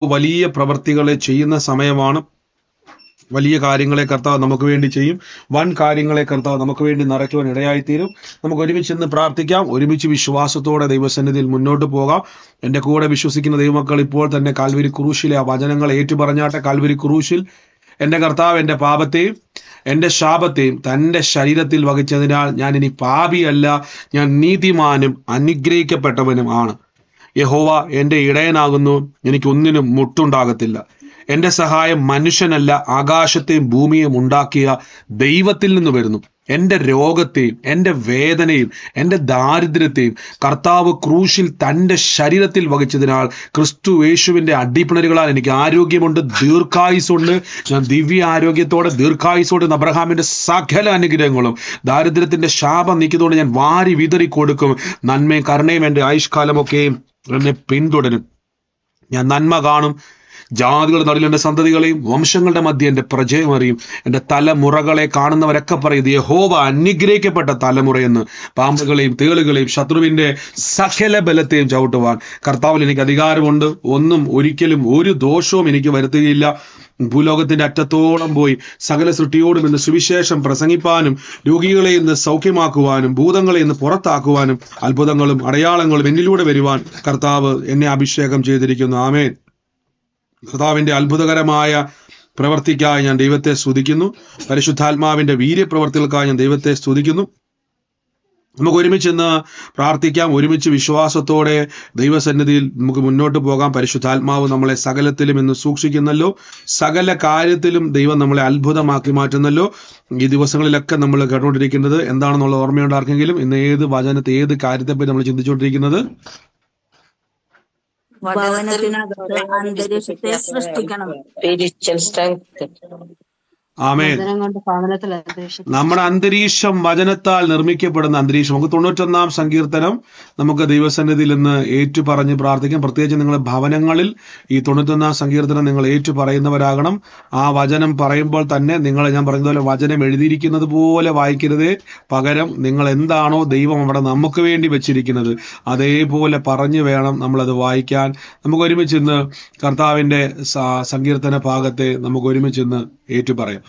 വലിയ പ്രവർത്തികളെ ചെയ്യുന്ന സമയമാണ്. വലിയ കാര്യങ്ങളെ കർത്താവ് നമുക്ക് വേണ്ടി ചെയ്യും. വൻ കാര്യങ്ങളെ കർത്താവ് നമുക്ക് വേണ്ടി നിറയ്ക്കുവാൻ ഇടയായിത്തീരും. നമുക്ക് ഒരുമിച്ച് ഇന്ന് പ്രാർത്ഥിക്കാം. ഒരുമിച്ച് വിശ്വാസത്തോടെ ദൈവസന്നിധിയിൽ മുന്നോട്ട് പോകാം. എൻ്റെ കൂടെ വിശ്വസിക്കുന്ന ദൈവമക്കൾ ഇപ്പോൾ തന്നെ കാൽവരി ക്രൂശിലെ ആ വചനങ്ങൾ ഏറ്റുപറഞ്ഞാട്ടെ. കാൽവരി ക്രൂശിൽ എൻ്റെ കർത്താവ് എൻ്റെ പാപത്തെയും എൻ്റെ ശാപത്തെയും തൻ്റെ ശരീരത്തിൽ വഹിച്ചതിനാൽ ഞാൻ ഇനി പാപിയല്ല, ഞാൻ നീതിമാനും അനുഗ്രഹിക്കപ്പെട്ടവനും ആണ്. യഹോവ എൻ്റെ ഇടയനാകുന്നു, എനിക്കൊന്നിനും മുട്ടുണ്ടാകത്തില്ല. എൻ്റെ സഹായം മനുഷ്യനല്ല, ആകാശത്തെയും ഭൂമിയെയും ഉണ്ടാക്കിയ ദൈവത്തിൽ നിന്ന് വരുന്നു. എൻ്റെ രോഗത്തെയും എൻ്റെ വേദനയും എൻ്റെ ദാരിദ്ര്യത്തെയും കർത്താവ് ക്രൂശിൽ തൻ്റെ ശരീരത്തിൽ വഹിച്ചതിനാൽ ക്രിസ്തു യേശുവിൻ്റെ അടിപ്പിണരുകളാൽ എനിക്ക് ആരോഗ്യമുണ്ട്, ദീർഘായുസുണ്ട്. ഞാൻ ദിവ്യ ആരോഗ്യത്തോടെ ദീർഘായുസോടെ അബ്രഹാമിൻ്റെ സകല അനുഗ്രഹങ്ങളും ദാരിദ്ര്യത്തിൻ്റെ ശാപം നീക്കിയതുകൊണ്ട് ഞാൻ വാരി വിതറി കൊടുക്കും. നന്മയും കരുണയും എൻ്റെ ആയുഷ്കാലമൊക്കെയും എന്നെ പിന്തുടരും. ഞാൻ നന്മ കാണും. ജാതികളുടെ നടുവിൽ എൻ്റെ സന്തതികളെയും വംശങ്ങളുടെ മധ്യ എൻ്റെ പ്രജയം അറിയും. എൻ്റെ തലമുറകളെ കാണുന്നവരൊക്കെ പറയും, യഹോവ അനുഗ്രഹിക്കപ്പെട്ട തലമുറയെന്ന്. പാമ്പുകളെയും തേളുകളെയും ശത്രുവിൻ്റെ സകല ബലത്തെയും ചവിട്ടുവാൻ കർത്താവിൽ എനിക്ക് അധികാരമുണ്ട്. ഒന്നും ഒരിക്കലും ഒരു ദോഷവും എനിക്ക് വരുത്തുകയില്ല. ഭൂലോകത്തിന്റെ അറ്റത്തോളം പോയി സകല സൃഷ്ടിയോടും ഇന്ന് സുവിശേഷം പ്രസംഗിപ്പാനും രോഗികളെ ഇന്ന് സൗഖ്യമാക്കുവാനും ഭൂതങ്ങളെ ഇന്ന് പുറത്താക്കുവാനും അത്ഭുതങ്ങളും അടയാളങ്ങളും എന്നിലൂടെ വരുവാൻ കർത്താവ് എന്നെ അഭിഷേകം ചെയ്തിരിക്കുന്നു. ആമേൻ. കർത്താവിന്റെ അത്ഭുതകരമായ പ്രവർത്തിക്കായി ഞാൻ ദൈവത്തെ സ്തുതിക്കുന്നു. പരിശുദ്ധാത്മാവിന്റെ വീര്യപ്രവർത്തികൾക്കായി ഞാൻ ദൈവത്തെ സ്തുതിക്കുന്നു. നമുക്ക് ഒരുമിച്ച് ഇന്ന് പ്രാർത്ഥിക്കാം. ഒരുമിച്ച് വിശ്വാസത്തോടെ ദൈവസന്നിധിയിൽ നമുക്ക് മുന്നോട്ട് പോകാം. പരിശുദ്ധാത്മാവ് നമ്മളെ സകലത്തിലും ഇന്ന് സൂക്ഷിക്കുന്നല്ലോ. സകല കാര്യത്തിലും ദൈവം നമ്മളെ അത്ഭുതമാക്കി മാറ്റുന്നല്ലോ. ഈ ദിവസങ്ങളിലൊക്കെ നമ്മൾ കേട്ടുകൊണ്ടിരിക്കുന്നത് എന്താണെന്നുള്ള ഓർമ്മയുണ്ട് ആർക്കെങ്കിലും? ഇന്ന് ഏത് വചനത്തെ ഏത് കാര്യത്തെപ്പറ്റി നമ്മൾ ചിന്തിച്ചുകൊണ്ടിരിക്കുന്നത്? അന്തരീക്ഷത്തെ സൃഷ്ടിക്കണം. ആമേൻ. നമ്മുടെ അന്തരീക്ഷം വചനത്താൽ നിർമ്മിക്കപ്പെടുന്ന അന്തരീക്ഷം. നമുക്ക് 91-ാം സങ്കീർത്തനം നമുക്ക് ദൈവസന്നിധിയിൽ നിന്ന് ഏറ്റു പറഞ്ഞ് പ്രാർത്ഥിക്കാം. പ്രത്യേകിച്ച് നിങ്ങളുടെ ഭവനങ്ങളിൽ ഈ 91-ാം സങ്കീർത്തനം നിങ്ങൾ ഏറ്റു പറയുന്നവരാകണം. ആ വചനം പറയുമ്പോൾ തന്നെ നിങ്ങൾ, ഞാൻ പറഞ്ഞതുപോലെ, വചനം എഴുതിയിരിക്കുന്നത് പോലെ വായിക്കരുതേ. പകരം നിങ്ങൾ എന്താണോ ദൈവം അവിടെ നമുക്ക് വേണ്ടി വെച്ചിരിക്കുന്നത് അതേപോലെ പറഞ്ഞു വേണം നമ്മളത് വായിക്കാൻ. നമുക്ക് ഒരുമിച്ച് ഇന്ന് കർത്താവിന്റെ സങ്കീർത്തന ഭാഗത്തെ നമുക്ക് ഒരുമിച്ച് ഇന്ന് ഏറ്റു പറയാം.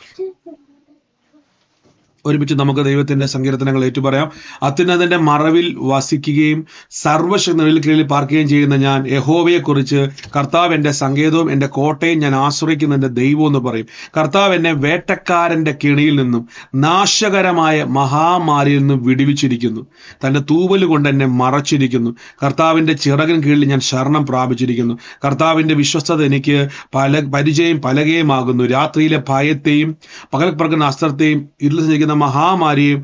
ഒരുമിച്ച് നമുക്ക് ദൈവത്തിന്റെ സങ്കീർത്തനങ്ങൾ ഏറ്റുപറയാം. അത്യുന്നതന്റെ മറവിൽ വസിക്കുകയും സർവ്വശക്തനിൽ കീഴിൽ പാർക്കുകയും ചെയ്യുന്ന ഞാൻ യഹോവയെക്കുറിച്ച്, കർത്താവ് എന്റെ സങ്കേതവും എന്റെ കോട്ടയും ഞാൻ ആശ്രയിക്കുന്ന എന്റെ ദൈവം എന്ന് പറയും. കർത്താവ് എന്നെ വേട്ടക്കാരന്റെ കെണിയിൽ നിന്നും നാശകരമായ മഹാമാരിയിൽ നിന്നും വിടുവിച്ചിരിക്കുന്നു. തന്റെ തൂവല് കൊണ്ട് എന്നെ മറച്ചിരിക്കുന്നു. കർത്താവിന്റെ ചിറകിന് കീഴിൽ ഞാൻ ശരണം പ്രാപിച്ചിരിക്കുന്നു. കർത്താവിന്റെ വിശ്വസ്തത എനിക്ക് പരിചയം പലകയുമാകുന്നു. രാത്രിയിലെ ഭയത്തെയും പകൽ പറക്കുന്ന അസ്ത്രത്തെയും ഇരുൾ സഞ്ചരിക്കുന്ന മഹാമാരിയും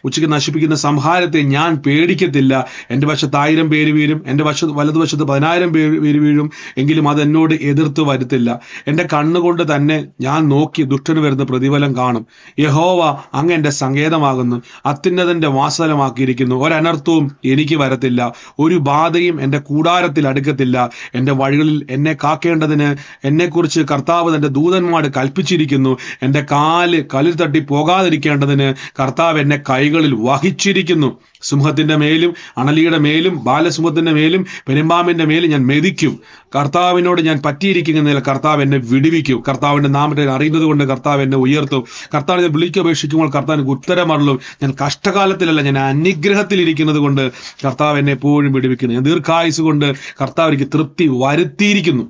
ഉച്ചയ്ക്ക് നശിപ്പിക്കുന്ന സംഹാരത്തെ ഞാൻ പേടിക്കത്തില്ല. എൻ്റെ വശത്ത് 1000 പേര് വീഴും, എൻ്റെ വലതുവശത്ത് 10,000 പേര് വീഴും, എങ്കിലും അത് എന്നോട് എതിർത്ത് വരുത്തില്ല. എൻ്റെ കണ്ണുകൊണ്ട് തന്നെ ഞാൻ നോക്കി ദുഷ്ടന് വരുന്ന പ്രതിഫലം കാണും. യഹോവ അങ്ങ് എൻ്റെ സങ്കേതമാകുന്നു, അത്യുന്നതന്റെ വാസസ്ഥലമാക്കിയിരിക്കുന്നു. ഒരനർത്ഥവും എനിക്ക് വരത്തില്ല, ഒരു ബാധയും എൻ്റെ കൂടാരത്തിൽ അടുക്കത്തില്ല. എൻ്റെ വഴികളിൽ എന്നെ കാക്കേണ്ടതിന് എന്നെക്കുറിച്ച് കർത്താവ് തന്റെ ദൂതന്മാർ കൽപ്പിച്ചിരിക്കുന്നു. എൻ്റെ കാല് കലിൽ തട്ടി പോകാതിരിക്കേണ്ടതിന് കർത്താവ് എന്നെ കൈകളിൽ വഹിച്ചിരിക്കുന്നു. സിംഹത്തിന്റെ മേലും അണലിയുടെ മേലും ബാലസിംഹത്തിന്റെ മേലും പെരുമ്പാമ്പിന്റെ മേലും ഞാൻ മെതിക്കും. കർത്താവിനോട് ഞാൻ പറ്റിയിരിക്കുന്നതിൽ കർത്താവ് എന്നെ വിടുവിക്കും. കർത്താവിന്റെ നാമത്തെ അറിയുന്നത് കൊണ്ട് കർത്താവ് എന്നെ ഉയർത്തും. കർത്താവിനെ വിളിക്കപേക്ഷിക്കുമ്പോൾ കർത്താവിന് ഉത്തരമരുളും. ഞാൻ കഷ്ടകാലത്തിലല്ല, ഞാൻ അനുഗ്രഹത്തിൽ ഇരിക്കുന്നത് കൊണ്ട് കർത്താവ് എന്നെ എപ്പോഴും വിടുവിക്കുന്നു. ഞാൻ ദീർഘായുസ് കൊണ്ട് കർത്താവ് എനിക്ക് തൃപ്തി വരുത്തിയിരിക്കുന്നു.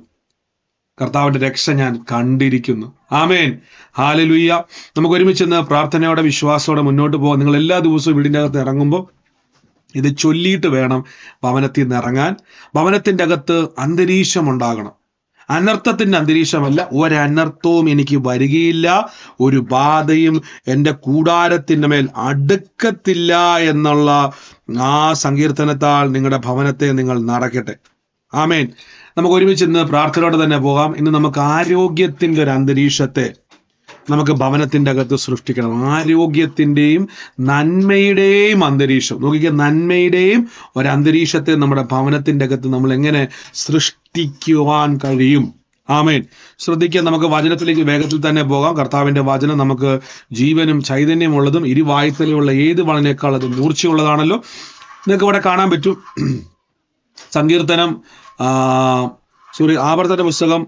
കർത്താവിന്റെ രക്ഷ ഞാൻ കണ്ടിരിക്കുന്നു. ആമേൻ. ഹല്ലേലൂയ. നമുക്ക് ഒരുമിച്ച് പ്രാർത്ഥനയോടെ വിശ്വാസത്തോടെ മുന്നോട്ട് പോകാം. നിങ്ങൾ എല്ലാ ദിവസവും വീടിൻ്റെ അകത്ത് ഇറങ്ങുമ്പോൾ ഇത് ചൊല്ലിയിട്ട് വേണം ഭവനത്തിൽ നിന്ന് ഇറങ്ങാൻ. ഭവനത്തിന്റെ അകത്ത് അന്തരീക്ഷം ഉണ്ടാകണം. അനർത്ഥത്തിന്റെ അന്തരീക്ഷമല്ല. ഒരനർത്ഥവും എനിക്ക് വരികയില്ല, ഒരു ബാധയും എൻ്റെ കൂടാരത്തിന്റെ മേൽ അടുക്കത്തില്ല എന്നുള്ള ആ സങ്കീർത്തനത്താൽ നിങ്ങളുടെ ഭവനത്തെ നിങ്ങൾ നടക്കട്ടെ. ആമേൻ. നമുക്ക് ഒരുമിച്ച് ഇന്ന് പ്രാർത്ഥനയോടെ തന്നെ പോകാം. ഇന്ന് നമുക്ക് ആരോഗ്യത്തിന്റെ ഒരു അന്തരീക്ഷത്തെ നമുക്ക് ഭവനത്തിന്റെ അകത്ത് സൃഷ്ടിക്കണം. ആരോഗ്യത്തിന്റെയും നന്മയുടെയും അന്തരീക്ഷം. നോക്കിക്കുക, നന്മയുടെയും ഒരു അന്തരീക്ഷത്തെ നമ്മുടെ ഭവനത്തിന്റെ അകത്ത് നമ്മൾ എങ്ങനെ സൃഷ്ടിക്കുവാൻ കഴിയും? ആമേൻ. ശ്രദ്ധിക്കുക, നമുക്ക് വചനത്തിലേക്ക് വേഗത്തിൽ തന്നെ പോകാം. കർത്താവിന്റെ വചനം നമുക്ക് ജീവനും ചൈതന്യമുള്ളതും ഇരുവായ്ത്തലയുള്ള ഏത് വളനേക്കാൾ അത് മൂർച്ചയുള്ളതാണല്ലോ. നിങ്ങൾക്ക് ഇവിടെ കാണാൻ പറ്റും. സങ്കീർത്തനം ആവർത്തന പുസ്തകം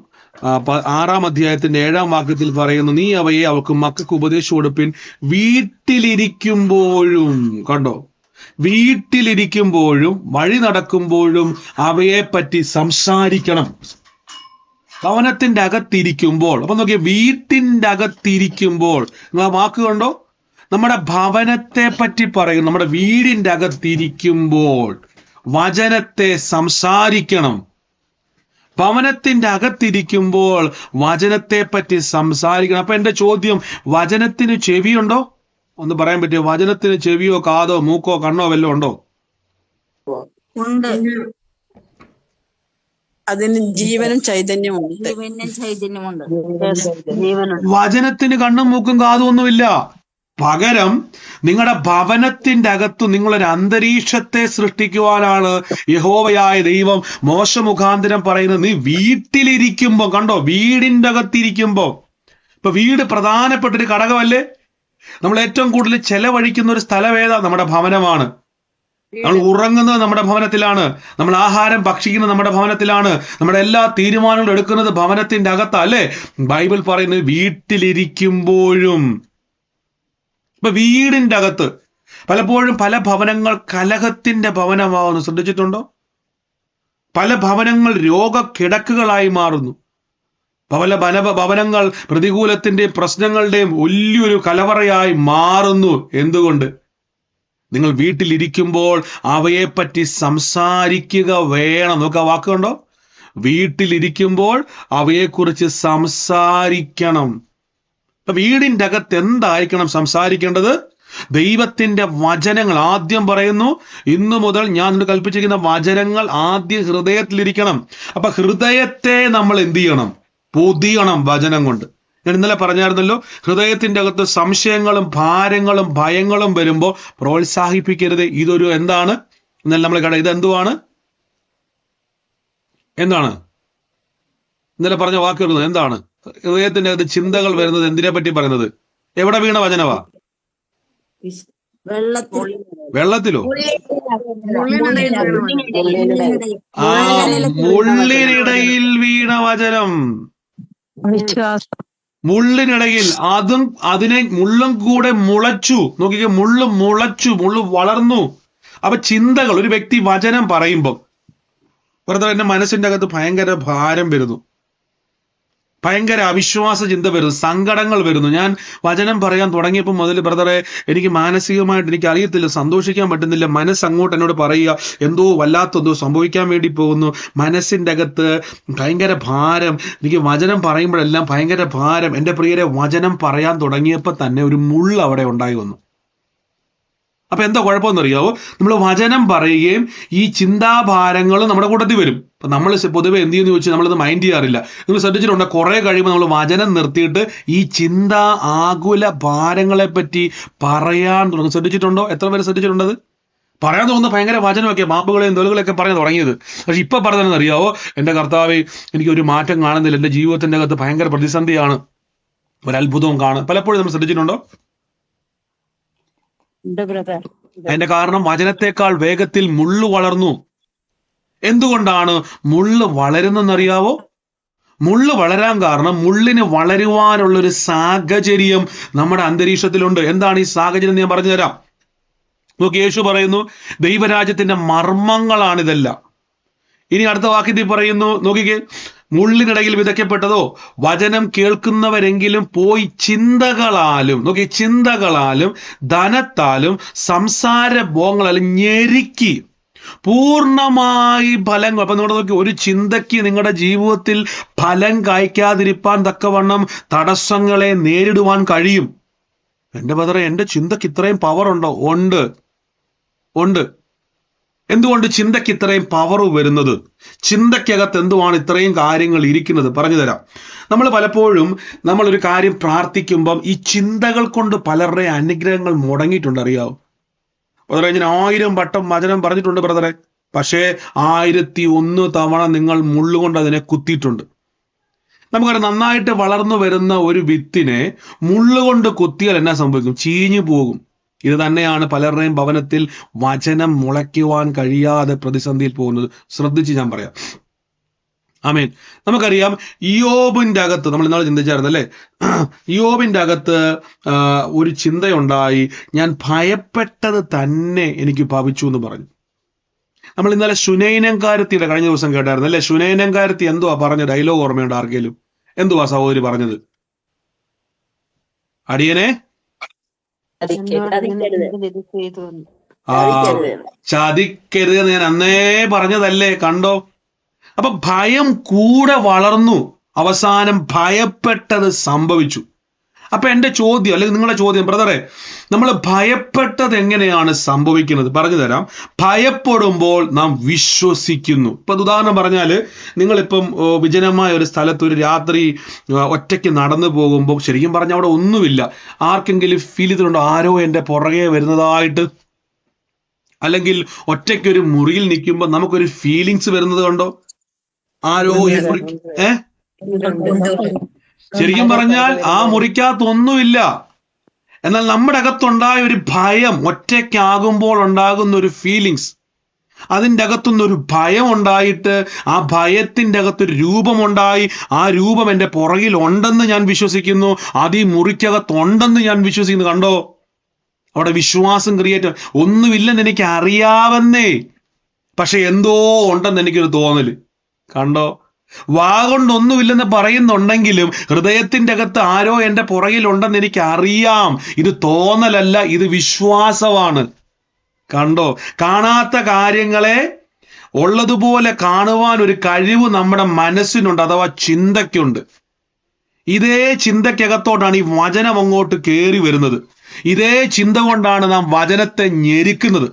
6-ാം അധ്യായത്തിന്റെ 7-ാം വാക്യത്തിൽ പറയുന്നു, നീ അവയെ അവൾക്ക് മക്കൾക്ക് ഉപദേശിച്ചു കൊടുപ്പിൻ, വീട്ടിലിരിക്കുമ്പോഴും. കണ്ടോ, വീട്ടിലിരിക്കുമ്പോഴും വഴി നടക്കുമ്പോഴും അവയെ പറ്റി സംസാരിക്കണം. ഭവനത്തിന്റെ അകത്തിരിക്കുമ്പോൾ. അപ്പൊ നോക്കിയ, വീട്ടിന്റെ അകത്തിരിക്കുമ്പോൾ നിങ്ങൾ ആ വാക്ക് കണ്ടോ, നമ്മുടെ ഭവനത്തെ പറ്റി പറയും. നമ്മുടെ വീടിന്റെ അകത്തിരിക്കുമ്പോൾ വചനത്തെ സംസാരിക്കണം. ഭവനത്തിന്റെ അകത്തിരിക്കുമ്പോൾ വചനത്തെ പറ്റി സംസാരിക്കണം. അപ്പൊ എന്റെ ചോദ്യം, വചനത്തിന് ചെവിയുണ്ടോ? ഒന്ന് പറയാൻ പറ്റുമോ? വചനത്തിന് ചെവിയോ കാതോ മൂക്കോ കണ്ണോ വല്ലതും ഉണ്ടോ? ഉണ്ട്. അതിന് ജീവനും ചൈതന്യമുണ്ട്. വചനത്തിന് കണ്ണും മൂക്കും കാതും ഒന്നുമില്ല. പകരം നിങ്ങളുടെ ഭവനത്തിന്റെ അകത്ത് നിങ്ങളൊരു അന്തരീക്ഷത്തെ സൃഷ്ടിക്കുവാനാണ് യഹോവയായ ദൈവം മോശ മുഖാന്തരം പറയുന്നത്. നീ വീട്ടിലിരിക്കുമ്പോ, കണ്ടോ, വീടിന്റെ അകത്തിരിക്കുമ്പോ. ഇപ്പൊ വീട് പ്രധാനപ്പെട്ട ഒരു ഘടകമല്ലേ? നമ്മൾ ഏറ്റവും കൂടുതൽ ചെലവഴിക്കുന്ന ഒരു സ്ഥലം ഏതാ? നമ്മുടെ ഭവനമാണ്. നമ്മൾ ഉറങ്ങുന്നത് നമ്മുടെ ഭവനത്തിലാണ്, നമ്മൾ ആഹാരം ഭക്ഷിക്കുന്നത് നമ്മുടെ ഭവനത്തിലാണ്, നമ്മുടെ എല്ലാ തീരുമാനങ്ങളും എടുക്കുന്നത് ഭവനത്തിന്റെ അകത്താ, അല്ലേ? ബൈബിൾ പറയുന്നത് വീട്ടിലിരിക്കുമ്പോഴും. ഇപ്പൊ വീടിന്റെ അകത്ത് പലപ്പോഴും പല ഭവനങ്ങൾ കലഹത്തിന്റെ ഭവനമാവുന്നു. ശ്രദ്ധിച്ചിട്ടുണ്ടോ? പല ഭവനങ്ങൾ രോഗക്കിടക്കുകളായി മാറുന്നു. പല ഭവനങ്ങൾ പ്രതികൂലത്തിന്റെയും പ്രശ്നങ്ങളുടെയും വലിയൊരു കലവറയായി മാറുന്നു. എന്തുകൊണ്ട്? നിങ്ങൾ വീട്ടിലിരിക്കുമ്പോൾ അവയെപ്പറ്റി സംസാരിക്കുക വേണം. നോക്കുക, വാക്കുണ്ടോ, വീട്ടിലിരിക്കുമ്പോൾ അവയെക്കുറിച്ച് സംസാരിക്കണം. അപ്പൊ വീടിന്റെ അകത്ത് എന്തായിരിക്കണം സംസാരിക്കേണ്ടത്? ദൈവത്തിന്റെ വചനങ്ങൾ. ആദ്യം പറയുന്നു, ഇന്നു മുതൽ ഞാൻ നിന്നോട് കൽപ്പിച്ചിരിക്കുന്ന വചനങ്ങൾ ആദ്യം ഹൃദയത്തിലിരിക്കണം. അപ്പൊ ഹൃദയത്തെ നമ്മൾ എന്ത് ചെയ്യണം? പൊതിയണം വചനം കൊണ്ട്. ഞാൻ ഇന്നലെ പറഞ്ഞായിരുന്നല്ലോ, ഹൃദയത്തിന്റെ അകത്ത് സംശയങ്ങളും ഭാരങ്ങളും ഭയങ്ങളും വരുമ്പോൾ പ്രോത്സാഹിപ്പിക്കരുത്. ഇതൊരു എന്താണ്? ഇന്നലെ നമ്മൾ ഇതെന്തുവാണ്? എന്താണ് ഇന്നലെ പറഞ്ഞ വാക്കുകൾ? എന്താണ്? ഹൃദയത്തിന്റെ അകത്ത് ചിന്തകൾ വരുന്നത് എന്തിനെ പറ്റി പറയുന്നത്? എവിടെ വീണ വചനവാ? വെള്ളത്തിലോ? മുള്ളിനിടയിൽ വീണ വചനം. മുള്ളിനിടയിൽ, മുള്ളും കൂടെ മുളച്ചു. നോക്കിക്കേ, മുള്ളു വളർന്നു. അപ്പൊ ചിന്തകൾ, ഒരു വ്യക്തി വചനം പറയുമ്പോൾ വെറുതെ എന്റെ മനസ്സിന്റെ അകത്ത് ഭയങ്കര ഭാരം വരുന്നു, ഭയങ്കര അവിശ്വാസ ചിന്ത വരുന്നു, സങ്കടങ്ങൾ വരുന്നു. ഞാൻ വചനം പറയാൻ തുടങ്ങിയപ്പോൾ മുതൽ ബ്രദറെ, എനിക്ക് മാനസികമായിട്ട് എനിക്ക് അറിയത്തില്ല, സന്തോഷിക്കാൻ പറ്റുന്നില്ല. മനസ്സങ്ങോട്ട് എന്നോട് പറയുക, എന്തോ വല്ലാത്തെന്തോ സംഭവിക്കാൻ വേണ്ടി പോകുന്നു. മനസ്സിന്റെ അകത്ത് ഭയങ്കര ഭാരം. എനിക്ക് വചനം പറയുമ്പോഴെല്ലാം ഭയങ്കര ഭാരം. എൻ്റെ പ്രിയരെ, വചനം പറയാൻ തുടങ്ങിയപ്പോൾ തന്നെ ഒരു മുള്ള അവിടെ ഉണ്ടായി വന്നു. അപ്പൊ എന്താ കുഴപ്പമെന്നറിയാവോ? നമ്മൾ വചനം പറയുകയും ഈ ചിന്താഭാരങ്ങളും നമ്മുടെ കൂട്ടത്തിൽ വരും. അപ്പൊ നമ്മൾ പൊതുവെ എന്ത് ചെയ്യുന്നു ചോദിച്ചാൽ നമ്മളത് മൈൻഡ് ചെയ്യാറില്ല. നിങ്ങൾ ശ്രദ്ധിച്ചിട്ടുണ്ട്, കുറെ കഴിയുമ്പോൾ നമ്മൾ വചനം നിർത്തിയിട്ട് ഈ ചിന്ത ആകുല ഭാരങ്ങളെ പറ്റി പറയാൻ തുടങ്ങും. ശ്രദ്ധിച്ചിട്ടുണ്ടോ? എത്ര പേര് ശ്രദ്ധിച്ചിട്ടുണ്ടത്? പറയാൻ തോന്നുന്ന ഭയങ്കര വചനമൊക്കെ, മാപ്പുകളെയും തൊലുകളൊക്കെ പറയാൻ തുടങ്ങിയത്. പക്ഷെ ഇപ്പൊ പറഞ്ഞതെന്ന് അറിയാവോ? എന്റെ കർത്താവേ, എനിക്കൊരു മാറ്റം കാണുന്നില്ല, എന്റെ ജീവിതത്തിന്റെ അകത്ത് ഭയങ്കര പ്രതിസന്ധിയാണ്, ഒരത്ഭുതവും കാണും. പലപ്പോഴും നമ്മൾ ശ്രദ്ധിച്ചിട്ടുണ്ടോ? അതിന്റെ കാരണം വചനത്തെക്കാൾ വേഗത്തിൽ മുള്ളു വളർന്നു. എന്തുകൊണ്ടാണ് മുള്ളു വളരുന്നറിയാവോ? മുള്ളു വളരാൻ കാരണം മുള്ളിന് വളരുവാനുള്ളൊരു സാഹചര്യം നമ്മുടെ അന്തരീക്ഷത്തിലുണ്ട്. എന്താണ് ഈ സാഹചര്യം? ഞാൻ പറഞ്ഞുതരാം. നോക്കി, യേശു പറയുന്നു, ദൈവരാജ്യത്തിന്റെ മർമ്മങ്ങളാണിതെല്ലാം. ഇനി അടുത്ത വാക്യത്തിൽ പറയുന്നു, നോക്കിക്കേ, മുള്ളിനിടയിൽ വിതയ്ക്കപ്പെട്ടതോ വചനം കേൾക്കുന്നവരെങ്കിലും പോയി ചിന്തകളാലും, നോക്കി, ചിന്തകളാലും ധനത്താലും സംസാര ഭോഗങ്ങളാലും ഞെരുക്കി പൂർണ്ണമായി ഫലങ്ങൾ. അപ്പൊ നിങ്ങൾ നോക്കി, ഒരു ചിന്തയ്ക്ക് നിങ്ങളുടെ ജീവിതത്തിൽ ഫലം കായ്ക്കാതിരിപ്പാൻ തക്കവണ്ണം തടസ്സങ്ങളെ നേരിടുവാൻ കഴിയും. എന്റെ ബ്രദറെ, എന്റെ ചിന്തയ്ക്ക് ഇത്രയും പവർ ഉണ്ടോ? ഉണ്ട്. എന്തുകൊണ്ട് ചിന്തയ്ക്ക് ഇത്രയും പവർ വരുന്നത്? ചിന്തയ്ക്കകത്ത് എന്തുവാണ് ഇത്രയും കാര്യങ്ങൾ ഇരിക്കുന്നത്? പറഞ്ഞു തരാം. നമ്മൾ പലപ്പോഴും നമ്മളൊരു കാര്യം പ്രാർത്ഥിക്കുമ്പം ഈ ചിന്തകൾ കൊണ്ട് പലരുടെ അനുഗ്രഹങ്ങൾ മുടങ്ങിയിട്ടുണ്ട്. അറിയാവും ബ്രദറെ, ഞാൻ 1000 വട്ടം വചനം പറഞ്ഞിട്ടുണ്ട് ബ്രദറെ, പക്ഷേ 1001 തവണ നിങ്ങൾ മുള്ളുകൊണ്ട് അതിനെ കുത്തിയിട്ടുണ്ട്. നമുക്കറിയാം, നന്നായിട്ട് വളർന്നു വരുന്ന ഒരു വിത്തിനെ മുള്ളുകൊണ്ട് കുത്തിയാൽ എന്നാ സംഭവിക്കും? ചീഞ്ഞു പോകും. ഇത് തന്നെയാണ് പലരുടെയും ഭവനത്തിൽ വചനം മുളയ്ക്കുവാൻ കഴിയാതെ പ്രതിസന്ധിയിൽ പോകുന്നത്. ശ്രദ്ധിച്ച് ഞാൻ പറയാം. ആമേൻ. നമുക്കറിയാം ഇയ്യോബിന്റെ അകത്ത് നമ്മൾ ഇന്നാളെ ചിന്തിച്ചായിരുന്നു അല്ലേ? ഇയ്യോബിന്റെ അകത്ത് ഒരു ചിന്തയുണ്ടായി, ഞാൻ ഭയപ്പെട്ടത് തന്നെ എനിക്ക് ഭവിച്ചു എന്ന് പറഞ്ഞു. നമ്മൾ ഇന്നലെ ശുനൈനംകാരത്തിയുടെ കഴിഞ്ഞ ദിവസം കേട്ടായിരുന്നു അല്ലെ? ശുനൈനംകാരത്തി എന്തുവാ പറഞ്ഞ ഡയലോഗ് ഓർമ്മയുണ്ട് ആർക്കെങ്കിലും? എന്തുവാ സഹോദരി പറഞ്ഞത്? അടിയനെ ആ ചതിക്കരുത് എന്ന് ഞാൻ അന്നേ പറഞ്ഞതല്ലേ? കണ്ടോ? അപ്പൊ ഭയം കൂടെ വളർന്നു, അവസാനം ഭയപ്പെട്ടത് സംഭവിച്ചു. അപ്പൊ എന്റെ ചോദ്യം, അല്ലെങ്കിൽ നിങ്ങളുടെ ചോദ്യം, ബ്രദറെ, നമ്മൾ ഭയപ്പെട്ടത് എങ്ങനെയാണ് സംഭവിക്കുന്നത്? പറഞ്ഞു തരാം. ഭയപ്പെടുമ്പോൾ നാം വിശ്വസിക്കുന്നു. ഇപ്പൊ ഉദാഹരണം പറഞ്ഞാല്, നിങ്ങളിപ്പം വിജനമായ ഒരു സ്ഥലത്ത് ഒരു രാത്രി ഒറ്റയ്ക്ക് നടന്നു പോകുമ്പോൾ, ശരിക്കും പറഞ്ഞാൽ അവിടെ ഒന്നുമില്ല, ആർക്കെങ്കിലും ഫീൽ ചെയ്തിട്ടുണ്ടോ ആരോ എന്റെ പുറകെ വരുന്നതായിട്ട്? അല്ലെങ്കിൽ ഒറ്റയ്ക്ക് ഒരു മുറിയിൽ നിൽക്കുമ്പോൾ നമുക്കൊരു ഫീലിങ്സ് വരുന്നത് കണ്ടോ? ആരോ ഈ മുറി ശരിക്കും പറഞ്ഞാൽ ആ മുറിക്കകത്തൊന്നുമില്ല. എന്നാൽ നമ്മുടെ അകത്തുണ്ടായ ഒരു ഭയം, ഒറ്റയ്ക്കാകുമ്പോൾ ഉണ്ടാകുന്ന ഒരു ഫീലിങ്സ്, അതിൻ്റെ അകത്തുനിന്നൊരു ഭയം ഉണ്ടായിട്ട് ആ ഭയത്തിൻ്റെ അകത്തൊരു രൂപമുണ്ടായി. ആ രൂപം എൻ്റെ പുറകിൽ ഉണ്ടെന്ന് ഞാൻ വിശ്വസിക്കുന്നു, അത് ഈ മുറിക്കകത്തുണ്ടെന്ന് ഞാൻ വിശ്വസിക്കുന്നു. കണ്ടോ? അവിടെ വിശ്വാസം ക്രിയേറ്റ്. ഒന്നുമില്ലെന്ന് എനിക്ക് അറിയാവുന്നേ, പക്ഷെ എന്തോ ഉണ്ടെന്ന് എനിക്കൊരു തോന്നല്. കണ്ടോ? വാ കൊണ്ടൊന്നുമില്ലെന്ന് പറയുന്നുണ്ടെങ്കിലും ഹൃദയത്തിന്റെ അകത്ത് ആരോ എന്റെ പുറകിലുണ്ടെന്ന് എനിക്ക് അറിയാം. ഇത് തോന്നലല്ല, ഇത് വിശ്വാസമാണ്. കണ്ടോ? കാണാത്ത കാര്യങ്ങളെ ഉള്ളതുപോലെ കാണുവാൻ ഒരു കഴിവ് നമ്മുടെ മനസ്സിനുണ്ട്, അഥവാ ചിന്തയ്ക്കുണ്ട്. ഇതേ ചിന്തയ്ക്കകത്തോട്ടാണ് ഈ വചനം അങ്ങോട്ട് കയറി വരുന്നത്. ഇതേ ചിന്ത കൊണ്ടാണ് നാം വചനത്തെ ഞെരുക്കുന്നത്.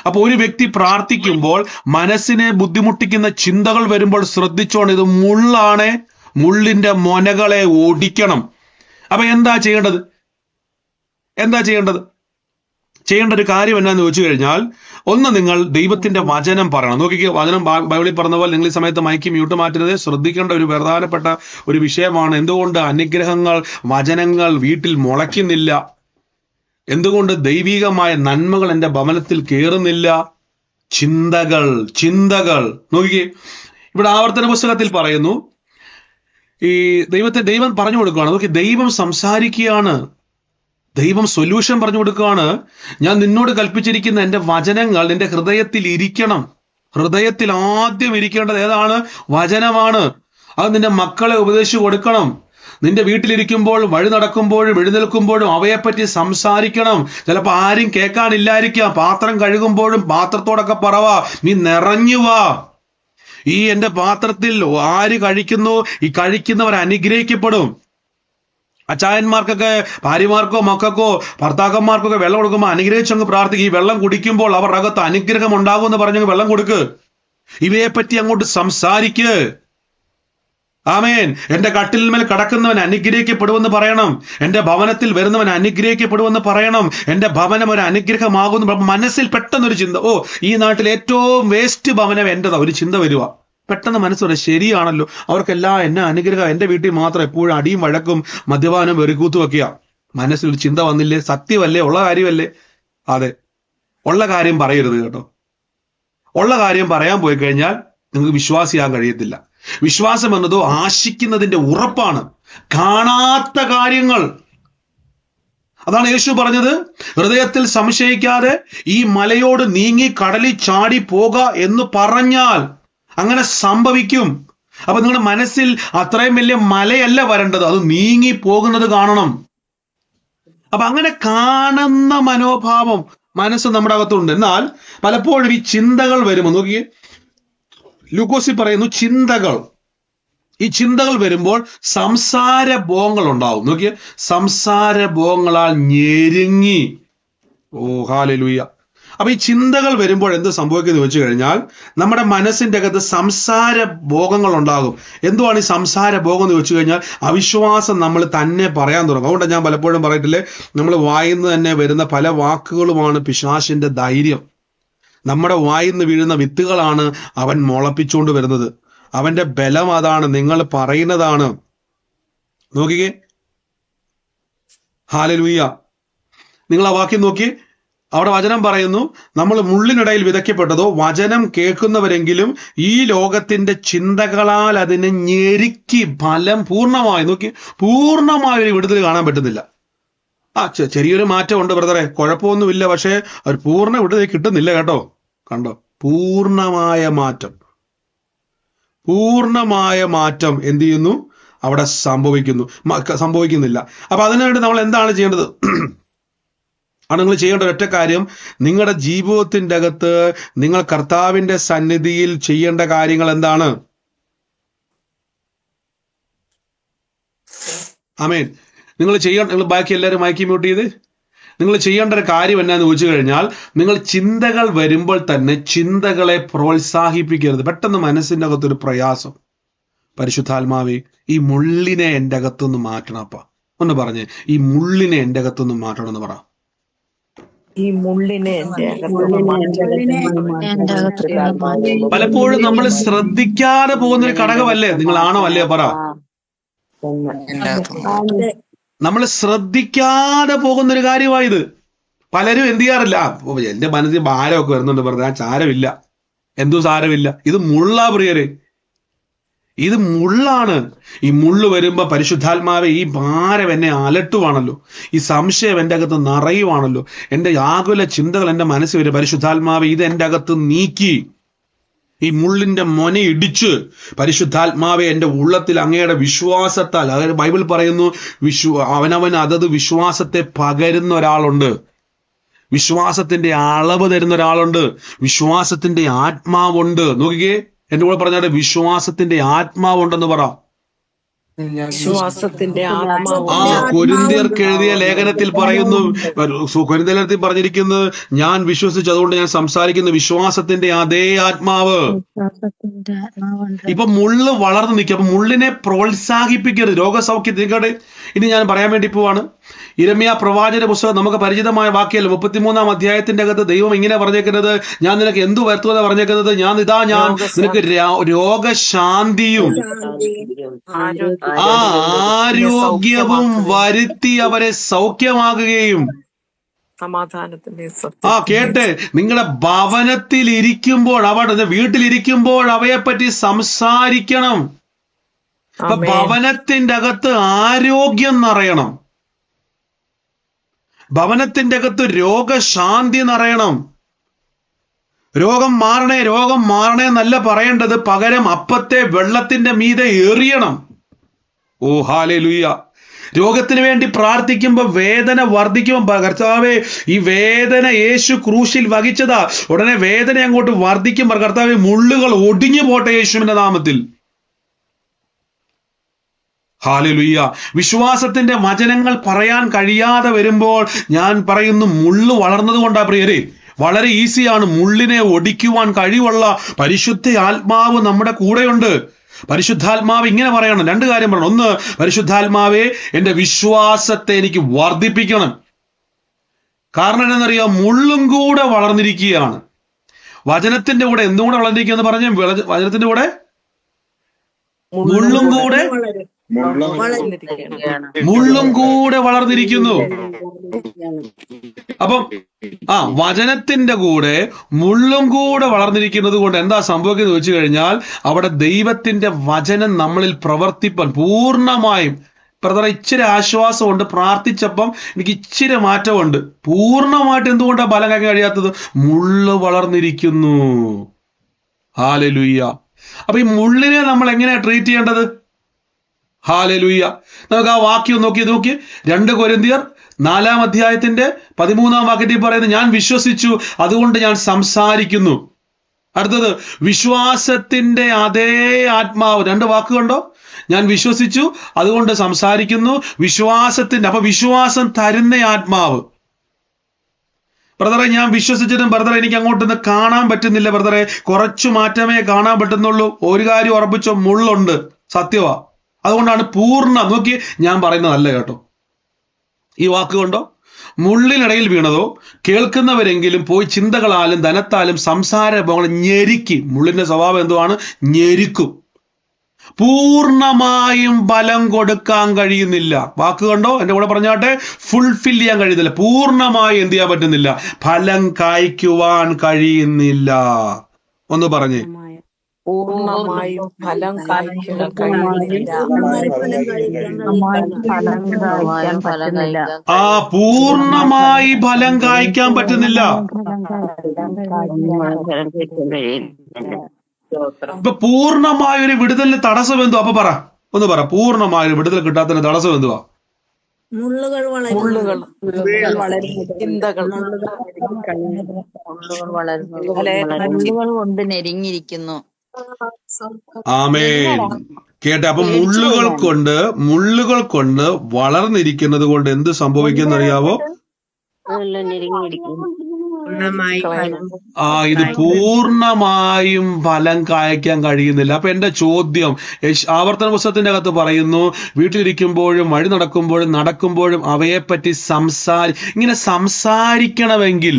അപ്പൊ ഒരു വ്യക്തി പ്രാർത്ഥിക്കുമ്പോൾ മനസ്സിനെ ബുദ്ധിമുട്ടിക്കുന്ന ചിന്തകൾ വരുമ്പോൾ ശ്രദ്ധിച്ചോണം, ഇത് മുള്ളാണ്, മുള്ളിന്റെ മൊനകളെ ഓടിക്കണം. അപ്പൊ എന്താ ചെയ്യേണ്ടത്? ചെയ്യേണ്ട ഒരു കാര്യം എന്നാന്ന് ചോദിച്ചു കഴിഞ്ഞാൽ, ഒന്ന്, നിങ്ങൾ ദൈവത്തിന്റെ വചനം പറയണം. നോക്കിക്കേ, വചനം ബൈബിളിൽ പറഞ്ഞ പോലെ നിങ്ങൾ ഈ സമയത്ത് മൈക്ക് മ്യൂട്ട് മാറ്റരുത്. ശ്രദ്ധിക്കേണ്ട ഒരു പ്രധാനപ്പെട്ട ഒരു വിഷയമാണ്. എന്തുകൊണ്ട് അനുഗ്രഹങ്ങൾ, വചനങ്ങൾ വീട്ടിൽ മുളയ്ക്കുന്നില്ല? എന്തുകൊണ്ട് ദൈവികമായ നന്മകൾ എൻ്റെ ഭവനത്തിൽ കയറുന്നില്ല? ചിന്തകൾ. നോക്കിക്കേ, ഇവിടെ ആവർത്തന പുസ്തകത്തിൽ പറയുന്നു, ഈ ദൈവം പറഞ്ഞു കൊടുക്കുകയാണ്. നോക്കി, ദൈവം സംസാരിക്കുകയാണ്, ദൈവം സൊല്യൂഷൻ പറഞ്ഞു കൊടുക്കുകയാണ്. ഞാൻ നിന്നോട് കൽപ്പിച്ചിരിക്കുന്ന എൻ്റെ വചനങ്ങൾ നിന്റെ ഹൃദയത്തിൽ ഇരിക്കണം. ഹൃദയത്തിൽ ആദ്യം ഇരിക്കേണ്ടത് ഏതാണ്? വചനമാണ്. അത് നിന്റെ മക്കളെ ഉപദേശിച്ചു കൊടുക്കണം. നിന്റെ വീട്ടിലിരിക്കുമ്പോൾ, വഴി നടക്കുമ്പോഴും എഴുന്നേൽക്കുമ്പോഴും അവയെപ്പറ്റി സംസാരിക്കണം. ചിലപ്പോൾ ആരും കേൾക്കാനില്ലായിരിക്കാം. പാത്രം കഴുകുമ്പോഴും പാത്രത്തോടൊക്കെ പറവാ, നീ നിറഞ്ഞു വാ. ഈ എന്റെ പാത്രത്തിൽ ആര് കഴിക്കുന്നു, ഈ കഴിക്കുന്നവർ അനുഗ്രഹിക്കപ്പെടും. അച്ചായന്മാർക്കൊക്കെ, ഭാര്യമാർക്കോ മക്കൾക്കോ ഭർത്താക്കന്മാർക്കൊക്കെ വെള്ളം കൊടുക്കുമ്പോൾ അനുഗ്രഹിച്ചങ്ങ് പ്രാർത്ഥിക്കും. ഈ വെള്ളം കുടിക്കുമ്പോൾ അവരുടെ അകത്ത് അനുഗ്രഹം ഉണ്ടാകും എന്ന് പറഞ്ഞങ്ങ് വെള്ളം കൊടുക്ക്. ഇവയെപ്പറ്റി അങ്ങോട്ട് സംസാരിക്ക്. ആമേൻ. എന്റെ കട്ടിലിന്മേൽ കിടക്കുന്നവൻ അനുഗ്രഹിക്കപ്പെടുമെന്ന് പറയണം. എന്റെ ഭവനത്തിൽ വരുന്നവൻ അനുഗ്രഹിക്കപ്പെടുമെന്ന് പറയണം. എന്റെ ഭവനം ഒരു അനുഗ്രഹമാകുന്നു. മനസ്സിൽ പെട്ടെന്നൊരു ചിന്ത, ഓ, ഈ നാട്ടിൽ ഏറ്റവും വേസ്റ്റ് ഭവനം എന്റേതാ, ഒരു ചിന്ത വരുക. പെട്ടെന്ന് മനസ്സോടെ, ശരിയാണല്ലോ, അവർക്കെല്ലാം എന്നെ അനുഗ്രഹം, എന്റെ വീട്ടിൽ മാത്രം എപ്പോഴും അടിയും വഴക്കും മദ്യപാനം വെറിക്കൂത്തും ഒക്കെയാ. മനസ്സിലൊരു ചിന്ത വന്നില്ലേ? സത്യമല്ലേ? ഉള്ള കാര്യമല്ലേ? അതെ, ഉള്ള കാര്യം പറയരുത് കേട്ടോ. ഉള്ള കാര്യം പറയാൻ പോയി കഴിഞ്ഞാൽ നിങ്ങൾക്ക് വിശ്വാസിയാകാൻ കഴിയത്തില്ല. വിശ്വാസം എന്നതോ ആശിക്കുന്നതിന്റെ ഉറപ്പാണ്, കാണാത്ത കാര്യങ്ങൾ. അതാണ് യേശു പറഞ്ഞത്, ഹൃദയത്തിൽ സംശയിക്കാതെ ഈ മലയോട് നീങ്ങി കടലിൽ ചാടി പോക എന്ന് പറഞ്ഞാൽ അങ്ങനെ സംഭവിക്കും. അപ്പൊ നിങ്ങളുടെ മനസ്സിൽ അത്രയും വലിയ മലയല്ല വരേണ്ടത്, അത് നീങ്ങി പോകുന്നത് കാണണം. അപ്പൊ അങ്ങനെ കാണുന്ന മനോഭാവം മനസ്സ് നമ്മുടെ അകത്തുണ്ട്. എന്നാൽ പലപ്പോഴും ഈ ചിന്തകൾ വരുമ്പോൾ, നോക്കിയേ, ലൂക്കോസിൽ പറയുന്നു ചിന്തകൾ. ഈ ചിന്തകൾ വരുമ്പോൾ സംസാര ഭോഗങ്ങൾ ഉണ്ടാവും. നോക്കിയേ, സംസാര ഭോഗങ്ങളാൽ ഞെരുങ്ങി. ഓ ഹല്ലേലൂയ. അപ്പൊ ഈ ചിന്തകൾ വരുമ്പോൾ എന്ത് സംഭവിക്കുന്നത് വെച്ച് കഴിഞ്ഞാൽ, നമ്മുടെ മനസ്സിന്റെ അകത്ത് സംസാര ഭോഗങ്ങൾ ഉണ്ടാകും. എന്തുവാണ് ഈ സംസാര ഭോഗം എന്ന് വെച്ച് കഴിഞ്ഞാൽ, അവിശ്വാസം നമ്മൾ തന്നെ പറയാൻ തുടങ്ങും. അതുകൊണ്ട് ഞാൻ പലപ്പോഴും പറയത്തില്ലേ, നമ്മൾ വായിന്ന് തന്നെ വരുന്ന പല വാക്കുകളുമാണ് പിശാചിന്റെ ധൈര്യം. നമ്മുടെ വായിന്ന് വീഴുന്ന വിത്തുകളാണ് അവൻ മുളപ്പിച്ചുകൊണ്ട് വരുന്നത്. അവന്റെ ബലം അതാണ്, നിങ്ങൾ പറയുന്നതാണ്. നോക്കിക്കേ, ഹല്ലേലൂയ. നിങ്ങൾ ആ വാക്യം നോക്കി, അവിടെ വചനം പറയുന്നു, നമ്മൾ മുള്ളിനിടയിൽ വിതയ്ക്കപ്പെട്ടതോ വചനം കേൾക്കുന്നവരെങ്കിലും ഈ ലോകത്തിന്റെ ചിന്തകളാൽ അതിനെ ഞെരുക്കി ഫലം പൂർണ്ണമായി നോക്കി പൂർണ്ണമായ ഒരു വിടുതൽ കാണാൻ പറ്റുന്നില്ല. ചെറിയൊരു മാറ്റമുണ്ട് ബ്രദറെ, കുഴപ്പമൊന്നുമില്ല, പക്ഷെ ഒരു പൂർണ്ണ വിടുതൽ കിട്ടുന്നില്ല കേട്ടോ. കണ്ടോ, പൂർണ്ണമായ മാറ്റം എന്ത് ചെയ്യുന്നു, അവിടെ സംഭവിക്കുന്നില്ല. അപ്പൊ അതിനായിട്ട് നമ്മൾ എന്താണ് ചെയ്യേണ്ടത്? നിങ്ങൾ ചെയ്യേണ്ട ഒറ്റ കാര്യം, നിങ്ങളുടെ ജീവിതത്തിന്റെ അകത്ത് നിങ്ങൾ കർത്താവിന്റെ സന്നിധിയിൽ ചെയ്യേണ്ട കാര്യങ്ങൾ എന്താണ്? ആമേൻ. നിങ്ങൾ ബാക്കി എല്ലാവരും മൈക്ക് മ്യൂട്ട് ചെയ്ത് നിങ്ങൾ ചെയ്യേണ്ട ഒരു കാര്യം എന്നാന്ന് ചോദിച്ചു കഴിഞ്ഞാൽ, നിങ്ങൾ ചിന്തകൾ വരുമ്പോൾ തന്നെ ചിന്തകളെ പ്രോത്സാഹിപ്പിക്കരുത്. പെട്ടെന്ന് മനസ്സിന്റെ അകത്തൊരു പ്രയാസം, പരിശുദ്ധാത്മാവേ ഈ മുള്ളിനെ എൻ്റെ അകത്തുനിന്ന് മാറ്റണപ്പ ഒന്ന് പറഞ്ഞേ, ഈ മുള്ളിനെ എൻ്റെ അകത്തുനിന്ന് മാറ്റണമെന്ന് പറ. ഈ മുള്ളിനെ പലപ്പോഴും നമ്മൾ ശ്രദ്ധിക്കാതെ പോകുന്നൊരു ഘടകമല്ലേ നിങ്ങളാണോ അല്ലേ പറ. നമ്മൾ ശ്രദ്ധിക്കാതെ പോകുന്നൊരു കാര്യമായത്. പലരും എന്ത് ചെയ്യാറില്ല, എന്റെ മനസ്സിൽ ഭാരമൊക്കെ വരുന്നുണ്ട് പറഞ്ഞ സാരമില്ല, എന്തു സാരമില്ല, ഇത് മുള്ളാ പ്രിയരെ, ഇത് മുള്ളാണ്. ഈ മുള്ളു വരുമ്പോ പരിശുദ്ധാത്മാവെ ഈ ഭാരം എന്നെ അലട്ടുവാണല്ലോ, ഈ സംശയം എൻ്റെ അകത്ത് നിറയുവാണല്ലോ, എൻ്റെ ആകുല ചിന്തകൾ എൻ്റെ മനസ്സിൽ വരും. പരിശുദ്ധാത്മാവെ ഇത് എൻ്റെ അകത്ത് നീക്കി, ഈ മുള്ളിന്റെ മൊന ഇടിച്ച് പരിശുദ്ധാത്മാവെ എൻ്റെ ഉള്ളത്തിൽ അങ്ങയുടെ വിശ്വാസത്താൽ, അതായത് ബൈബിൾ പറയുന്നു അവനവൻ അതത് വിശ്വാസത്തെ പകരുന്ന ഒരാളുണ്ട്, വിശ്വാസത്തിന്റെ അളവ് തരുന്ന ഒരാളുണ്ട്, വിശ്വാസത്തിന്റെ ആത്മാവുണ്ട്. നോക്കിക്കേ, എന്റെ കൂടെ പറഞ്ഞാൽ വിശ്വാസത്തിന്റെ ആത്മാവുണ്ടെന്ന് പറ. കൊരിന്ത്യർക്ക് എഴുതിയ ലേഖനത്തിൽ പറയുന്നു, കൊരിന്ത്യത്തിൽ പറഞ്ഞിരിക്കുന്നത്, ഞാൻ വിശ്വസിച്ചു അതുകൊണ്ട് ഞാൻ സംസാരിക്കുന്നു, വിശ്വാസത്തിന്റെ അതേ ആത്മാവ്. ഇപ്പൊ മുള്ള് വളർന്നു നിൽക്കുക. അപ്പൊ മുള്ളിനെ പ്രോത്സാഹിപ്പിക്കരുത്. രോഗസൗഖ്യത്തിനിടെ ഇനി ഞാൻ പറയാൻ വേണ്ടി പോവാണ്. യിരെമ്യാ പ്രവാചക പുസ്തകം നമുക്ക് പരിചിതമായ വാക്യല്ല, 33-ാം അധ്യായത്തിന്റെ അകത്ത് ദൈവം ഇങ്ങനെ പറഞ്ഞേക്കുന്നത്, ഞാൻ നിനക്ക് എന്തു വരുത്തുമെന്ന് പറഞ്ഞേക്കുന്നത്, ഞാൻ നിനക്ക് രോഗശാന്തിയും ആരോഗ്യവും വരുത്തി അവരെ സൗഖ്യമാകുകയും. കേട്ടെ, നിങ്ങളുടെ ഭവനത്തിൽ ഇരിക്കുമ്പോൾ, അവിടെ വീട്ടിലിരിക്കുമ്പോൾ അവയെപ്പറ്റി സംസാരിക്കണം. അപ്പൊ ഭവനത്തിന്റെ അകത്ത് ആരോഗ്യം നിറയണം, ഭവനത്തിന്റെ അകത്ത് രോഗശാന്തി നിറയണം. രോഗം മാറണേ എന്നല്ല പറയേണ്ടത്, പകരം അപ്പത്തെ വെള്ളത്തിന്റെ മീതെ എറിയണം. ഓ ഹല്ലേലൂയ. രോഗത്തിന് വേണ്ടി പ്രാർത്ഥിക്കുമ്പോൾ വേദന വർദ്ധിക്കുമ്പോൾ, കർത്താവേ ഈ വേദന യേശു ക്രൂശിൽ വഹിച്ചതാ, ഉടനെ വേദന അങ്ങോട്ട് വർദ്ധിക്കുമ്പോൾ, കർത്താവേ മുള്ളുകൾ ഒടിഞ്ഞു പോട്ടെ യേശുവിന്റെ നാമത്തിൽ. ഹല്ലേലൂയ. വിശ്വാസത്തിന്റെ വചനങ്ങൾ പറയാൻ കഴിയാതെ വരുമ്പോൾ ഞാൻ പറയുന്നു, മുള്ളു വളർന്നത് കൊണ്ടാ പ്രിയരെ. വളരെ ഈസിയാണ്, മുള്ളിനെ ഒടിക്കുവാൻ കഴിവുള്ള പരിശുദ്ധ ആത്മാവ് നമ്മുടെ കൂടെയുണ്ട്. പരിശുദ്ധാത്മാവ് ഇങ്ങനെ പറയണം, രണ്ട് കാര്യം പറയണം. ഒന്ന്, പരിശുദ്ധാത്മാവെ എൻ്റെ വിശ്വാസത്തെ എനിക്ക് വർദ്ധിപ്പിക്കണം. കാരണം എന്താണെന്നറിയാം, മുള്ളും കൂടെ വളർന്നിരിക്കുകയാണ്. വചനത്തിന്റെ കൂടെ എന്തുകൂടെ വളർന്നിരിക്കുക എന്ന് പറഞ്ഞ, വചനത്തിന്റെ കൂടെ മുള്ളും കൂടെ വളർന്നിരിക്കുന്നു. അപ്പം വചനത്തിന്റെ കൂടെ മുള്ളും കൂടെ വളർന്നിരിക്കുന്നത് കൊണ്ട് എന്താ സംഭവിക്കുന്നത് ചോദിച്ചു കഴിഞ്ഞാൽ, അവിടെ ദൈവത്തിന്റെ വചനം നമ്മളിൽ പ്രവർത്തിപ്പാൻ പൂർണ്ണമായും, ബ്രദറെ ഇച്ചിരി ആശ്വാസമുണ്ട്, പ്രാർത്ഥിച്ചപ്പം എനിക്ക് ഇച്ചിരി മാറ്റമുണ്ട്. പൂർണ്ണമായിട്ട് എന്തുകൊണ്ടാണ് ബലം കഴിക്കാൻ കഴിയാത്തത്? മുള്ളു വളർന്നിരിക്കുന്നു. ഹല്ലേലൂയ. അപ്പൊ ഈ മുള്ളിനെ നമ്മൾ എങ്ങനെയാ ട്രീറ്റ് ചെയ്യേണ്ടത്? ഹല്ലേലൂയ. നമുക്ക് ആ വാക്യം നോക്കി 2 കൊരിന്ത്യർ 4-ാം അധ്യായത്തിന്റെ 13-ാം വാക്യത്തിൽ പറയുന്നത്, ഞാൻ വിശ്വസിച്ചു അതുകൊണ്ട് ഞാൻ സംസാരിക്കുന്നു. അടുത്തത്, വിശ്വാസത്തിന്റെ അതേ ആത്മാവ്. 2 വാക്കുണ്ടോ? ഞാൻ വിശ്വസിച്ചു അതുകൊണ്ട് സംസാരിക്കുന്നു, വിശ്വാസത്തിന്റെ, അപ്പൊ വിശ്വാസം തരുന്ന ആത്മാവ്. ബ്രദറെ ഞാൻ വിശ്വസിച്ചിട്ടും ബ്രദറെ എനിക്ക് അങ്ങോട്ടൊന്ന് കാണാൻ പറ്റുന്നില്ല ബ്രദറെ, കുറച്ചു മാറ്റമേ കാണാൻ പറ്റുന്നുള്ളൂ. ഒരു കാര്യം ഉറപ്പിച്ചോ, മുള്ളുണ്ട്, സത്യവാ. അതുകൊണ്ടാണ് നോക്കി ഞാൻ പറയുന്നതല്ല കേട്ടോ. ഈ വാക്കുകൊണ്ടോ മുള്ളിനിടയിൽ വീണതോ കേൾക്കുന്നവരെങ്കിലും പോയി ചിന്തകളാലും ധനത്താലും സംസാര ഞെരുക്കി. മുള്ളിന്റെ സ്വഭാവം എന്തുവാണ്? ഞെരുക്കും. പൂർണ്ണമായും ഫലം കൊടുക്കാൻ കഴിയുന്നില്ല. വാക്ക് കണ്ടോ? എന്റെ കൂടെ പറഞ്ഞാട്ടെ, ഫുൾഫിൽ ചെയ്യാൻ കഴിയുന്നില്ല. പൂർണ്ണമായി എന്ത് ചെയ്യാൻ പറ്റുന്നില്ല? ഫലം കായ്ക്കുവാൻ കഴിയുന്നില്ല. ഒന്ന് പറഞ്ഞേ. പൂർണ്ണമായും ഫലം കായ്ക്കാൻ കഴിയുന്നില്ല. ആ, പൂർണ്ണമായി ഫലം കായ്ക്കാൻ പറ്റുന്നില്ല. ഇപ്പൊ പൂർണ്ണമായ ഒരു വിടുതലിന് തടസ്സം എന്തുവാ? അപ്പൊ ഒന്ന് പറ, പൂർണ്ണമായ ഒരു വിടുതൽ കിട്ടാത്തതിന് തടസ്സം എന്തുവാ? മുള്ളുകൾ, ചിന്തകൾ, മുള്ളുകൾ കൊണ്ട് നെരിഞ്ഞിരിക്കുന്നു. ആമേൻ. കേട്ടെ? അപ്പൊ മുള്ളുകൾ കൊണ്ട് വളർന്നിരിക്കുന്നത് കൊണ്ട് എന്ത് സംഭവിക്കുന്ന അറിയാവോ? ഇത് പൂർണ്ണമായും ഫലം കായ്ക്കാൻ കഴിയുന്നില്ല. അപ്പൊ എന്റെ ചോദ്യം, ആവർത്തന പുസ്തകത്തിന്റെ അകത്ത് പറയുന്നു, വീട്ടിലിരിക്കുമ്പോഴും വഴി നടക്കുമ്പോഴും അവയെപ്പറ്റി ഇങ്ങനെ സംസാരിക്കണമെങ്കിൽ,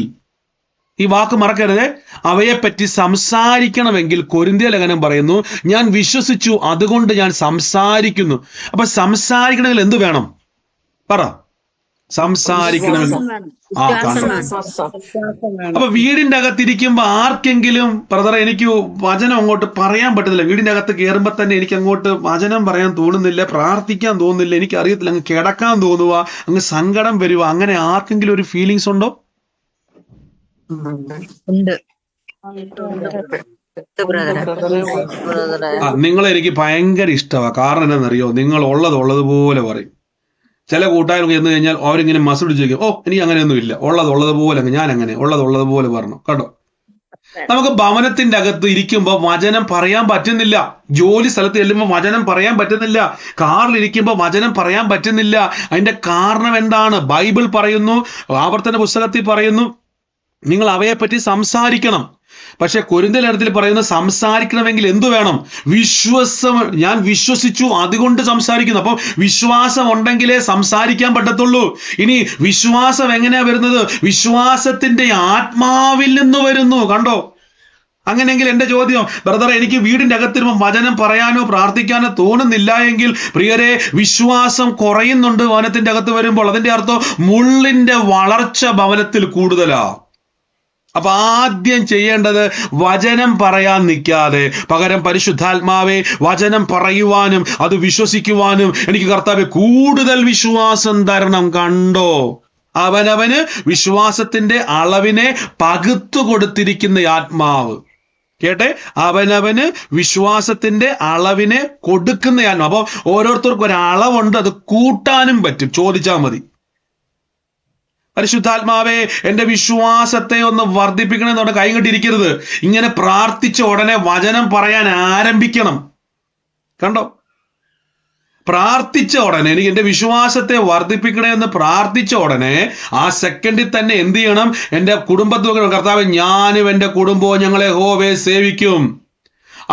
ഈ വാക്ക് മറക്കരുത്, അവയെപ്പറ്റി സംസാരിക്കണമെങ്കിൽ കൊരിന്ത്യ ലേഖനം പറയുന്നു, ഞാൻ വിശ്വസിച്ചു അതുകൊണ്ട് ഞാൻ സംസാരിക്കുന്നു. അപ്പൊ സംസാരിക്കണമെങ്കിൽ എന്ത് വേണം? പറ. സംസാരിക്കണമെങ്കിൽ അപ്പൊ വീടിന്റെ അകത്തിരിക്കുമ്പോ ആർക്കെങ്കിലും ബ്രദറെ എനിക്ക് വചനം അങ്ങോട്ട് പറയാൻ പറ്റുന്നില്ല, വീടിന്റെ അകത്ത് കയറുമ്പോ തന്നെ എനിക്ക് അങ്ങോട്ട് വചനം പറയാൻ തോന്നുന്നില്ല, പ്രാർത്ഥിക്കാൻ തോന്നുന്നില്ല, എനിക്ക് അറിയത്തില്ല, അങ്ങ് കിടക്കാൻ തോന്നുക, അങ്ങ് സങ്കടം വരുക, അങ്ങനെ ആർക്കെങ്കിലും ഒരു ഫീലിങ്സ് ഉണ്ടോ? നിങ്ങളെ എനിക്ക് ഭയങ്കര ഇഷ്ടമാണ്. കാരണം എന്താണെന്നറിയോ? നിങ്ങൾ ഉള്ളതുപോലെ പറയും. ചില കൂട്ടുകാർക്ക് ചെന്ന് കഴിഞ്ഞാൽ അവരിങ്ങനെ മസിൽ പിടിച്ച് ചോദിക്കും, എനിക്ക് അങ്ങനെയൊന്നും ഇല്ല, ഉള്ളതുപോലെ ഞാൻ അങ്ങനെ ഉള്ളതുപോലെ പറഞ്ഞു. കേട്ടോ, നമുക്ക് ഭവനത്തിന്റെ അകത്ത് ഇരിക്കുമ്പോൾ വചനം പറയാൻ പറ്റുന്നില്ല, ജോലി സ്ഥലത്ത് ചെല്ലുമ്പോൾ വചനം പറയാൻ പറ്റുന്നില്ല, കാറിൽ ഇരിക്കുമ്പോൾ വചനം പറയാൻ പറ്റുന്നില്ല. അതിന്റെ കാരണം എന്താണ്? ബൈബിൾ പറയുന്നു, ആവർത്തന പുസ്തകത്തിൽ പറയുന്നു, നിങ്ങൾ അവയെപ്പറ്റി സംസാരിക്കണം. പക്ഷെ കൊരിന്ത്യ ലേഖനത്തിൽ പറയുന്ന സംസാരിക്കണമെങ്കിൽ എന്തു വേണം? ഞാൻ വിശ്വസിച്ചു അതുകൊണ്ട് സംസാരിക്കുന്നു. അപ്പം വിശ്വാസം ഉണ്ടെങ്കിലേ സംസാരിക്കാൻ പറ്റത്തുള്ളൂ. ഇനി വിശ്വാസം എങ്ങനെയാ വരുന്നത്? വിശ്വാസത്തിന്റെ ആത്മാവിൽ നിന്ന് വരുന്നു. കണ്ടോ? അങ്ങനെയെങ്കിൽ എന്റെ ചോദ്യം, ബ്രദറെ, എനിക്ക് വീടിന്റെ അകത്തിരുമ്പോൾ വചനം പറയാനോ പ്രാർത്ഥിക്കാനോ തോന്നുന്നില്ല എങ്കിൽ, പ്രിയരെ, വിശ്വാസം കുറയുന്നുണ്ട് ഭവനത്തിന്റെ അകത്ത് വരുമ്പോൾ. അതിന്റെ അർത്ഥം മുള്ളിന്റെ വളർച്ച ഭവനത്തിൽ കൂടുതലാ. അപ്പൊ ആദ്യം ചെയ്യേണ്ടത് വചനം പറയാൻ നിൽക്കാതെ പകരം പരിശുദ്ധാത്മാവെ വചനം പറയുവാനും അത് വിശ്വസിക്കുവാനും എനിക്ക് കർത്താവേ കൂടുതൽ വിശ്വാസം തരണം. കണ്ടോ? അവനവന് വിശ്വാസത്തിന്റെ അളവിനെ പകുത്തു കൊടുത്തിരിക്കുന്ന ആത്മാവ്. കേട്ടെ, അവനവന് വിശ്വാസത്തിന്റെ അളവിനെ കൊടുക്കുന്ന ആത്മാവ്. അപ്പൊ ഓരോരുത്തർക്കും ഒരു അളവുണ്ട്, അത് കൂട്ടാനും പറ്റും. ചോദിച്ചാൽ മതി, പരിശുദ്ധാത്മാവേ എന്റെ വിശ്വാസത്തെ ഒന്ന് വർദ്ധിപ്പിക്കണമെന്നോട് കൈകെട്ടിരിക്കരുത്. ഇങ്ങനെ പ്രാർത്ഥിച്ച ഉടനെ വചനം പറയാൻ ആരംഭിക്കണം. കണ്ടോ? പ്രാർത്ഥിച്ച ഉടനെ എനിക്ക് എന്റെ വിശ്വാസത്തെ വർദ്ധിപ്പിക്കണമെന്ന് പ്രാർത്ഥിച്ച ഉടനെ ആ സെക്കൻഡിൽ തന്നെ എന്ത് ചെയ്യണം? എന്റെ കുടുംബത്തിൽ, കർത്താവേ ഞാനും എന്റെ കുടുംബവും ഞങ്ങളെ യഹോവയെ സേവിക്കും.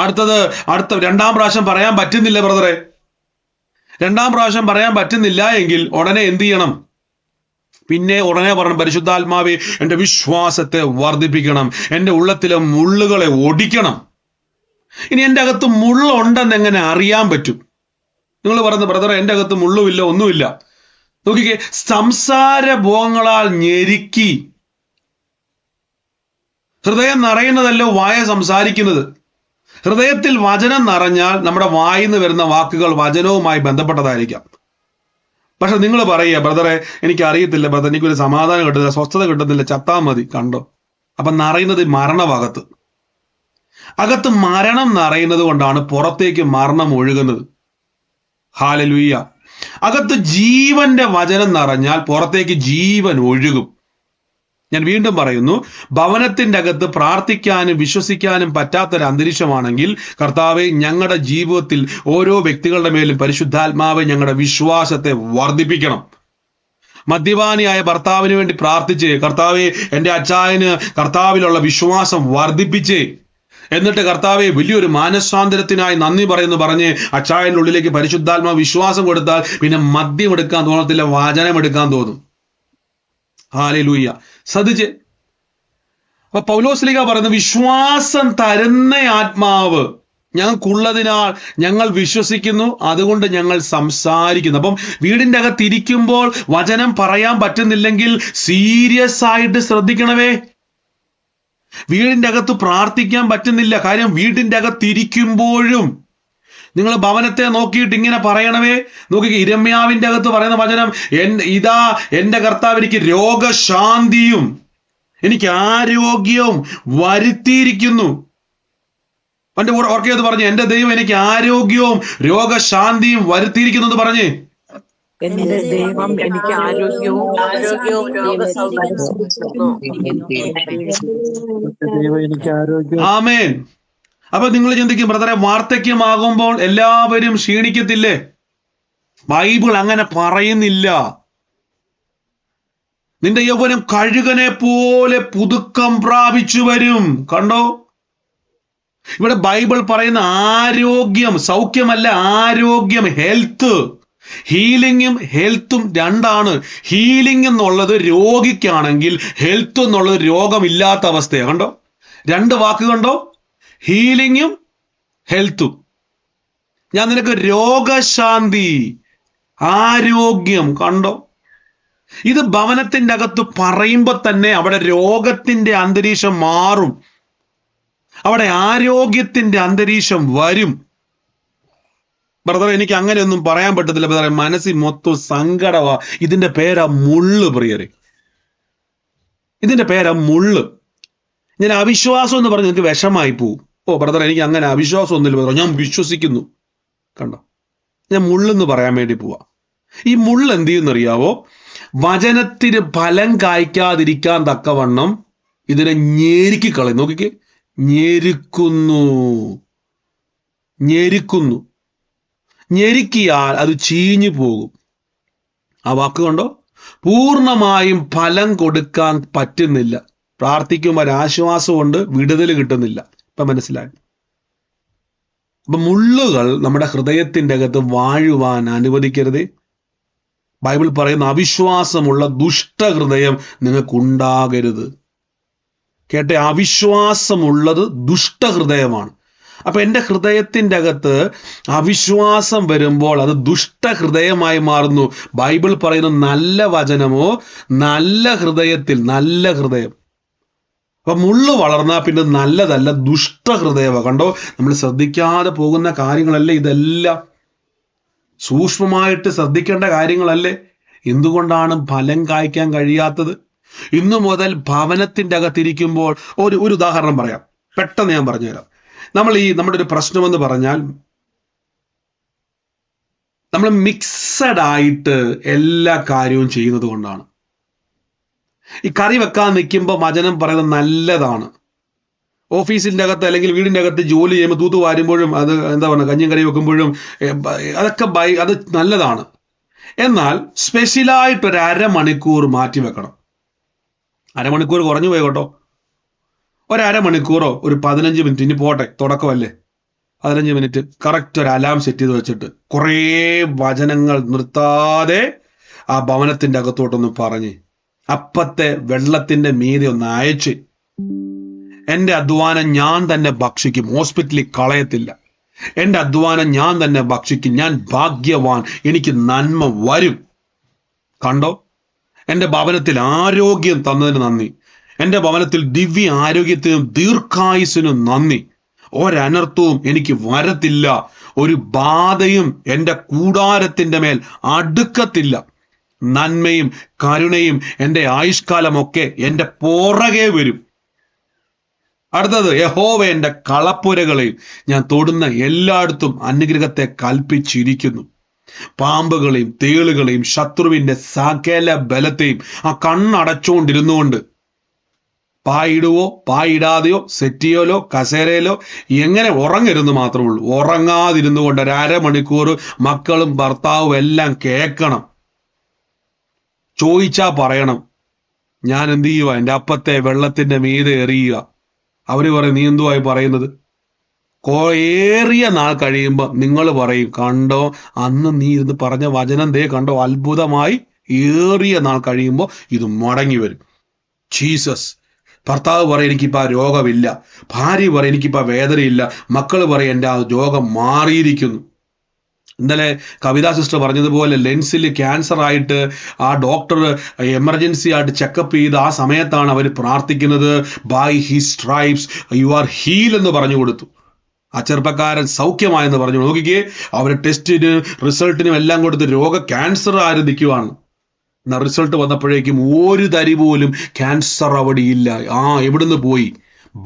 അടുത്ത രണ്ടാം പ്രാവശ്യം പറയാൻ പറ്റുന്നില്ല ബ്രദറെ, രണ്ടാം പ്രാവശ്യം പറയാൻ പറ്റുന്നില്ല എങ്കിൽ ഉടനെ എന്ത് ചെയ്യണം? പിന്നെ ഉടനെ പറയണം, പരിശുദ്ധാത്മാവേ എന്റെ വിശ്വാസത്തെ വർദ്ധിപ്പിക്കണം, എന്റെ ഉള്ളത്തിലെ മുള്ളുകളെ ഒടിക്കണം. ഇനി എന്റെ അകത്ത് മുള്ളുണ്ടെന്ന് എങ്ങനെ അറിയാൻ പറ്റും? നിങ്ങൾ പറയുന്ന ബ്രദറെ എന്റെ അകത്ത് മുള്ളുമില്ല, ഒന്നുമില്ല. നോക്കിക്കേ, സംസാര ഭോഗങ്ങളാൽ ഞെരുക്കി ഹൃദയം നിറയുന്നതല്ലോ വായ സംസാരിക്കുന്നത്. ഹൃദയത്തിൽ വചനം നിറഞ്ഞാൽ നമ്മുടെ വായിന്ന് വരുന്ന വാക്കുകൾ വചനവുമായി ബന്ധപ്പെട്ടതായിരിക്കാം. പക്ഷെ നിങ്ങൾ പറയുക, ബ്രദറെ എനിക്ക് അറിയത്തില്ല ബ്രദർ, എനിക്കൊരു സമാധാനം കിട്ടുന്നില്ല, സ്വസ്ഥത കിട്ടുന്നില്ല, ചത്താ മതി. കണ്ടോ? അപ്പൊ നിറയുന്നത് മരണഭാഗത്ത്. അകത്ത് മരണം നിറയുന്നത് കൊണ്ടാണ് പുറത്തേക്ക് മരണം ഒഴുകുന്നത്. ഹല്ലേലൂയ. അകത്ത് ജീവന്റെ വചനം നിറഞ്ഞാൽ പുറത്തേക്ക് ജീവൻ ഒഴുകും. ഞാൻ വീണ്ടും പറയുന്നു, ഭവനത്തിന്റെ അകത്ത് പ്രാർത്ഥിക്കാനും വിശ്വസിക്കാനും പറ്റാത്തൊരു അന്തരീക്ഷമാണെങ്കിൽ, കർത്താവെ ഞങ്ങളുടെ ജീവിതത്തിൽ ഓരോ വ്യക്തികളുടെ മേലും പരിശുദ്ധാത്മാവെ ഞങ്ങളുടെ വിശ്വാസത്തെ വർദ്ധിപ്പിക്കണം. മദ്യപാനിയായ ഭർത്താവിന് വേണ്ടി പ്രാർത്ഥിച്ച്, കർത്താവെ എന്റെ അച്ചായന് കർത്താവിലുള്ള വിശ്വാസം വർദ്ധിപ്പിച്ചേ. എന്നിട്ട് കർത്താവെ വലിയൊരു മാനസാന്തരത്തിനായി നന്ദി പറഞ്ഞ് അച്ചായന്റെ ഉള്ളിലേക്ക് പരിശുദ്ധാത്മാ വിശ്വാസം കൊടുത്താൽ പിന്നെ മദ്യം എടുക്കാൻ തോന്നത്തില്ല, വചനം എടുക്കാൻ തോന്നും. ഹല്ലേലൂയ. ശ്രദ്ധിച്ച്, അപ്പൊ പൗലോസ് ശ്ലീഹ പറയുന്നു, വിശ്വാസം തരുന്ന ആത്മാവ് ഞങ്ങൾക്കുള്ളതിനാൽ ഞങ്ങൾ വിശ്വസിക്കുന്നു, അതുകൊണ്ട് ഞങ്ങൾ സംസാരിക്കുന്നു. അപ്പം വീടിന്റെ അകത്തിരിക്കുമ്പോൾ വചനം പറയാൻ പറ്റുന്നില്ലെങ്കിൽ സീരിയസ് ആയിട്ട് ശ്രദ്ധിക്കണമേ. വീടിന്റെ അകത്ത് പ്രാർത്ഥിക്കാൻ പറ്റുന്നില്ല, കാര്യം വീടിന്റെ അകത്തിരിക്കുമ്പോഴും നിങ്ങൾ ഭവനത്തെ നോക്കിയിട്ട് ഇങ്ങനെ പറയണമേ. നോക്കി, ഇരമ്യാവിന്റെ അകത്ത് പറയുന്ന വചനം, ഇതാ എന്റെ കർത്താവ് എനിക്ക് രോഗശാന്തിയും എനിക്ക് ആരോഗ്യവും വരുത്തിയിരിക്കുന്നു. അവന്റെ ഓർക്കത് പറഞ്ഞു, എന്റെ ദൈവം എനിക്ക് ആരോഗ്യവും രോഗശാന്തിയും വരുത്തിയിരിക്കുന്നു എന്ന് പറഞ്ഞേ. എന്റെ ദൈവം എനിക്ക് ആരോഗ്യവും ആമേൻ. അപ്പൊ നിങ്ങൾ ചിന്തിക്കും, ബ്രദറെ, വാർദ്ധക്യമാകുമ്പോൾ എല്ലാവരും ക്ഷീണിക്കത്തില്ലേ? ബൈബിൾ അങ്ങനെ പറയുന്നില്ല. നിന്റെ യൗവനം കഴുകനെ പോലെ പുതുക്കം പ്രാപിച്ചു വരും. കണ്ടോ, ഇവിടെ ബൈബിൾ പറയുന്ന ആരോഗ്യം, സൗഖ്യമല്ല, ആരോഗ്യം, ഹെൽത്ത്. ഹീലിംഗും ഹെൽത്തും രണ്ടാണ്. ഹീലിംഗ് എന്നുള്ളത് രോഗിക്കാണെങ്കിൽ, ഹെൽത്ത് എന്നുള്ളത് രോഗമില്ലാത്ത അവസ്ഥയാണ്. കണ്ടോ, രണ്ട് വാക്ക് കണ്ടോ, ഹീലിംഗും ഹെൽത്തും. ഞാൻ നിനക്ക് രോഗശാന്തി, ആരോഗ്യം. കണ്ടോ, ഇത് ഭവനത്തിന്റെ അകത്ത് പറയുമ്പോ തന്നെ അവിടെ രോഗത്തിന്റെ അന്തരീക്ഷം മാറും, അവിടെ ആരോഗ്യത്തിന്റെ അന്തരീക്ഷം വരും. ബ്രദർ, എനിക്ക് അങ്ങനെയൊന്നും പറയാൻ പറ്റത്തില്ല ബ്രദറെ, മനസ്സിൽ മൊത്തം സങ്കടമാ. ഇതിന്റെ പേരാ മുള്ള് പ്രിയരെ, ഇതിന്റെ പേരാ മുള്ള്. ഞാൻ അവിശ്വാസം എന്ന് പറഞ്ഞ് നിങ്ങൾക്ക് വിഷമായി പോവും. ഓ ബ്രദർ, എനിക്ക് അങ്ങനെ അവിശ്വാസം ഒന്നുമില്ല ബ്രദർ, ഞാൻ വിശ്വസിക്കുന്നു. കണ്ടോ, ഞാൻ മുള്ളെന്ന് പറയാൻ വേണ്ടി പോവാ. ഈ മുള്ള് എന്ത് ചെയ്യുന്നറിയാവോ? വചനത്തിന് ഫലം കായ്ക്കാതിരിക്കാൻ തക്കവണ്ണം ഇതിനെ ഞെരുക്കി കളയും. നോക്കിക്കേ, ഞെരുക്കുന്നു. ഞെരുക്കിയാൽ അത് ചീഞ്ഞു പോകും. ആ വാക്ക് കണ്ടോ, പൂർണ്ണമായും ഫലം കൊടുക്കാൻ പറ്റുന്നില്ല. പ്രാർത്ഥിക്കുമ്പോൾ ഒരാശ്വാസമുണ്ട്, വിടുതൽ കിട്ടുന്നില്ല. ഇപ്പൊ മനസ്സിലായി? അപ്പൊ മുള്ളുകൾ നമ്മുടെ ഹൃദയത്തിന്റെ അകത്ത് വാഴുവാൻ അനുവദിക്കരുത്. ബൈബിൾ പറയുന്ന അവിശ്വാസമുള്ള ദുഷ്ടഹൃദയം നിങ്ങൾക്കുണ്ടാകരുത്. കേട്ടെ, അവിശ്വാസമുള്ളത് ദുഷ്ടഹൃദയമാണ്. അപ്പൊ എൻ്റെ ഹൃദയത്തിന്റെ അകത്ത് അവിശ്വാസം വരുമ്പോൾ അത് ദുഷ്ടഹൃദയമായി മാറുന്നു. ബൈബിൾ പറയുന്ന നല്ല വചനമോ, നല്ല ഹൃദയത്തിൽ, നല്ല ഹൃദയം. അപ്പൊ മുള്ളു വളർന്നാൽ പിന്നെ നല്ലതല്ല, ദുഷ്ടഹൃദയമോ. കണ്ടോ, നമ്മൾ ശ്രദ്ധിക്കാതെ പോകുന്ന കാര്യങ്ങളല്ലേ ഇതെല്ലാം? സൂക്ഷ്മമായിട്ട് ശ്രദ്ധിക്കേണ്ട കാര്യങ്ങളല്ലേ? എന്തുകൊണ്ടാണ് ഫലം കായ്ക്കാൻ കഴിയാത്തത്? ഇന്നു മുതൽ ഭവനത്തിന്റെ അകത്തിരിക്കുമ്പോൾ ഒരു ഉദാഹരണം പറയാം, പെട്ടെന്ന് ഞാൻ പറഞ്ഞുതരാം. നമ്മുടെ ഒരു പ്രശ്നമെന്ന് പറഞ്ഞാൽ, നമ്മൾ മിക്സഡ് ആയിട്ട് എല്ലാ കാര്യവും ചെയ്യുന്നത് കൊണ്ടാണ്. ഈ കറി വെക്കാൻ നിൽക്കുമ്പോൾ വചനം പറയുന്നത് നല്ലതാണ്. ഓഫീസിന്റെ അകത്ത് അല്ലെങ്കിൽ വീടിന്റെ അകത്ത് ജോലി ചെയ്യുമ്പോൾ തൂത്ത് വാരുമ്പോഴും, അത് എന്താ പറയുക, കഞ്ഞിയും കറി വെക്കുമ്പോഴും അതൊക്കെ അത് നല്ലതാണ്. എന്നാൽ സ്പെഷ്യലായിട്ടൊരു അരമണിക്കൂർ മാറ്റി വെക്കണം. അരമണിക്കൂർ കുറഞ്ഞു പോയി കേട്ടോ. ഒരമണിക്കൂറോ ഒരു 15 മിനിറ്റ്, ഇനി പോട്ടെ, തുടക്കമല്ലേ, 15 മിനിറ്റ് കറക്റ്റ് ഒരു അലാം സെറ്റ് ചെയ്ത് വെച്ചിട്ട് കുറേ വചനങ്ങൾ നിർത്താതെ ആ ഭവനത്തിന്റെ അകത്തോട്ടൊന്ന് പറഞ്ഞ്, അപ്പത്തെ വെള്ളത്തിന്റെ മീതെ ഒന്ന് അയച്ച്, എന്റെ അധ്വാനം ഞാൻ തന്നെ ഭക്ഷിക്കും, ഹോസ്പിറ്റലിൽ കളയത്തില്ല. എന്റെ അധ്വാനം ഞാൻ തന്നെ ഭക്ഷിക്കും, ഞാൻ ഭാഗ്യവാൻ, എനിക്ക് നന്മ വരും. കണ്ടോ, എന്റെ ഭവനത്തിൽ ആരോഗ്യം തന്നതിന് നന്ദി, എന്റെ ഭവനത്തിൽ ദിവ്യ ആരോഗ്യത്തിനും ദീർഘായുസിനും നന്ദി. ഒരനർത്ഥവും എനിക്ക് വരത്തില്ല, ഒരു ബാധയും എന്റെ കൂടാരത്തിന്റെ മേൽ അടുക്കത്തില്ല. നന്മയും കരുണയും എന്റെ ആയുഷ്കാലമൊക്കെ എന്റെ പുറകെ വരും. അടുത്തത്, യഹോവ എന്റെ കളപ്പുരകളെയും ഞാൻ തൊടുന്ന എല്ലായിടത്തും അനുഗ്രഹത്തെ കൽപ്പിച്ചിരിക്കുന്നു. പാമ്പുകളെയും തേളുകളെയും ശത്രുവിന്റെ സകല ബലത്തെയും ആ കണ്ണടച്ചുകൊണ്ടിരുന്നുകൊണ്ട്, പായിടുവോ പായിടാതെയോ സെറ്റിയോലോ കസേരയിലോ എങ്ങനെ ഉറങ്ങരുന്ന് മാത്രമേ ഉള്ളൂ. ഉറങ്ങാതിരുന്നു കൊണ്ട് ഒരു അരമണിക്കൂർ മക്കളും ഭർത്താവും എല്ലാം കേൾക്കണം. ചോദിച്ചാ പറയണം, ഞാൻ എന്ത് ചെയ്യുക, എൻ്റെ അപ്പത്തെ വെള്ളത്തിന്റെ മീതെ എറിയുക. അവര് പറയും, നീ എന്തുവായി പറയുന്നത്? ഏറിയ നാൾ കഴിയുമ്പോ നിങ്ങൾ പറയും, കണ്ടോ അന്ന് നീ ഇരുന്ന് പറഞ്ഞ വചനം ദേ കണ്ടോ, അത്ഭുതമായി ഏറിയ നാൾ കഴിയുമ്പോ ഇത് മടങ്ങി വരും. ജീസസ് ഭർത്താവ് പറയും എനിക്കിപ്പോൾ ആ രോഗമില്ല, ഭാര്യ പറയും എനിക്കിപ്പോൾ ആ വേദനയില്ല, മക്കൾ പറയും എൻ്റെ ആ രോഗം മാറിയിരിക്കുന്നു. ഇന്നലെ കവിതാ സിസ്റ്റർ പറഞ്ഞതുപോലെ ലെൻസിൽ ക്യാൻസർ ആയിട്ട് ആ ഡോക്ടർ എമർജൻസി ആയിട്ട് ചെക്കപ്പ് ചെയ്ത് ആ സമയത്താണ് അവർ പ്രാർത്ഥിക്കുന്നത്, by his stripes you are heal എന്ന് പറഞ്ഞു കൊടുത്തു. ആ ചെറുപ്പക്കാരൻ സൗഖ്യമായെന്ന് പറഞ്ഞു. നോക്കിക്കേ, അവർ ടെസ്റ്റിന് റിസൾട്ടിനും എല്ലാം കൊടുത്ത് ക്യാൻസർ ആരംഭിക്കുവാണ്. എന്നാൽ റിസൾട്ട് വന്നപ്പോഴേക്കും ഒരു തരി പോലും ക്യാൻസർ അവിടെ ഇല്ല. എവിടുന്ന് പോയി?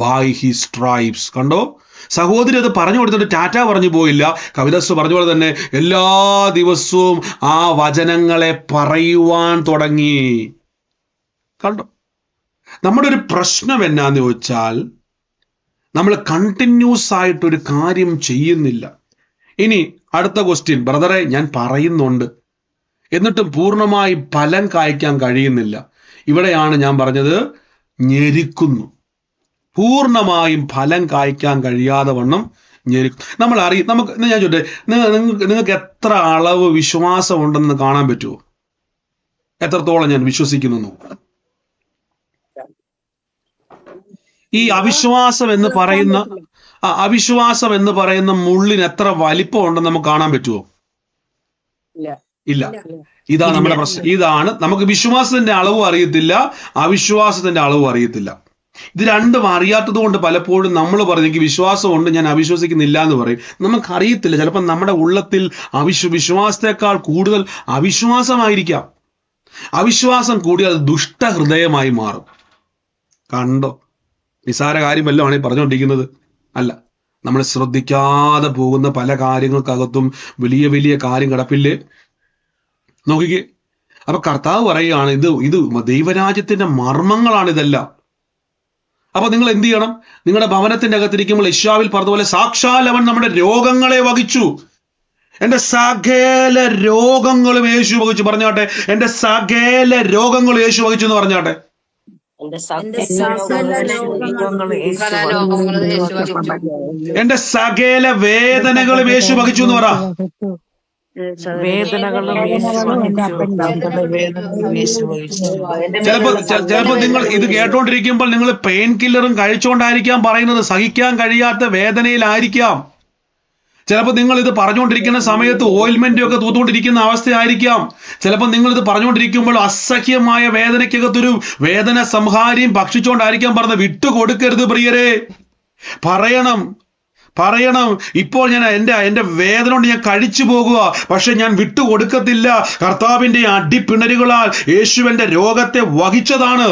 By his stripes. കണ്ടോ, സഹോദരി അത് പറഞ്ഞു കൊടുത്തിട്ട് ടാറ്റ പറഞ്ഞു പോയില്ല. കവിതാസ് പറഞ്ഞ പോലെ തന്നെ എല്ലാ ദിവസവും ആ വചനങ്ങളെ പറയുവാൻ തുടങ്ങി. കണ്ടോ, നമ്മുടെ ഒരു പ്രശ്നം എന്നാന്ന് ചോദിച്ചാൽ നമ്മൾ കണ്ടിന്യൂസ് ആയിട്ടൊരു കാര്യം ചെയ്യുന്നില്ല. ഇനി അടുത്ത ക്വസ്റ്റ്യൻ, ബ്രദറെ ഞാൻ പറയുന്നുണ്ട് എന്നിട്ടും പൂർണ്ണമായി ഫലം കായ്ക്കാൻ കഴിയുന്നില്ല. ഇവിടെയാണ് ഞാൻ പറഞ്ഞത്, ഞെരുക്കുന്നു. പൂർണ്ണമായും ഫലം കായ്ക്കാൻ കഴിയാതെ വണ്ണം ഞെരുക്കും. നമ്മൾ ഞാൻ ചോദിട്ടെ, നിങ്ങൾക്ക് എത്ര അളവ് വിശ്വാസം ഉണ്ടെന്ന് കാണാൻ പറ്റുമോ? എത്രത്തോളം ഞാൻ വിശ്വസിക്കുന്നു? ഈ അവിശ്വാസം എന്ന് പറയുന്ന മുള്ളിന് എത്ര വലിപ്പം ഉണ്ടെന്ന് നമുക്ക് കാണാൻ പറ്റുമോ? ഇല്ല. ഇതാണ് നമ്മുടെ പ്രശ്നം. ഇതാണ്, നമുക്ക് വിശ്വാസത്തിന്റെ അളവും അറിയത്തില്ല, അവിശ്വാസത്തിന്റെ അളവും അറിയത്തില്ല. ഇത് രണ്ടും അറിയാത്തത് കൊണ്ട് പലപ്പോഴും നമ്മൾ പറയും എനിക്ക് വിശ്വാസമുണ്ട്, ഞാൻ അവിശ്വസിക്കുന്നില്ല എന്ന് പറയും. നമുക്കറിയത്തില്ല, ചിലപ്പോൾ നമ്മുടെ ഉള്ളത്തിൽ വിശ്വാസത്തെക്കാൾ കൂടുതൽ അവിശ്വാസമായിരിക്കാം. അവിശ്വാസം കൂടി അത് ദുഷ്ടഹൃദയമായി മാറും. കണ്ടോ, നിസാര കാര്യമല്ലോ പറഞ്ഞുകൊണ്ടിരിക്കുന്നത് അല്ല. നമ്മൾ ശ്രദ്ധിക്കാതെ പോകുന്ന പല കാര്യങ്ങൾക്കകത്തും വലിയ വലിയ കാര്യം കിടപ്പില്ലേ. നോക്കിക്കേ, അപ്പൊ കർത്താവ് പറയുകയാണ് ഇത് ദൈവരാജ്യത്തിന്റെ മർമ്മങ്ങളാണ് ഇതെല്ലാം. അപ്പൊ നിങ്ങൾ എന്ത് ചെയ്യണം? നിങ്ങളുടെ ഭവനത്തിന്റെ അകത്തിരിക്കുമ്പോൾ യെശയ്യാവിൽ പറഞ്ഞതുപോലെ സാക്ഷാൽ അവൻ നമ്മുടെ രോഗങ്ങളെ വഹിച്ചു. എന്റെ സകല രോഗങ്ങളും യേശു വഹിച്ചു. പറഞ്ഞാട്ടെ, എന്റെ സകല രോഗങ്ങളും യേശു വഹിച്ചു എന്ന് പറഞ്ഞാട്ടെ. എന്റെ സകല വേദനകളും യേശു വഹിച്ചു എന്ന് പറ. ചിലപ്പോ നിങ്ങൾ ഇത് കേട്ടോണ്ടിരിക്കുമ്പോൾ നിങ്ങൾ പെയിൻ കില്ലറും കഴിച്ചുകൊണ്ടായിരിക്കാം പറയുന്നത്, സഹിക്കാൻ കഴിയാത്ത വേദനയിലായിരിക്കാം. ചിലപ്പോൾ നിങ്ങൾ ഇത് പറഞ്ഞുകൊണ്ടിരിക്കുന്ന സമയത്ത് ഓയിൽമെന്റും ഒക്കെ തൂത്തുകൊണ്ടിരിക്കുന്ന അവസ്ഥയായിരിക്കാം. ചിലപ്പോൾ നിങ്ങൾ ഇത് പറഞ്ഞുകൊണ്ടിരിക്കുമ്പോൾ അസഹ്യമായ വേദനയ്ക്കകത്തൊരു വേദന സംഹാരിയും ഭക്ഷിച്ചുകൊണ്ടായിരിക്കാം പറഞ്ഞത്. വിട്ടുകൊടുക്കരുത് പ്രിയരെ, പറയണം. ഇപ്പോൾ ഞാൻ എന്റെ വേദന കൊണ്ട് ഞാൻ കഴിച്ചു പോകുക, പക്ഷെ ഞാൻ വിട്ടുകൊടുക്കത്തില്ല. കർത്താവിന്റെ അടിപ്പിണരുകളാൽ യേശുവിന്റെ രോഗത്തെ വഹിച്ചതാണ്.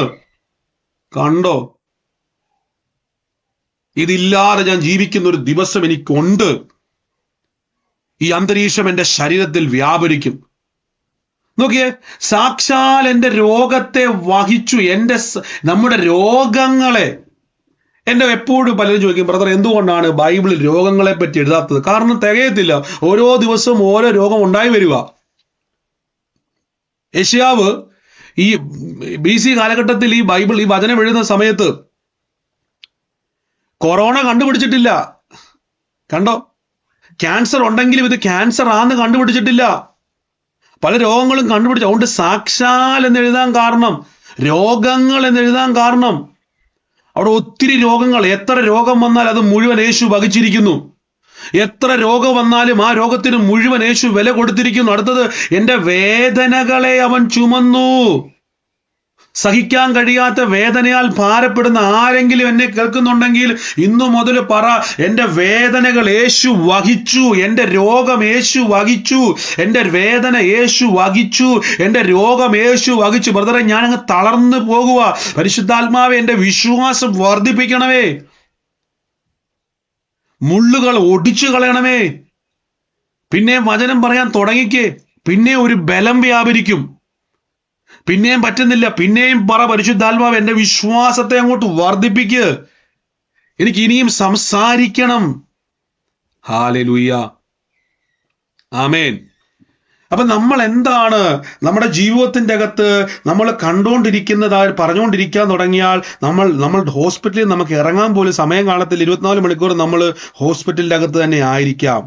കണ്ടോ, ഇതില്ലാതെ ഞാൻ ജീവിക്കുന്ന ഒരു ദിവസം എനിക്കുണ്ട്. ഈ അന്തരീക്ഷം എന്റെ ശരീരത്തിൽ വ്യാപരിക്കും. നോക്കിയേ, സാക്ഷാൽ എന്റെ രോഗത്തെ വഹിച്ചു. നമ്മുടെ രോഗങ്ങളെ എപ്പോഴും പലരും ചോദിക്കും, ബ്രദർ എന്തുകൊണ്ടാണ് ബൈബിളിൽ രോഗങ്ങളെ പറ്റി എഴുതാത്തത്? കാരണം തികയത്തില്ല. ഓരോ ദിവസവും ഓരോ രോഗം ഉണ്ടായി വരിക. യെശയ്യാവ് ഈ BC കാലഘട്ടത്തിൽ ഈ വചനം എഴുതുന്ന സമയത്ത് കൊറോണ കണ്ടുപിടിച്ചിട്ടില്ല. കണ്ടോ, ക്യാൻസർ ഉണ്ടെങ്കിലും ഇത് ക്യാൻസർ ആണെന്ന് കണ്ടുപിടിച്ചിട്ടില്ല. പല രോഗങ്ങളും കണ്ടുപിടിച്ചു. അതുകൊണ്ട് സാക്ഷാൽ എന്ന് എഴുതാൻ കാരണം, രോഗങ്ങൾ എന്ന് എഴുതാൻ കാരണം, അവിടെ ഒത്തിരി രോഗങ്ങൾ, എത്ര രോഗം വന്നാൽ അത് മുഴുവൻ യേശു വഹിച്ചിരിക്കുന്നു. എത്ര രോഗം വന്നാലും ആ രോഗത്തിന് മുഴുവൻ യേശു വില കൊടുത്തിരിക്കുന്നു. അടുത്തത്, എന്റെ വേദനകളെ അവൻ ചുമന്നു. സഹിക്കാൻ കഴിയാത്ത വേദനയാൽ ഭാരപ്പെടുന്ന ആരെങ്കിലും എന്നെ കേൾക്കുന്നുണ്ടെങ്കിൽ ഇന്നു മുതൽ പറ, എന്റെ വേദനകൾ യേശു വഹിച്ചു, എന്റെ രോഗം യേശു വഹിച്ചു, എന്റെ വേദന യേശു വഹിച്ചു, എന്റെ രോഗം യേശു വഹിച്ചു. ബ്രദറെ, ഞാനങ്ങ് തളർന്നു പോകുക. പരിശുദ്ധാത്മാവെ, എന്റെ വിശ്വാസം വർദ്ധിപ്പിക്കണമേ, മുള്ളുകൾ ഒടിച്ചു കളയണമേ. പിന്നെ വചനം പറയാൻ തുടങ്ങിക്കേ, പിന്നെ ഒരു ബലം വ്യാപരിക്കും. പിന്നെയും പറ്റുന്നില്ല, പിന്നെയും പറ, പരിശുദ്ധാത്മാവ് എന്റെ വിശ്വാസത്തെ അങ്ങോട്ട് വർദ്ധിപ്പിക്ക്, എനിക്ക് ഇനിയും സംസാരിക്കണം. ഹല്ലേലൂയ, ആമേൻ. അപ്പൊ നമ്മൾ എന്താണ് നമ്മുടെ ജീവിതത്തിന്റെ അകത്ത് നമ്മൾ കണ്ടുകൊണ്ടിരിക്കുന്നതായി പറഞ്ഞുകൊണ്ടിരിക്കാൻ തുടങ്ങിയാൽ നമ്മൾ ഹോസ്പിറ്റലിൽ നമുക്ക് ഇറങ്ങാൻ പോലും സമയം കാണത്തില്ല. 24 മണിക്കൂർ നമ്മൾ ഹോസ്പിറ്റലിന്റെ അകത്ത് തന്നെ ആയിരിക്കാം.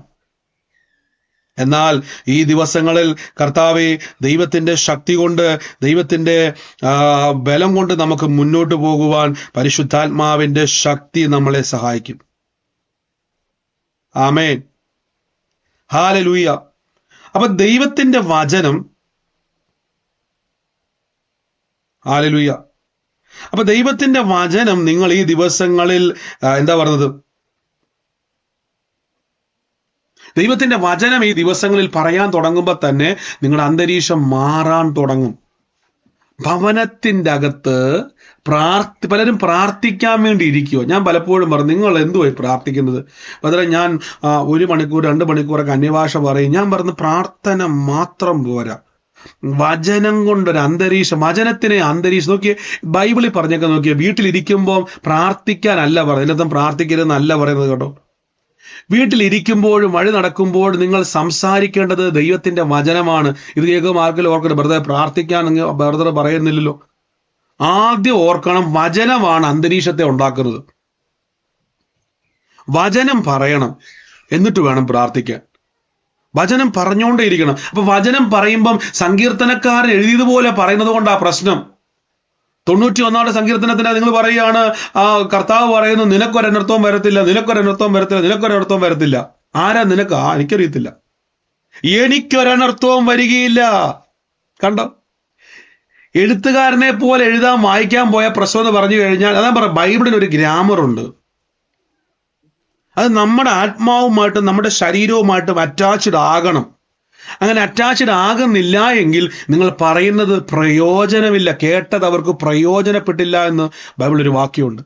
എന്നാൽ ഈ ദിവസങ്ങളിൽ കർത്താവെ, ദൈവത്തിന്റെ ശക്തി കൊണ്ട്, ദൈവത്തിന്റെ ബലം കൊണ്ട് നമുക്ക് മുന്നോട്ട് പോകുവാൻ പരിശുദ്ധാത്മാവിന്റെ ശക്തി നമ്മളെ സഹായിക്കും. ആമേൻ, ഹല്ലേലൂയ. അപ്പൊ ദൈവത്തിന്റെ വചനം, ഹല്ലേലൂയ. അപ്പൊ ദൈവത്തിന്റെ വചനം നിങ്ങൾ ഈ ദിവസങ്ങളിൽ എന്താ പറഞ്ഞത്, ദൈവത്തിന്റെ വചനം ഈ ദിവസങ്ങളിൽ പറയാൻ തുടങ്ങുമ്പോൾ തന്നെ നിങ്ങളുടെ അന്തരീക്ഷം മാറാൻ തുടങ്ങും. ഭവനത്തിന്റെ അകത്ത് പലരും പ്രാർത്ഥിക്കാൻ വേണ്ടി ഇരിക്കുവോ? ഞാൻ പലപ്പോഴും പറഞ്ഞു, നിങ്ങൾ എന്തുവായി പ്രാർത്ഥിക്കുന്നത്? പകരം ഞാൻ 1 മണിക്കൂർ 2 മണിക്കൂറൊക്കെ അന്യഭാഷ പറയും. ഞാൻ പറഞ്ഞു, പ്രാർത്ഥന മാത്രം പോരാ, വചനം കൊണ്ടൊരു അന്തരീക്ഷം, വചനത്തിനെ അന്തരീക്ഷം നോക്കിയേ. ബൈബിളിൽ പറഞ്ഞൊക്കെ നോക്കിയേ, വീട്ടിലിരിക്കുമ്പോൾ പ്രാർത്ഥിക്കാനല്ല പറയുന്നത്, ഇതിനകത്തും പ്രാർത്ഥിക്കരുതെന്നല്ല പറയുന്നത് കേട്ടോ. വീട്ടിലിരിക്കുമ്പോഴും വഴി നടക്കുമ്പോഴും നിങ്ങൾ സംസാരിക്കേണ്ടത് ദൈവത്തിന്റെ വചനമാണ്. ഇത് കേൾക്കുമ്പോൾ ആർക്കെങ്കിലും ഓർക്കണം, ബ്രദർ പ്രാർത്ഥിക്കാൻ ബ്രദർ പറയുന്നില്ലല്ലോ. ആദ്യം ഓർക്കണം, വചനമാണ് അന്തരീക്ഷത്തെ ഉണ്ടാക്കുന്നത്. വചനം പറയണം, എന്നിട്ട് വേണം പ്രാർത്ഥിക്കാൻ. വചനം പറഞ്ഞുകൊണ്ടേ ഇരിക്കണം. അപ്പൊ വചനം പറയുമ്പം സങ്കീർത്തനക്കാരൻ എഴുതിയതുപോലെ പറയുന്നത് കൊണ്ടാ പ്രശ്നം. 91 സങ്കീർത്തനത്തിന് നിങ്ങൾ പറയുകയാണ്, കർത്താവ് പറയുന്നു, നിനക്കൊരനർത്ഥവും വരത്തില്ല, നിനക്കൊരനർത്ഥവും വരത്തില്ല, നിനക്കൊരനർത്ഥവും വരത്തില്ല. ആരാ നിനക്ക്? എനിക്കറിയത്തില്ല. എനിക്കൊരനർത്ഥവും വരികയില്ല. കണ്ടോ? എഴുത്തുകാരനെ പോലെ എഴുതാൻ വായിക്കാൻ പോയ പ്രശ്നം എന്ന് പറഞ്ഞു കഴിഞ്ഞാൽ, അതാ പറയാം, ബൈബിളിന് ഒരു ഗ്രാമറുണ്ട്. അത് നമ്മുടെ ആത്മാവുമായിട്ടും നമ്മുടെ ശരീരവുമായിട്ടും അറ്റാച്ച്ഡ് ആകണം. അങ്ങനെ അറ്റാച്ച്ഡ് ആകുന്നില്ല എങ്കിൽ നിങ്ങൾ പറയുന്നത് പ്രയോജനമില്ല, കേട്ടത് അവർക്ക് പ്രയോജനപ്പെട്ടില്ല എന്ന് ബൈബിൾ ഒരു വാക്യമുണ്ട്.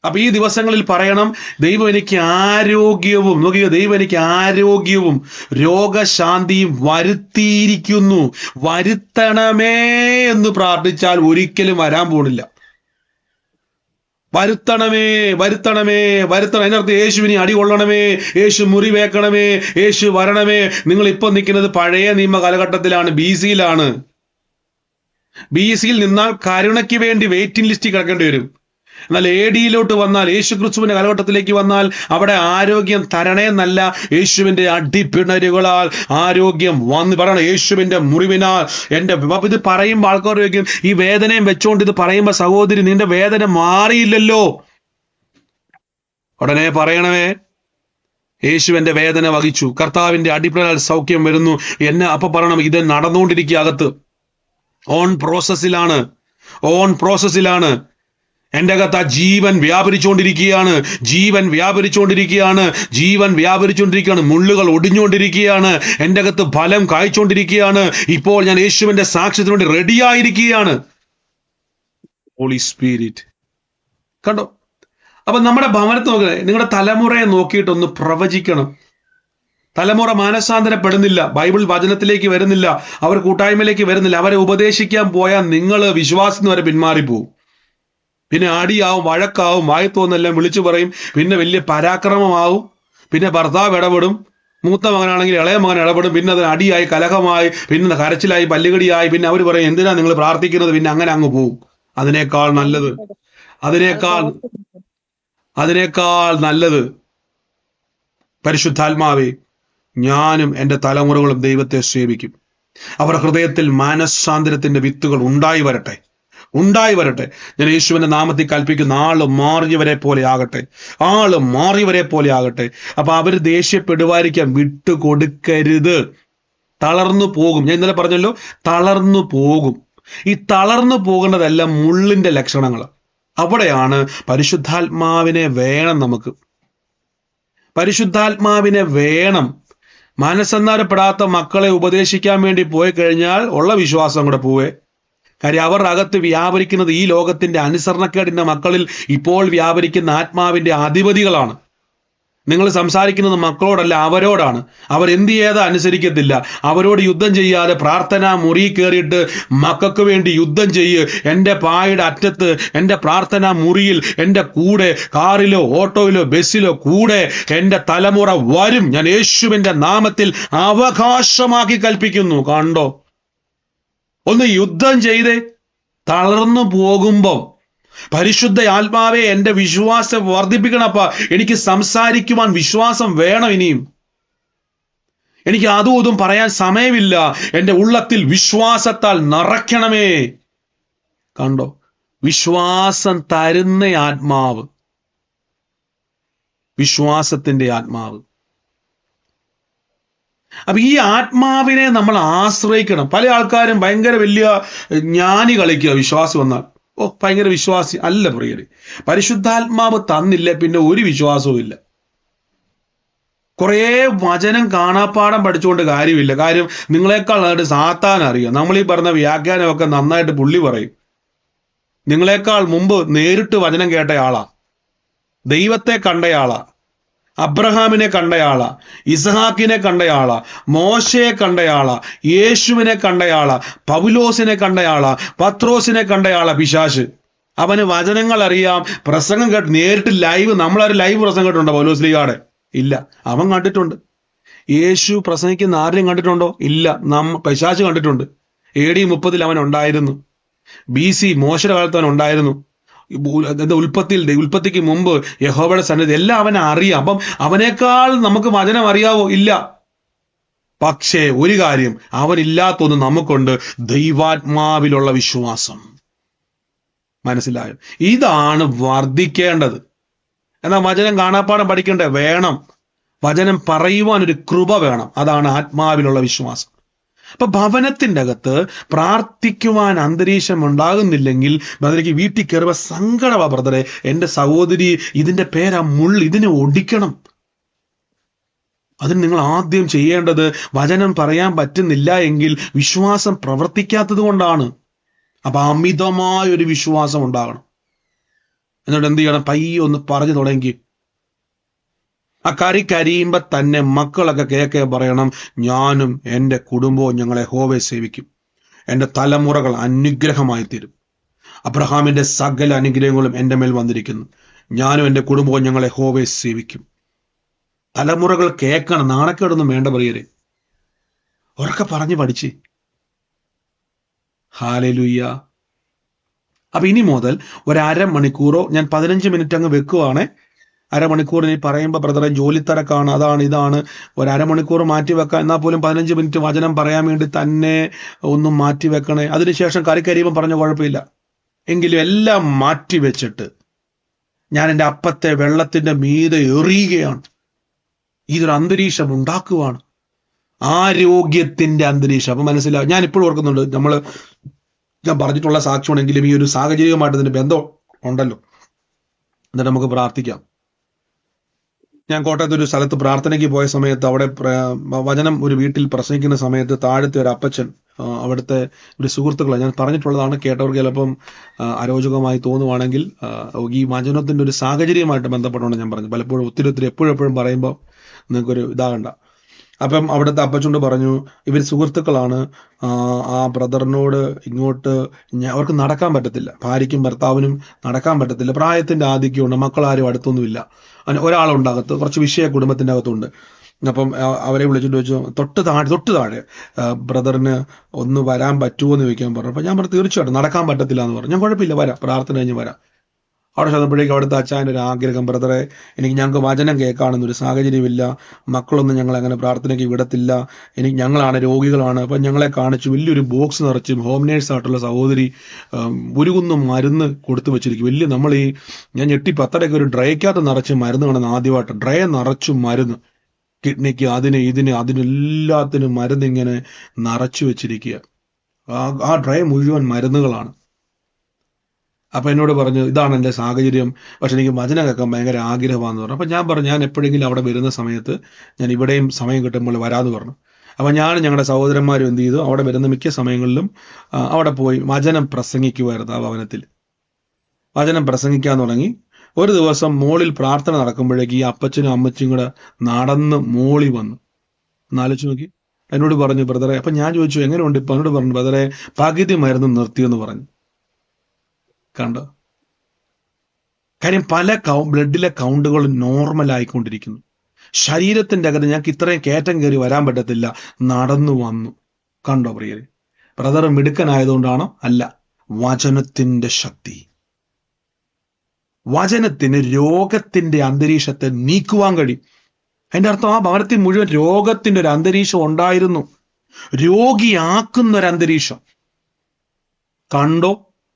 അപ്പൊ ഈ ദിവസങ്ങളിൽ പറയണം, ദൈവം എനിക്ക് ആരോഗ്യവും, നോക്കിയോ, ദൈവം എനിക്ക് ആരോഗ്യവും രോഗശാന്തിയും വരുത്തിയിരിക്കുന്നു, വരുത്തണമേ എന്ന് പ്രാർത്ഥിച്ചാൽ ഒരിക്കലും വരാൻ പോണില്ല. വരുത്തണമേ, വരുത്തണമേ, വരുത്തണം. അതിനർത്ഥം യേശുവിനെ അടി കൊള്ളണമേ, യേശു മുറിവേക്കണമേ, യേശു വരണമേ. നിങ്ങൾ ഇപ്പൊ നിൽക്കുന്നത് പഴയ നിയമ കാലഘട്ടത്തിലാണ്, BC-യിലാണ്. BC-യിൽ നിന്നാൽ കരുണയ്ക്ക് വേണ്ടി വെയിറ്റിംഗ് ലിസ്റ്റിൽ കിടക്കേണ്ടി വരും. എന്നാൽ AD-യിലോട്ട് വന്നാൽ, യേശു ക്രിസ്തുവിന്റെ കാലഘട്ടത്തിലേക്ക് വന്നാൽ അവിടെ ആരോഗ്യം തരണേന്നല്ല, യേശുവിന്റെ അടിപ്പിണരുകളാൽ ആരോഗ്യം വന്ന് പറയണം. യേശുവിന്റെ മുറിവിനാൽ എന്റെ, ഇത് പറയുമ്പോൾ ആൾക്കാർ ചോദിക്കും, ഈ വേദനയും വെച്ചോണ്ട് ഇത് പറയുമ്പോ, സഹോദരി നിന്റെ വേദന മാറിയില്ലല്ലോ. ഉടനെ പറയണമേ, യേശുവിന്റെ വേദന വഹിച്ചു, കർത്താവിന്റെ അടിപ്പിണരാൽ സൗഖ്യം വരുന്നു എന്നെ. അപ്പൊ പറയണം, ഇത് നടന്നുകൊണ്ടിരിക്കുക, അകത്ത് ഓൺ പ്രോസസ്സിലാണ്, ഓൺ പ്രോസസ്സിലാണ്. എന്റെ അകത്ത് ആ ജീവൻ വ്യാപരിച്ചുകൊണ്ടിരിക്കുകയാണ്, ജീവൻ വ്യാപരിച്ചുകൊണ്ടിരിക്കുകയാണ്, ജീവൻ വ്യാപരിച്ചുകൊണ്ടിരിക്കുകയാണ്. മുള്ളുകൾ ഒടിഞ്ഞുകൊണ്ടിരിക്കുകയാണ്, എന്റെ അകത്ത് ഫലം കായ്ച്ചുകൊണ്ടിരിക്കുകയാണ്. ഇപ്പോൾ ഞാൻ യേശുവിന്റെ സാക്ഷ്യത്തിന് വേണ്ടി റെഡിയായിരിക്കുകയാണ്. Holy spirit. കണ്ടോ? അപ്പൊ നമ്മുടെ ഭവനത്തെ നോക്കുക, നിങ്ങളുടെ തലമുറയെ നോക്കിയിട്ടൊന്ന് പ്രവചിക്കണം. തലമുറ മാനസാന്തരപ്പെടുന്നില്ല, ബൈബിൾ വചനത്തിലേക്ക് വരുന്നില്ല, അവർ കൂട്ടായ്മയിലേക്ക് വരുന്നില്ല. അവരെ ഉപദേശിക്കാൻ പോയാൽ നിങ്ങൾ വിശ്വാസത്തിന് വരെ പിന്മാറിപ്പോവും. പിന്നെ അടിയാവും, വഴക്കാവും, വായത്തോന്നെല്ലാം വിളിച്ചു പറയും. പിന്നെ വലിയ പരാക്രമമാവും. പിന്നെ ഭർത്താവ് ഇടപെടും, മൂത്ത മകനാണെങ്കിൽ ഇളയ മകൻ ഇടപെടും. പിന്നെ അതിന് അടിയായി, കലഹമായി, പിന്നെ കരച്ചിലായി, പല്ലുകടിയായി. പിന്നെ അവർ പറയും, എന്തിനാ നിങ്ങൾ പ്രാർത്ഥിക്കുന്നത്? പിന്നെ അങ്ങനെ അങ്ങ് പോവും. അതിനേക്കാൾ നല്ലത്, അതിനേക്കാൾ നല്ലത്, പരിശുദ്ധാത്മാവേ, ഞാനും എൻ്റെ തലമുറകളും ദൈവത്തെ സേവിക്കും. അവരുടെ ഹൃദയത്തിൽ മാനസാന്തരത്തിന്റെ വിത്തുകൾ ഉണ്ടായി വരട്ടെ, ഉണ്ടായി വരട്ടെ. ഞാൻ യേശുവിന്റെ നാമത്തിൽ കൽപ്പിക്കുന്ന, ആള് മാറിയവരെ പോലെ ആകട്ടെ, ആള് മാറിയവരെ പോലെ ആകട്ടെ. അപ്പൊ അവര് ദേഷ്യപ്പെടുവാതിരിക്കാൻ വിട്ടുകൊടുക്കരുത്. തളർന്നു പോകും. ഞാൻ ഇന്നലെ പറഞ്ഞല്ലോ, തളർന്നു പോകും. ഈ തളർന്നു പോകേണ്ടതെല്ലാം മുള്ളിന്റെ ലക്ഷണങ്ങൾ. അവിടെയാണ് പരിശുദ്ധാത്മാവിനെ വേണം. നമുക്ക് പരിശുദ്ധാത്മാവിനെ വേണം. മനസ്സന്നാരപ്പെടാത്ത മക്കളെ ഉപദേശിക്കാൻ വേണ്ടി പോയി കഴിഞ്ഞാൽ ഉള്ള വിശ്വാസം കൂടെ പോവേ. കാര്യം അവരുടെ അകത്ത് വ്യാപരിക്കുന്നത് ഈ ലോകത്തിന്റെ അനുസരണക്കേടിന്റെ മക്കളിൽ ഇപ്പോൾ വ്യാപരിക്കുന്ന ആത്മാവിന്റെ അധിപതികളാണ്. നിങ്ങൾ സംസാരിക്കുന്നത് മക്കളോടല്ല, അവരോടാണ്. അവരെന്ത് ചെയ്താൽ അനുസരിക്കത്തില്ല. അവരോട് യുദ്ധം ചെയ്യാതെ പ്രാർത്ഥനാ മുറി കയറിയിട്ട് മക്കൾക്ക് വേണ്ടി യുദ്ധം ചെയ്യ്. എൻ്റെ പായുടെ അറ്റത്ത്, എൻ്റെ പ്രാർത്ഥനാ മുറിയിൽ, എൻ്റെ കൂടെ, കാറിലോ ഓട്ടോയിലോ ബസ്സിലോ കൂടെ എൻ്റെ തലമുറ വരും. ഞാൻ യേശുവിൻ്റെ നാമത്തിൽ അവകാശമാക്കി കൽപ്പിക്കുന്നു. കണ്ടോ? ഒന്ന് യുദ്ധം ചെയ്തേ. തളർന്നു പോകുമ്പം പരിശുദ്ധ ആത്മാവെ എൻ്റെ വിശ്വാസം വർദ്ധിപ്പിക്കണപ്പാ. എനിക്ക് സംസാരിക്കുവാൻ വിശ്വാസം വേണം. ഇനിയും എനിക്ക് അതും ഇതും പറയാൻ സമയമില്ല. എൻ്റെ ഉള്ളത്തിൽ വിശ്വാസത്താൽ നിറയ്ക്കണമേ. കണ്ടോ, വിശ്വാസം തരുന്ന ആത്മാവ്, വിശ്വാസത്തിന്റെ ആത്മാവ്. അപ്പൊ ഈ ആത്മാവിനെ നമ്മൾ ആശ്രയിക്കണം. പല ആൾക്കാരും ഭയങ്കര വലിയ ജ്ഞാനി കളിക്കുക വിശ്വാസം വന്നാൽ. ഭയങ്കര വിശ്വാസി അല്ല പ്രിയരെ. പരിശുദ്ധാത്മാവ് തന്നില്ല പിന്നെ ഒരു വിശ്വാസവും ഇല്ല. കുറേ വചനം കാണാപ്പാടം പഠിച്ചുകൊണ്ട് കാര്യമില്ല. കാര്യം നിങ്ങളെക്കാൾ നന്നായിട്ട് സാത്താൻ അറിയാം. നമ്മൾ ഈ പറഞ്ഞ വ്യാഖ്യാനമൊക്കെ നന്നായിട്ട് പുള്ളി പറയും. നിങ്ങളെക്കാൾ മുമ്പ് നേരിട്ട് വചനം കേട്ടയാളാ, ദൈവത്തെ കണ്ടയാളാ, അബ്രഹാമിനെ കണ്ടയാളാ, ഇസഹാക്കിനെ കണ്ടയാളാ, മോശയെ കണ്ടയാളാ, യേശുവിനെ കണ്ടയാളാ, പൗലോസിനെ കണ്ടയാളാ, പത്രോസിനെ കണ്ടയാളാ പിശാച്. അവന് വചനങ്ങൾ അറിയാം, പ്രസംഗം കേട്ട് നേരിട്ട് ലൈവ്. നമ്മളൊരു ലൈവ് പ്രസംഗം കേട്ടിട്ടുണ്ടോ പൗലോസ്ലീഗയുടെ? ഇല്ല. അവൻ കണ്ടിട്ടുണ്ട്. യേശു പ്രസംഗിക്കുന്ന ആരെയും കണ്ടിട്ടുണ്ടോ? ഇല്ല. പിശാച് കണ്ടിട്ടുണ്ട്. AD 30 അവൻ ഉണ്ടായിരുന്നു. BC മോശയുടെ കാലത്ത് അവൻ ഉണ്ടായിരുന്നു. ഉൽപ്പത്തിക്ക് മുമ്പ് യഹോവയുടെ സന്നിധി എല്ലാം അവനെ അറിയാം. അപ്പം അവനേക്കാൾ നമുക്ക് വചനം അറിയാവോ? ഇല്ല. പക്ഷേ ഒരു കാര്യം അവനില്ലാത്തൊന്ന് നമുക്കുണ്ട്, ദൈവാത്മാവിലുള്ള വിശ്വാസം. മനസ്സിലായോ? ഇതാണ് വർദ്ധിക്കേണ്ടത്. എന്നാൽ വചനം കാണാപ്പാടം പഠിക്കണ്ടേ? വേണം. വചനം പറയുവാൻ ഒരു കൃപ വേണം. അതാണ് ആത്മാവിലുള്ള വിശ്വാസം. അപ്പൊ ഭവനത്തിന്റെ അകത്ത് പ്രാർത്ഥിക്കുവാൻ അന്തരീക്ഷം ഉണ്ടാകുന്നില്ലെങ്കിൽ ബ്രദർക്ക് വീട്ടിൽ കയറുക സങ്കടമാ. ബ്രദറെ, എന്റെ സഹോദരി, ഇതിന്റെ പേരാ മുള്ള്, ഇതിനെ ഒടിക്കണം. അതിന് നിങ്ങൾ ആദ്യം ചെയ്യേണ്ടത്, വചനം പറയാൻ പറ്റുന്നില്ല എങ്കിൽ വിശ്വാസം പ്രവർത്തിക്കാത്തത് കൊണ്ടാണ്. അപ്പൊ അമിതമായ ഒരു വിശ്വാസം ഉണ്ടാകണം. എന്നിട്ട് എന്ത് ചെയ്യണം? പയ്യെ ഒന്ന് പറഞ്ഞു തുടങ്ങി. ആ കരിയുമ്പോ തന്നെ മക്കളൊക്കെ കേൾക്കെ പറയണം, ഞാനും എൻ്റെ കുടുംബവും ഞങ്ങളെ യഹോവയെ സേവിക്കും. എൻ്റെ തലമുറകൾ അനുഗ്രഹമായി തീരും. അബ്രഹാമിന്റെ സകല അനുഗ്രഹങ്ങളും എൻ്റെ മേൽ വന്നിരിക്കുന്നു. ഞാനും എൻ്റെ കുടുംബവും ഞങ്ങളെ യഹോവയെ സേവിക്കും. തലമുറകൾ കേൾക്കണം. നാണക്കേടൊന്നും വേണ്ട പ്രിയരെ. ഉറക്കെ പറഞ്ഞു പഠിച്ച്. ഹല്ലേലൂയ. അപ്പൊ ഇനി മുതൽ ഒരു അരമണിക്കൂറോ, ഞാൻ 15 മിനിറ്റ് അങ്ങ് വെക്കുവാണേ. അരമണിക്കൂറിന് പറയുമ്പോൾ ബ്രദറെ ജോലി തിരക്കാണ്, അതാണ് ഇതാണ്, ഒരു അരമണിക്കൂർ മാറ്റി വെക്കാം. എന്നാൽ പോലും 15 മിനിറ്റ് വചനം പറയാൻ വേണ്ടി തന്നെ ഒന്നും മാറ്റി വെക്കണേ. അതിനുശേഷം കരിയുമ്പം പറഞ്ഞ കുഴപ്പമില്ല. എങ്കിലും എല്ലാം മാറ്റി വെച്ചിട്ട് ഞാൻ എൻ്റെ അപ്പത്തെ വെള്ളത്തിന്റെ മീതെ എറിയുകയാണ്. ഇതൊരു അന്തരീക്ഷം ഉണ്ടാക്കുവാണ്, ആരോഗ്യത്തിന്റെ അന്തരീക്ഷം. അപ്പൊ മനസ്സിലാവും. ഞാൻ ഇപ്പോഴും ഓർക്കുന്നുണ്ട്, ഞാൻ പറഞ്ഞിട്ടുള്ള സാക്ഷ്യമാണെങ്കിലും ഈ ഒരു സാഹചര്യമായിട്ട് ഇതിന്റെ ബന്ധം ഉണ്ടല്ലോ. എന്നിട്ട് നമുക്ക് പ്രാർത്ഥിക്കാം. ഞാൻ കോട്ടയത്ത് ഒരു സ്ഥലത്ത് പ്രാർത്ഥനയ്ക്ക് പോയ സമയത്ത് അവിടെ വചനം ഒരു വീട്ടിൽ പ്രസംഗിക്കുന്ന സമയത്ത് താഴത്തെ ഒരു അപ്പച്ചൻ, അവിടുത്തെ ഒരു സുഹൃത്തുക്കളെ, ഞാൻ പറഞ്ഞിട്ടുള്ളതാണ്, കേട്ടവർക്ക് ചിലപ്പം അരോചകമായി തോന്നുവാണെങ്കിൽ ഈ വചനത്തിന്റെ ഒരു സാഹചര്യമായിട്ട് ബന്ധപ്പെട്ടുകൊണ്ട് ഞാൻ പറഞ്ഞു. പലപ്പോഴും ഒത്തിരി എപ്പോഴും പറയുമ്പോൾ നിങ്ങൾക്കൊരു ഇതാകണ്ട. അപ്പം അവിടുത്തെ അപ്പച്ചോണ്ട് പറഞ്ഞു, ഇവർ സുഹൃത്തുക്കളാണ്. ആ ബ്രദറിനോട് ഇങ്ങോട്ട് അവർക്ക് നടക്കാൻ പറ്റത്തില്ല, ഭാര്യയ്ക്കും ഭർത്താവിനും നടക്കാൻ പറ്റത്തില്ല, പ്രായത്തിന്റെ ആധിക്യമുണ്ട്, മക്കളാരും അടുത്തൊന്നുമില്ല, ഒരാളുണ്ട് അകത്ത്, കുറച്ച് വിഷയ കുടുംബത്തിന്റെ അകത്തുണ്ട്. അപ്പം അവരെ വിളിച്ചിട്ട് വെച്ചു, തൊട്ട് താഴെ ബ്രദറിന് ഒന്ന് വരാൻ പറ്റുമോ എന്ന് ചോദിക്കാൻ പറഞ്ഞു. അപ്പൊ ഞാൻ പറഞ്ഞു തീർച്ചയായിട്ടും നടക്കാൻ പറ്റത്തില്ല എന്ന് പറഞ്ഞു. ഞാൻ കുഴപ്പമില്ല, വരാം, പ്രാർത്ഥന കഴിഞ്ഞ് വരാം. അവിടെ ചെന്നപ്പോഴേക്കും അവിടുത്തെ അച്ചായൻ്റെ ഒരു ആഗ്രഹം, ബ്രദറെ ഞങ്ങൾക്ക് വചനം കേൾക്കാണെന്നൊരു സാഹചര്യമില്ല, മക്കളൊന്നും ഞങ്ങൾ അങ്ങനെ പ്രാർത്ഥനയ്ക്ക് വിടത്തില്ല, ഞങ്ങളാണ് രോഗികളാണ്. അപ്പം ഞങ്ങളെ കാണിച്ചു വലിയൊരു ബോക്സ് നിറച്ച് ഹോം നേഴ്സായിട്ടുള്ള സഹോദരി ഒരു മരുന്ന് കൊടുത്തു വെച്ചിരിക്കും. ഞാൻ ഞെട്ടി, 10 ഒരു ഡ്രൈക്കകത്ത് നിറച്ച് മരുന്ന് കാണുന്ന ആദ്യമായിട്ട്. ഡ്രൈ നിറച്ചു മരുന്ന്, കിഡ്നിക്ക് അതിനെല്ലാത്തിനും മരുന്ന് ഇങ്ങനെ നിറച്ചു വെച്ചിരിക്കുക. ആ ഡ്രൈ മുഴുവൻ മരുന്നുകളാണ്. അപ്പൊ എന്നോട് പറഞ്ഞു, ഇതാണ് എൻ്റെ സാഹചര്യം, പക്ഷെ എനിക്ക് വചനം കേൾക്കാൻ ഭയങ്കര ആഗ്രഹമാണെന്ന് പറഞ്ഞു. അപ്പൊ ഞാൻ പറഞ്ഞു, ഞാൻ എപ്പോഴെങ്കിലും അവിടെ വരുന്ന സമയത്ത് ഞാൻ ഇവിടെയും സമയം കിട്ടുമ്പോൾ വരാമെന്ന് പറഞ്ഞു. അപ്പൊ ഞങ്ങളുടെ സഹോദരന്മാരും എന്ത് ചെയ്തു, അവിടെ വരുന്ന മിക്ക സമയങ്ങളിലും അവിടെ പോയി വചനം പ്രസംഗിക്കുമായിരുന്നു. ആ ഭവനത്തിൽ വചനം പ്രസംഗിക്കാൻ തുടങ്ങി. ഒരു ദിവസം മോളിൽ പ്രാർത്ഥന നടക്കുമ്പോഴേക്ക് ഈ അപ്പച്ചനും അമ്മച്ചും കൂടെ നടന്ന് മോളി വന്നു. എന്നാലോചിച്ച് നോക്കി. എന്നോട് പറഞ്ഞു, ബ്രദറെ, അപ്പൊ ഞാൻ ചോദിച്ചു എങ്ങനെയുണ്ട് ഇപ്പൊ? എന്നോട് പറഞ്ഞു, ബ്രദറെ പകുതി മരുന്ന് നിർത്തിയെന്ന് പറഞ്ഞു. കണ്ടോ? കാര്യം പല ബ്ലഡിലെ കൗണ്ടുകൾ നോർമൽ ആയിക്കൊണ്ടിരിക്കുന്നു. ശരീരത്തിന്റെ അകത്ത് ഞങ്ങൾക്ക് ഇത്രയും കയറ്റം കയറി വരാൻ പറ്റത്തില്ല, നടന്നു വന്നു. കണ്ടോ പ്രിയരെ? ബ്രദർ മിടുക്കനായതുകൊണ്ടാണോ? അല്ല, വചനത്തിന്റെ ശക്തി. വചനത്തിന് രോഗത്തിന്റെ അന്തരീക്ഷത്തെ നീക്കുവാൻ കഴിയും. അതിന്റെ അർത്ഥം ആ ഭവനത്തിൽ മുഴുവൻ രോഗത്തിന്റെ ഒരു അന്തരീക്ഷം ഉണ്ടായിരുന്നു. രോഗിയാക്കുന്ന ഒരു അന്തരീക്ഷം. കണ്ടോ,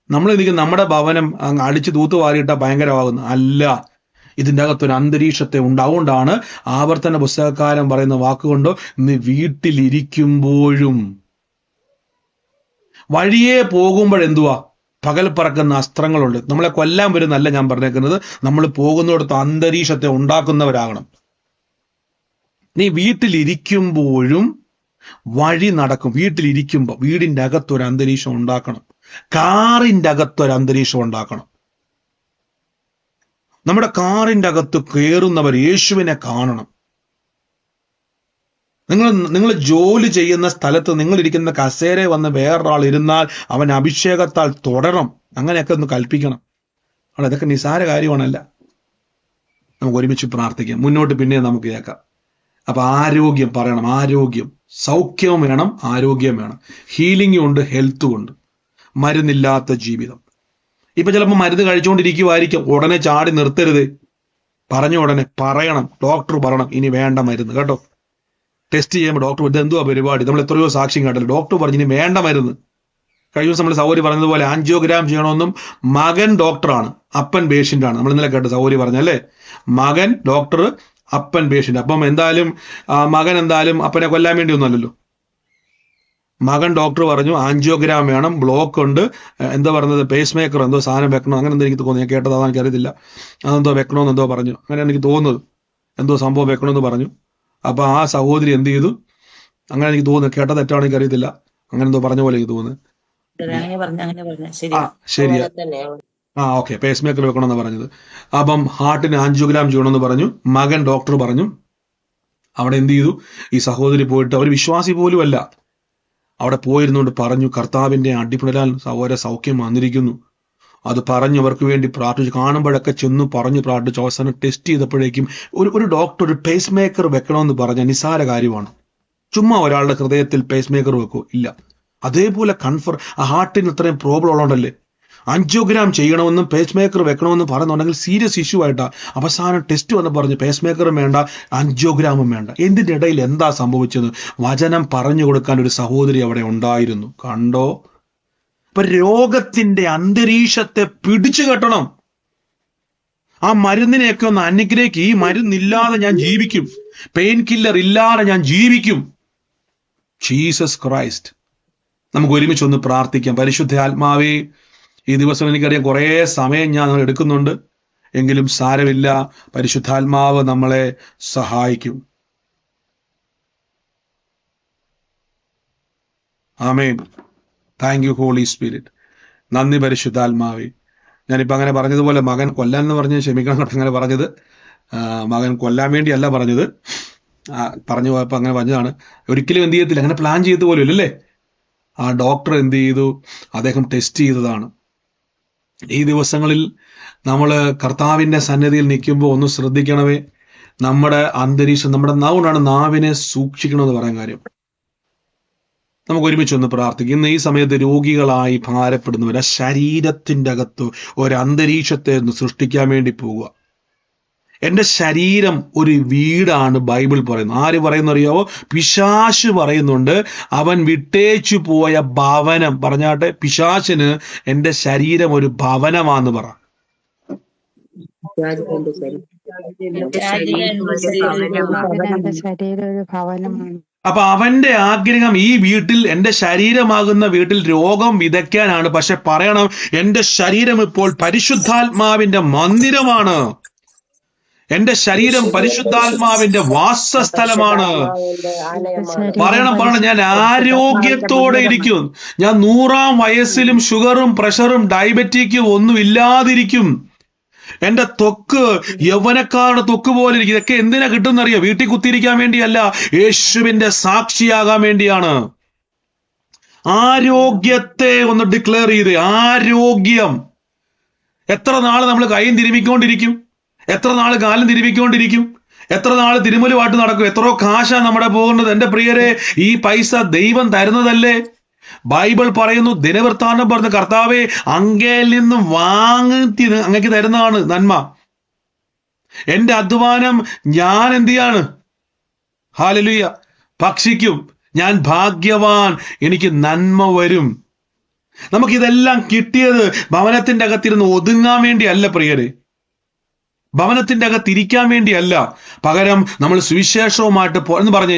നമ്മൾ എനിക്ക് നമ്മുടെ ഭവനം അങ്ങ് അടിച്ചു തൂത്തുവാരിയിട്ട ഭയങ്കരമാകുന്നു അല്ല, ഇതിൻ്റെ അകത്തൊരു അന്തരീക്ഷത്തെ ഉണ്ടാവുകൊണ്ടാണ് ആവർത്തന പുസ്തകക്കാരൻ പറയുന്ന വാക്കുകൊണ്ടോ നീ വീട്ടിലിരിക്കുമ്പോഴും. വഴിയെ പോകുമ്പോഴെന്തുവാ, പകൽ പറക്കുന്ന അസ്ത്രങ്ങളുണ്ട്. നമ്മളെ കൊല്ലാൻ വരുന്നല്ല ഞാൻ പറഞ്ഞേക്കുന്നത്, നമ്മൾ പോകുന്നിടത്ത് അന്തരീക്ഷത്തെ ഉണ്ടാക്കുന്നവരാകണം. നീ വീട്ടിലിരിക്കുമ്പോഴും വഴി നടക്കും. വീട്ടിലിരിക്കുമ്പോൾ വീടിൻ്റെ അകത്തൊരു അന്തരീക്ഷം ഉണ്ടാക്കണം. കാറിൻ്റെ അകത്തൊരു അന്തരീക്ഷം ഉണ്ടാക്കണം. നമ്മുടെ കാറിൻ്റെ അകത്ത് കയറുന്നവർ യേശുവിനെ കാണണം. നിങ്ങൾ ജോലി ചെയ്യുന്ന സ്ഥലത്ത് നിങ്ങൾ ഇരിക്കുന്ന കസേര വന്ന് വേറൊരാൾ ഇരുന്നാൽ അവൻ അഭിഷേകത്താൽ തുടരണം. അങ്ങനെയൊക്കെ ഒന്ന് കൽപ്പിക്കണം. അവിടെ ഇതൊക്കെ നിസാര കാര്യമാണല്ല. നമുക്ക് ഒരുമിച്ച് പ്രാർത്ഥിക്കാം. മുന്നോട്ട് പിന്നെ നമുക്ക് കേൾക്കാം. അപ്പൊ ആരോഗ്യം പറയണം. ആരോഗ്യം, സൗഖ്യവും വേണം, ആരോഗ്യം വേണം. ഹീലിംഗും ഉണ്ട്, ഹെൽത്തും ഉണ്ട്. മരുന്നില്ലാത്ത ജീവിതം. ഇപ്പൊ ചിലപ്പോൾ മരുന്ന് കഴിച്ചുകൊണ്ടിരിക്കുമായിരിക്കും, ഉടനെ ചാടി നിർത്തരുത്. പറഞ്ഞ ഉടനെ പറയണം, ഡോക്ടർ പറയണം ഇനി വേണ്ട മരുന്ന് കേട്ടോ. ടെസ്റ്റ് ചെയ്യുമ്പോൾ ഡോക്ടർ ഇത് എന്തുവാ പരിപാടി, നമ്മൾ എത്രയോ സാക്ഷ്യം കേട്ടല്ലോ. ഡോക്ടർ പറഞ്ഞു ഇനി വേണ്ട മരുന്ന്. കഴിഞ്ഞ ദിവസം നമ്മൾ സൗകര്യം പറഞ്ഞതുപോലെ ആൻജിയോഗ്രാം ചെയ്യണമെന്നും മകൻ ഡോക്ടറാണ്, അപ്പൻ പേഷ്യന്റ് ആണ്. നമ്മൾ ഇന്നലെ കേട്ട സൗകര്യം പറഞ്ഞല്ലേ, മകൻ ഡോക്ടർ, അപ്പൻ പേഷ്യന്റ്. അപ്പം എന്തായാലും മകൻ എന്തായാലും അപ്പനെ കൊല്ലാൻ വേണ്ടി ഒന്നും അല്ലല്ലോ. മകൻ ഡോക്ടർ പറഞ്ഞു ആൻജിയോഗ്രാം വേണം, ബ്ലോക്ക് ഉണ്ട്, എന്താ പറഞ്ഞത് പേസ് മേക്കർ എന്തോ സാധനം വെക്കണം, അങ്ങനെ എന്തോ എനിക്ക് തോന്നുന്നു. ഞാൻ കേട്ടത് അതാണ്, എനിക്കറിയത്തില്ല. അതെന്തോ വെക്കണമെന്ന് എന്തോ പറഞ്ഞു, അങ്ങനെ എനിക്ക് തോന്നുന്നത്. എന്തോ സംഭവം വെക്കണമെന്ന് പറഞ്ഞു. അപ്പൊ ആ സഹോദരി എന്ത് ചെയ്തു, അങ്ങനെ എനിക്ക് തോന്നുന്നു, കേട്ട തെറ്റാണ് എനിക്കറിയത്തില്ല, അങ്ങനെ എന്തോ പറഞ്ഞ പോലെ എനിക്ക് തോന്നുന്നു. ശരിയാ, ഓക്കെ, പേസ് മേക്കർ വെക്കണമെന്ന് പറഞ്ഞത്. അപ്പം ഹാർട്ടിന് ആൻജിയോഗ്രാം ചെയ്യണമെന്ന് പറഞ്ഞു. മകൻ ഡോക്ടർ പറഞ്ഞു. അവിടെ എന്ത് ചെയ്തു, ഈ സഹോദരി പോയിട്ട്, അവർ വിശ്വാസി പോലും അല്ല, അവിടെ പോയിരുന്നുകൊണ്ട് പറഞ്ഞു കർത്താവിന്റെ അടിപ്പിണരാൽ സഹോദര സൗഖ്യം വന്നിരിക്കുന്നു. അത് പറഞ്ഞ് അവർക്ക് വേണ്ടി പ്രാർത്ഥിച്ചു. കാണുമ്പോഴൊക്കെ ചെന്ന് പറഞ്ഞു പ്രാർത്ഥിച്ചു. അവസാനം ടെസ്റ്റ് ചെയ്തപ്പോഴേക്കും ഒരു ഡോക്ടർ ഒരു പേസ് മേക്കർ വെക്കണമെന്ന് പറഞ്ഞ നിസാര കാര്യമാണ്. ചുമ്മാ ഒരാളുടെ ഹൃദയത്തിൽ പേസ് മേക്കർ വെക്കോ? ഇല്ല. അതേപോലെ ഹാർട്ടിന് ഇത്രയും പ്രോബ്ലം ഉള്ളതുകൊണ്ടല്ലേ ആൻജിയോഗ്രാം ചെയ്യണമെന്നും പേസ് മേക്കർ വെക്കണമെന്നും പറയുന്നുണ്ടെങ്കിൽ സീരിയസ് ഇഷ്യൂ ആയിട്ടാ. അവസാനം ടെസ്റ്റ് വന്ന് പറഞ്ഞു പേസ് മേക്കറും വേണ്ട, ആൻജിയോഗ്രാമും വേണ്ട. എന്തിൻ്റെ ഇടയിൽ എന്താ സംഭവിച്ചത്? വചനം പറഞ്ഞു കൊടുക്കാൻ ഒരു സഹോദരി അവിടെ ഉണ്ടായിരുന്നു. കണ്ടോ? ഇപ്പൊ രോഗത്തിന്റെ അന്തരീക്ഷത്തെ പിടിച്ചു കെട്ടണം. ആ മരുന്നിനെയൊക്കെ ഒന്ന് അനുഗ്രഹിക്കും. ഈ മരുന്നില്ലാതെ ഞാൻ ജീവിക്കും, പെയിൻ കില്ലർ ഇല്ലാതെ ഞാൻ ജീവിക്കും. Jesus Christ. നമുക്ക് ഒരുമിച്ചൊന്ന് പ്രാർത്ഥിക്കാം. പരിശുദ്ധ ആത്മാവേ, ഈ ദിവസം എനിക്കറിയാം കുറേ സമയം ഞാൻ എടുക്കുന്നുണ്ട്, എങ്കിലും സാരമില്ല, പരിശുദ്ധാത്മാവ് നമ്മളെ സഹായിക്കും. ആമേൻ. Thank you holy spirit. നന്ദി പരിശുദ്ധാത്മാവേ. ഞാനിപ്പോൾ അങ്ങനെ പറഞ്ഞതുപോലെ മകൻ കൊല്ലാൻ എന്ന് പറഞ്ഞ് ക്ഷമിക്കണം കേട്ടോ, അങ്ങനെ പറഞ്ഞത് മകൻ കൊല്ലാൻ വേണ്ടിയല്ല പറഞ്ഞത്, പറഞ്ഞു പോയപ്പോൾ അങ്ങനെ പറഞ്ഞതാണ്. ഒരിക്കലും എന്ത് ചെയ്യത്തില്ല, അങ്ങനെ പ്ലാൻ ചെയ്ത് പോലും ഇല്ലല്ലേ. ആ ഡോക്ടർ എന്ത് ചെയ്തു, അദ്ദേഹം ടെസ്റ്റ് ചെയ്തതാണ്. ഈ ദിവസങ്ങളിൽ നമ്മൾ കർത്താവിൻ്റെ സന്നിധിയിൽ നിൽക്കുമ്പോൾ ഒന്ന് ശ്രദ്ധിക്കണമേ, നമ്മുടെ അന്തരീക്ഷം, നമ്മുടെ നാവിനെ സൂക്ഷിക്കണമെന്ന് പറയാൻ കാര്യം. നമുക്ക് ഒരുമിച്ചൊന്ന് പ്രാർത്ഥിക്കും. ഇന്ന് ഈ സമയത്ത് രോഗികളായി ഭാരപ്പെടുന്നവർ ആ ശരീരത്തിൻ്റെ അകത്ത് ഒരു അന്തരീക്ഷത്തെ ഒന്ന് സൃഷ്ടിക്കാൻ വേണ്ടി പോവുക. എൻ്റെ ശരീരം ഒരു വീടാണ് ബൈബിൾ പറയുന്നത്. ആര് പറയുന്നറിയാവോ? പിശാച് പറയുന്നുണ്ട്. അവൻ വിട്ടേച്ചു പോയ ഭവനം. പറഞ്ഞാട്ടെ, പിശാചിന് എൻ്റെ ശരീരം ഒരു ഭവനമാന്ന് പറ. അപ്പൊ അവന്റെ ആഗ്രഹം ഈ വീട്ടിൽ, എൻ്റെ ശരീരമാകുന്ന വീട്ടിൽ രോഗം വിതയ്ക്കാനാണ്. പക്ഷെ പറയണം, എൻ്റെ ശരീരം ഇപ്പോൾ പരിശുദ്ധാത്മാവിന്റെ മന്ദിരമാണ്. എന്റെ ശരീരം പരിശുദ്ധാത്മാവിന്റെ വാസസ്ഥലമാണ്. പറയണം, ഞാൻ ആരോഗ്യത്തോടെ ഇരിക്കും. ഞാൻ 100-ാം വയസ്സിലും ഷുഗറും പ്രഷറും ഡയബറ്റിക്കും ഒന്നും ഇല്ലാതിരിക്കും. എന്റെ ത്വക്ക് യൗവനക്കാരുടെ ത്വക്ക് പോലെ ഇരിക്കും. ഇതൊക്കെ എന്തിനാ കിട്ടുന്നറിയോ? വീട്ടിൽ കുത്തിയിരിക്കാൻ വേണ്ടിയല്ല, യേശുവിന്റെ സാക്ഷിയാകാൻ വേണ്ടിയാണ്. ആരോഗ്യത്തെ ഒന്ന് ഡിക്ലെയർ ചെയ്ത്. ആരോഗ്യം. എത്ര നാള് നമ്മൾ കൈയും തിരുമിക്കൊണ്ടിരിക്കും? എത്ര നാൾ കാലം തിരുമിക്കൊണ്ടിരിക്കും? എത്ര നാൾ തിരുമുലുമായിട്ട് നടക്കും? എത്രയോ കാശാ നമ്മുടെ പോകുന്നത്. എൻ്റെ പ്രിയരെ, ഈ പൈസ ദൈവം തരുന്നതല്ലേ? ബൈബിൾ പറയുന്നു, ദിനവൃത്താന്തം പറഞ്ഞു, കർത്താവേ അങ്ങയിൽ നിന്നും വാങ്ങി അങ്ങക്ക് തരുന്നതാണ് നന്മ. എൻ്റെ അധ്വാനം ഞാൻ എന്ത് ചെയ്യാണ്? ഹല്ലേലൂയ. ഭക്ഷിക്കും, ഞാൻ ഭാഗ്യവാൻ, എനിക്ക് നന്മ വരും. നമുക്കിതെല്ലാം കിട്ടിയത് ഭവനത്തിന്റെ അകത്തിരുന്ന് ഒതുങ്ങാൻ വേണ്ടിയല്ല പ്രിയരെ, ഭവനത്തിന്റെ അകത്തിരിക്കാൻ വേണ്ടിയല്ല. പകരം നമ്മൾ സുവിശേഷവുമായിട്ട് എന്ന് പറഞ്ഞ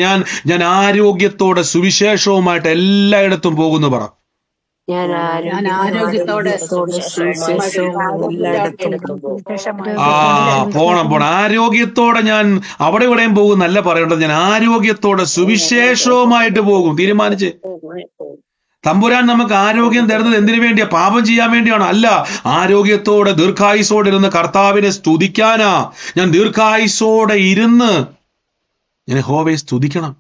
ഞാൻ ആരോഗ്യത്തോടെ സുവിശേഷവുമായിട്ട് എല്ലായിടത്തും പോകുന്നു പറ. ഞാൻ ആരോഗ്യത്തോടെ പോണം. ആരോഗ്യത്തോടെ ഞാൻ അവിടെ ഇവിടെയും പോകും നല്ല പറയേണ്ടത്, ഞാൻ ആരോഗ്യത്തോടെ സുവിശേഷവുമായിട്ട് പോകും. തീരുമാനിച്ച്. തമ്പുരാൻ നമുക്ക് ആരോഗ്യം തരുന്നത് എന്തിനു വേണ്ടിയാ? പാപം ചെയ്യാൻ വേണ്ടിയാണോ? അല്ല. ആരോഗ്യത്തോടെ ദീർഘായുസോടെ ഇരുന്ന് കർത്താവിനെ സ്തുതിക്കാനാ. ഞാൻ ദീർഘായുസോടെ ഇരുന്ന് ഞാൻ യഹോവയെ സ്തുതിക്കണം.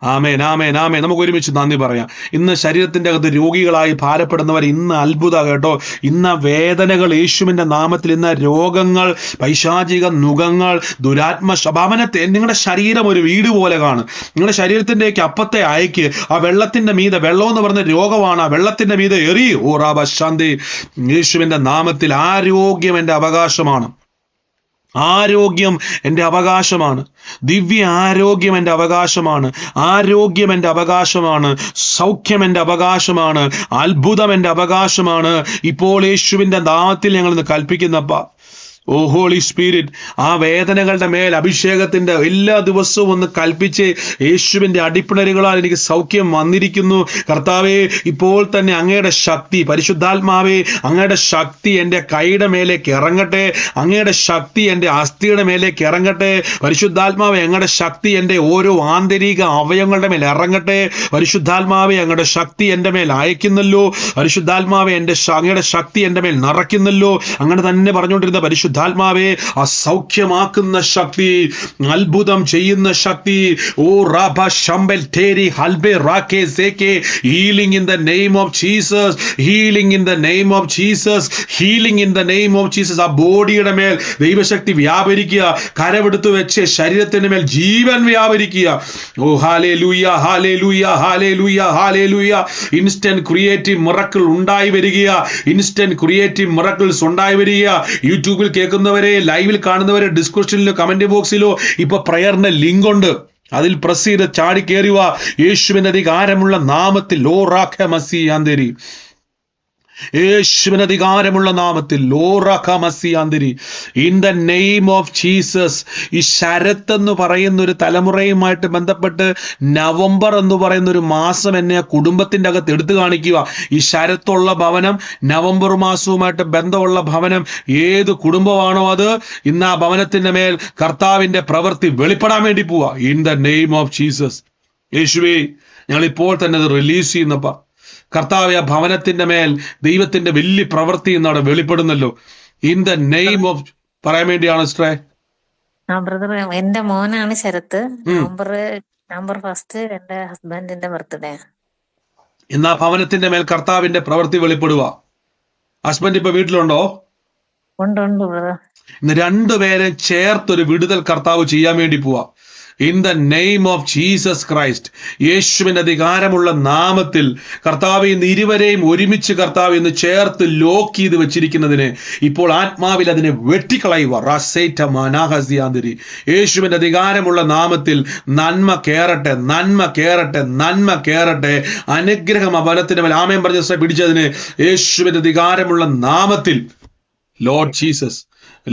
ആമേൻ, ആമേൻ, ആമേൻ. നമുക്ക് ഒരുമിച്ച് നന്ദി പറയാം. ഇന്ന് ശരീരത്തിന്റെ അകത്ത് രോഗികളായി ഭാരപ്പെടുന്നവർ ഇന്ന് അത്ഭുത കേട്ടോ. ഇന്ന് വേദനകൾ യേശുവിന്റെ നാമത്തിൽ, ഇന്ന് രോഗങ്ങൾ, പൈശാചിക നുഖങ്ങൾ, ദുരാത്മ ഭവനത്തെ, നിങ്ങളുടെ ശരീരം ഒരു വീട് പോലെ കാണും. നിങ്ങളുടെ ശരീരത്തിന്റെയൊക്കെ അപ്പത്തെ അയക്ക്. ആ വെള്ളത്തിന്റെ മീതെ, വെള്ളം എന്ന് പറഞ്ഞ രോഗമാണ്, ആ വെള്ളത്തിന്റെ മീതെ എറി. ഓ റാബ ശാന്തി. യേശുവിന്റെ നാമത്തിൽ ആരോഗ്യം എന്റെ അവകാശമാണ്. ആരോഗ്യം എൻ്റെ അവകാശമാണ്. ദിവ്യ ആരോഗ്യം എൻ്റെ അവകാശമാണ്. ആരോഗ്യം എൻ്റെ അവകാശമാണ്. സൗഖ്യം എൻ്റെ അവകാശമാണ്. അത്ഭുതം എൻ്റെ അവകാശമാണ്. ഇപ്പോൾ യേശുവിൻ്റെ നാമത്തിൽ ഞങ്ങൾ ഇന്ന് കൽപ്പിക്കുന്നപ്പ, ഓ ഹോളി സ്പിരിറ്റ്, ആ വേദനകളുടെ മേൽ അഭിഷേകത്തിന്റെ എല്ലാ ദിവസവും ഒന്ന് കൽപ്പിച്ച്, യേശുവിന്റെ അടിപ്പിണരുകളാൽ എനിക്ക് സൗഖ്യം വന്നിരിക്കുന്നു കർത്താവേ. ഇപ്പോൾ തന്നെ അങ്ങയുടെ ശക്തി, പരിശുദ്ധാത്മാവേ, അങ്ങയുടെ ശക്തി എൻ്റെ കൈയുടെ മേലേക്ക് ഇറങ്ങട്ടെ. അങ്ങയുടെ ശക്തി എൻ്റെ അസ്ഥിയുടെ മേലേക്ക് ഇറങ്ങട്ടെ. പരിശുദ്ധാത്മാവേ, അങ്ങയുടെ ശക്തി എൻ്റെ ഓരോ ആന്തരിക അവയവങ്ങളുടെ മേൽ ഇറങ്ങട്ടെ. പരിശുദ്ധാത്മാവേ, അങ്ങയുടെ ശക്തി എൻ്റെ മേൽ അയക്കുന്നല്ലോ. പരിശുദ്ധാത്മാവേ, അങ്ങയുടെ ശക്തി എൻ്റെ മേൽ നിറയ്ക്കുന്നല്ലോ. അങ്ങനെ തന്നെ പറഞ്ഞുകൊണ്ടിരുന്ന പരിശുദ്ധാത്മാവേ, അസൗഖ്യമാക്കുന്ന ശക്തി, അത്ഭുതം ചെയ്യുന്ന ശക്തി, ഓ റാബ ശംബൽ തേരി ഹൽബെ റാകെ സേകെ, healing in the name of Jesus, healing in the name of Jesus, healing in the name of Jesus. ആ ബോഡിയുടെ മേൽ ദൈവശക്തി വ്യാപരിക്കുക. കരവെടുത്ത് വെച്ച് ശരീരത്തിന്റെ മേൽ ജീവൻ വ്യാപരിക്കുക. ഓ ഹല്ലേലൂയ, ഹല്ലേലൂയ, ഹല്ലേലൂയ, ഹല്ലേലൂയ. ഇൻസ്റ്റന്റ് ക്രിയേറ്റീവ് മിറക്കിൾ ഉണ്ടായി വരിക. ഇൻസ്റ്റന്റ് ക്രിയേറ്റീവ് മിറക്കിൾസ് ഉണ്ടായി വരിക. യൂട്യൂബിൽ കേൾക്കുന്നവരെ, ലൈവിൽ കാണുന്നവരെ, ഡിസ്ക്രിപ്ഷനിലോ കമന്റ് ബോക്സിലോ ഇപ്പൊ പ്രയറിന്റെ ലിങ്ക് ഉണ്ട്. അതിൽ പ്രസ് ചെയ്ത് ചാടി കയറുക. യേശുവിന്റെ അധികാരമുള്ള നാമത്തിൽ ഓ റാഖ മസി ആന്തരി, യേശുവിന് അധികാരമുള്ള നാമത്തിൽ in the name of Jesus. ഈ ശരത്ത് എന്ന് പറയുന്ന ഒരു തലമുറയുമായിട്ട് ബന്ധപ്പെട്ട് നവംബർ എന്ന് പറയുന്ന ഒരു മാസം എന്നെ കുടുംബത്തിന്റെ അകത്ത് എടുത്തു കാണിക്കുക. ഈ ശരത്തുള്ള ഭവനം, നവംബർ മാസവുമായിട്ട് ബന്ധമുള്ള ഭവനം, ഏത് കുടുംബമാണോ അത്, ഇന്ന് ആ ഭവനത്തിന്റെ മേൽ കർത്താവിന്റെ പ്രവൃത്തി വെളിപ്പെടാൻ വേണ്ടി പോവാ. In the name of Jesus. യേശുവേ, ഞങ്ങൾ ഇപ്പോൾ തന്നെ അത് റിലീസ് ചെയ്യുന്നപ്പ കർത്താവ്, ആ ഭവനത്തിന്റെ മേൽ ദൈവത്തിന്റെ വലിയ പ്രവൃത്തി എന്നവിടെ വെളിപ്പെടുന്നല്ലോ. ഇൻ ദ നെയിം ഓഫ് പറയാൻ വേണ്ടിയാണ് സിസ്റ്ററെ. ബ്രദർ, എന്റെ മോനാണ് ശരത്ത്. നവംബർ 1 എന്റെ ഹസ്ബൻഡിന്റെ ബർത്ത്ഡേ. ഇന്ന് ആ ഭവനത്തിന്റെ മേൽ കർത്താവിന്റെ പ്രവൃത്തി വെളിപ്പെടുക. ഹസ്ബൻഡ് ഇപ്പൊ വീട്ടിലുണ്ടോ? ഉണ്ട് ബ്രദർ. ഇന്ന് രണ്ടുപേരെ ചേർത്തൊരു വിടുതൽ കർത്താവ് ചെയ്യാൻ വേണ്ടി പോവാ. In the name of Jesus Christ, യേശുവിന്റെ അധികാരമുള്ള നാമത്തിൽ കർത്താവ് ഇന്ന് ഇരുവരെയും ഒരുമിച്ച് കർത്താവ് ഇന്ന് ചേർത്ത് ലോക്ക് ചെയ്ത് വെച്ചിരിക്കുന്നതിന് ഇപ്പോൾ ആത്മാവിൽ അതിനെ വെട്ടിക്കളയുക. റാസേറ്റ മനാഹസിയാന്തരി, യേശുവിന്റെ അധികാരമുള്ള നാമത്തിൽ നന്മ കേറട്ടെ, നന്മ കേറട്ടെ, നന്മ കേറട്ടെ. അനുഗ്രഹം അബലത്തിന്റെ മേൽ ആമേൻ പറഞ്ഞ പിടിച്ചതിന് യേശുവിന്റെ അധികാരമുള്ള നാമത്തിൽ ലോർഡ് ജീസസ്,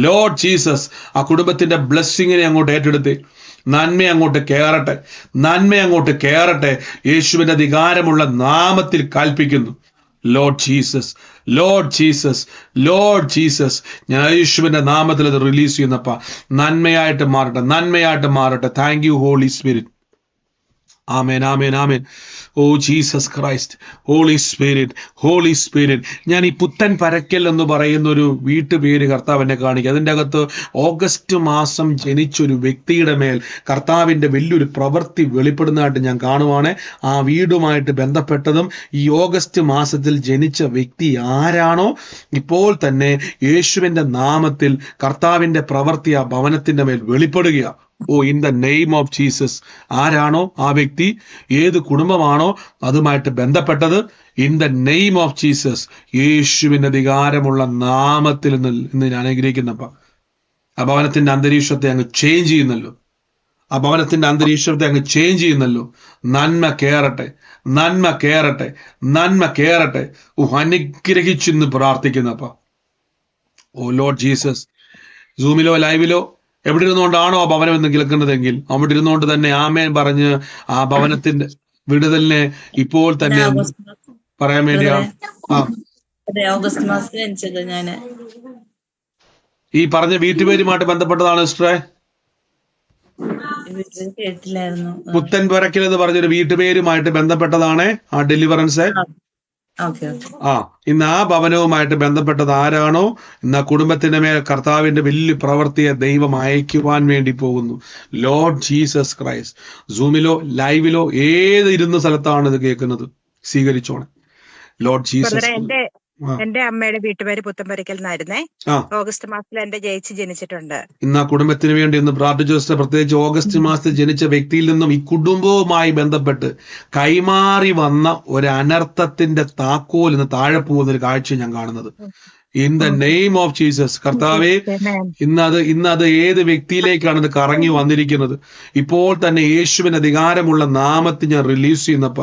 ലോർഡ് ജീസസ്, ആ കുടുംബത്തിന്റെ ബ്ലെസ്സിങ്ങിനെ അങ്ങോട്ട് ഏറ്റെടുത്ത് നന്മ അങ്ങോട്ട് കയറട്ടെ, നന്മ അങ്ങോട്ട് കയറട്ടെ. യേശുവിന്റെ അധികാരമുള്ള നാമത്തിൽ കൽപ്പിക്കുന്നു. Lord Jesus, Lord Jesus, Lord Jesus, ഞാൻ യേശുവിന്റെ നാമത്തിൽ അത് റിലീസ് ചെയ്യുന്നപ്പ നന്മയായിട്ട് മാറട്ടെ, നന്മയായിട്ട് മാറട്ടെ. Thank you holy Spirit. ആമേൻ, ആമേൻ, ആമേൻ. Oh Jesus Christ, Holy Spirit, Holy Spirit. ഞാൻ ഈ പുത്തൻ പരക്കൽ എന്ന് പറയുന്ന ഒരു വീട്ടുപേര് കർത്താവ് എന്നെ കാണിക്കുക. അതിൻ്റെ അകത്ത് ഓഗസ്റ്റ് മാസം ജനിച്ചൊരു വ്യക്തിയുടെ മേൽ കർത്താവിൻ്റെ വലിയൊരു പ്രവൃത്തി വെളിപ്പെടുന്നതായിട്ട് ഞാൻ കാണുവാണ്. ആ വീടുമായിട്ട് ബന്ധപ്പെട്ടതും ഈ ഓഗസ്റ്റ് മാസത്തിൽ ജനിച്ച വ്യക്തി ആരാണോ ഇപ്പോൾ തന്നെ യേശുവിൻ്റെ നാമത്തിൽ കർത്താവിൻ്റെ പ്രവൃത്തി ആ ഭവനത്തിൻ്റെ മേൽ വെളിപ്പെടുക. ഓ in the name of Jesus. ആരാണോ ആ വ്യക്തി, ഏത് കുടുംബമാണോ അതുമായിട്ട് ബന്ധപ്പെട്ടത്, in the name of Jesus, യേശുവിന്റെ അധികാരമുള്ള നാമത്തിൽ ഇന്ന് ഞാൻ അനുഗ്രഹിക്കുന്നപ്പ ആ ഭവനത്തിന്റെ അന്തരീക്ഷത്തെ അങ്ങ് ചേഞ്ച് ചെയ്യുന്നല്ലോ. ആ ഭവനത്തിന്റെ അന്തരീക്ഷത്തെ അങ്ങ് ചേഞ്ച് ചെയ്യുന്നല്ലോ. നന്മ കേറട്ടെ, നന്മ കേറട്ടെ, നന്മ കേറട്ടെ. അനുഗ്രഹിച്ചെന്ന് പ്രാർത്ഥിക്കുന്നപ്പ. ഓ ലോർഡ് ജീസസ്, സൂമിലോ ലൈവിലോ എവിടെ ഇരുന്നുകൊണ്ടാണോ ആ ഭവനം എന്ന് കേൾക്കുന്നതെങ്കിൽ അവിടെ ഇരുന്നുകൊണ്ട് തന്നെ ആമേൻ പറഞ്ഞ് ആ ഭവനത്തിന്റെ വിടുതലിനെ ഇപ്പോൾ തന്നെ പറയാൻ വേണ്ടിയാണ്. ആ അതെ, ഓഗസ്റ്റ് മാസത്തിൽ ജനിച്ചത് ഞാന്. ഈ പറഞ്ഞ വീട്ടുപേരുമായിട്ട് ബന്ധപ്പെട്ടതാണ് സിസ്റ്ററെ. വീട്ടിൽ കേട്ടില്ലായിരുന്നു. പുത്തൻ പുരക്കൽ എന്ന് പറഞ്ഞൊരു വീട്ടുപേരുമായിട്ട് ബന്ധപ്പെട്ടതാണ് ആ ഡെലിവറൻസ്. ഓക്കെ. ആ ഇന്ന് ആ ഭവനവുമായിട്ട് ബന്ധപ്പെട്ടത് ആരാണോ, ഇന്ന് ആ കുടുംബത്തിന്റെ മേൽ കർത്താവിന്റെ വലിയ പ്രവൃത്തിയെ ദൈവം അയക്കുവാൻ വേണ്ടി പോകുന്നു. Lord Jesus Christ. സൂമിലോ ലൈവിലോ ഏത് ഇരുന്ന സ്ഥലത്താണ് ഇത് കേൾക്കുന്നത്, സ്വീകരിച്ചോണെ. Lord Jesus. എന്റെ അമ്മയുടെ വീട്ടുപേര് പുത്തമ്പരിക്കൽ എന്നായിരുന്നേ. ആ ഓഗസ്റ്റ് മാസത്തിൽ എന്റെ ചേച്ചി ജനിച്ചിട്ടുണ്ട്. ഇന്ന് ആ കുടുംബത്തിന് വേണ്ടി ഇന്ന് പ്രാർത്ഥിച്ചു. പ്രത്യേകിച്ച് ഓഗസ്റ്റ് മാസത്തിൽ ജനിച്ച വ്യക്തിയിൽ നിന്നും ഈ കുടുംബവുമായി ബന്ധപ്പെട്ട് കൈമാറി വന്ന ഒരു അനർത്ഥത്തിന്റെ താക്കോൽ ഇന്ന് താഴെ പോകുന്ന ഒരു കാഴ്ച ഞാൻ കാണുന്നത്. In the name of Jesus. കർത്താവെ, ഇന്നത് ഏത് വ്യക്തിയിലേക്കാണ് ഇത് കറങ്ങി വന്നിരിക്കുന്നത്? ഇപ്പോൾ തന്നെ യേശുവിന് അധികാരമുള്ള നാമത്തിൽ ഞാൻ റിലീസ് ചെയ്യുന്നപ്പ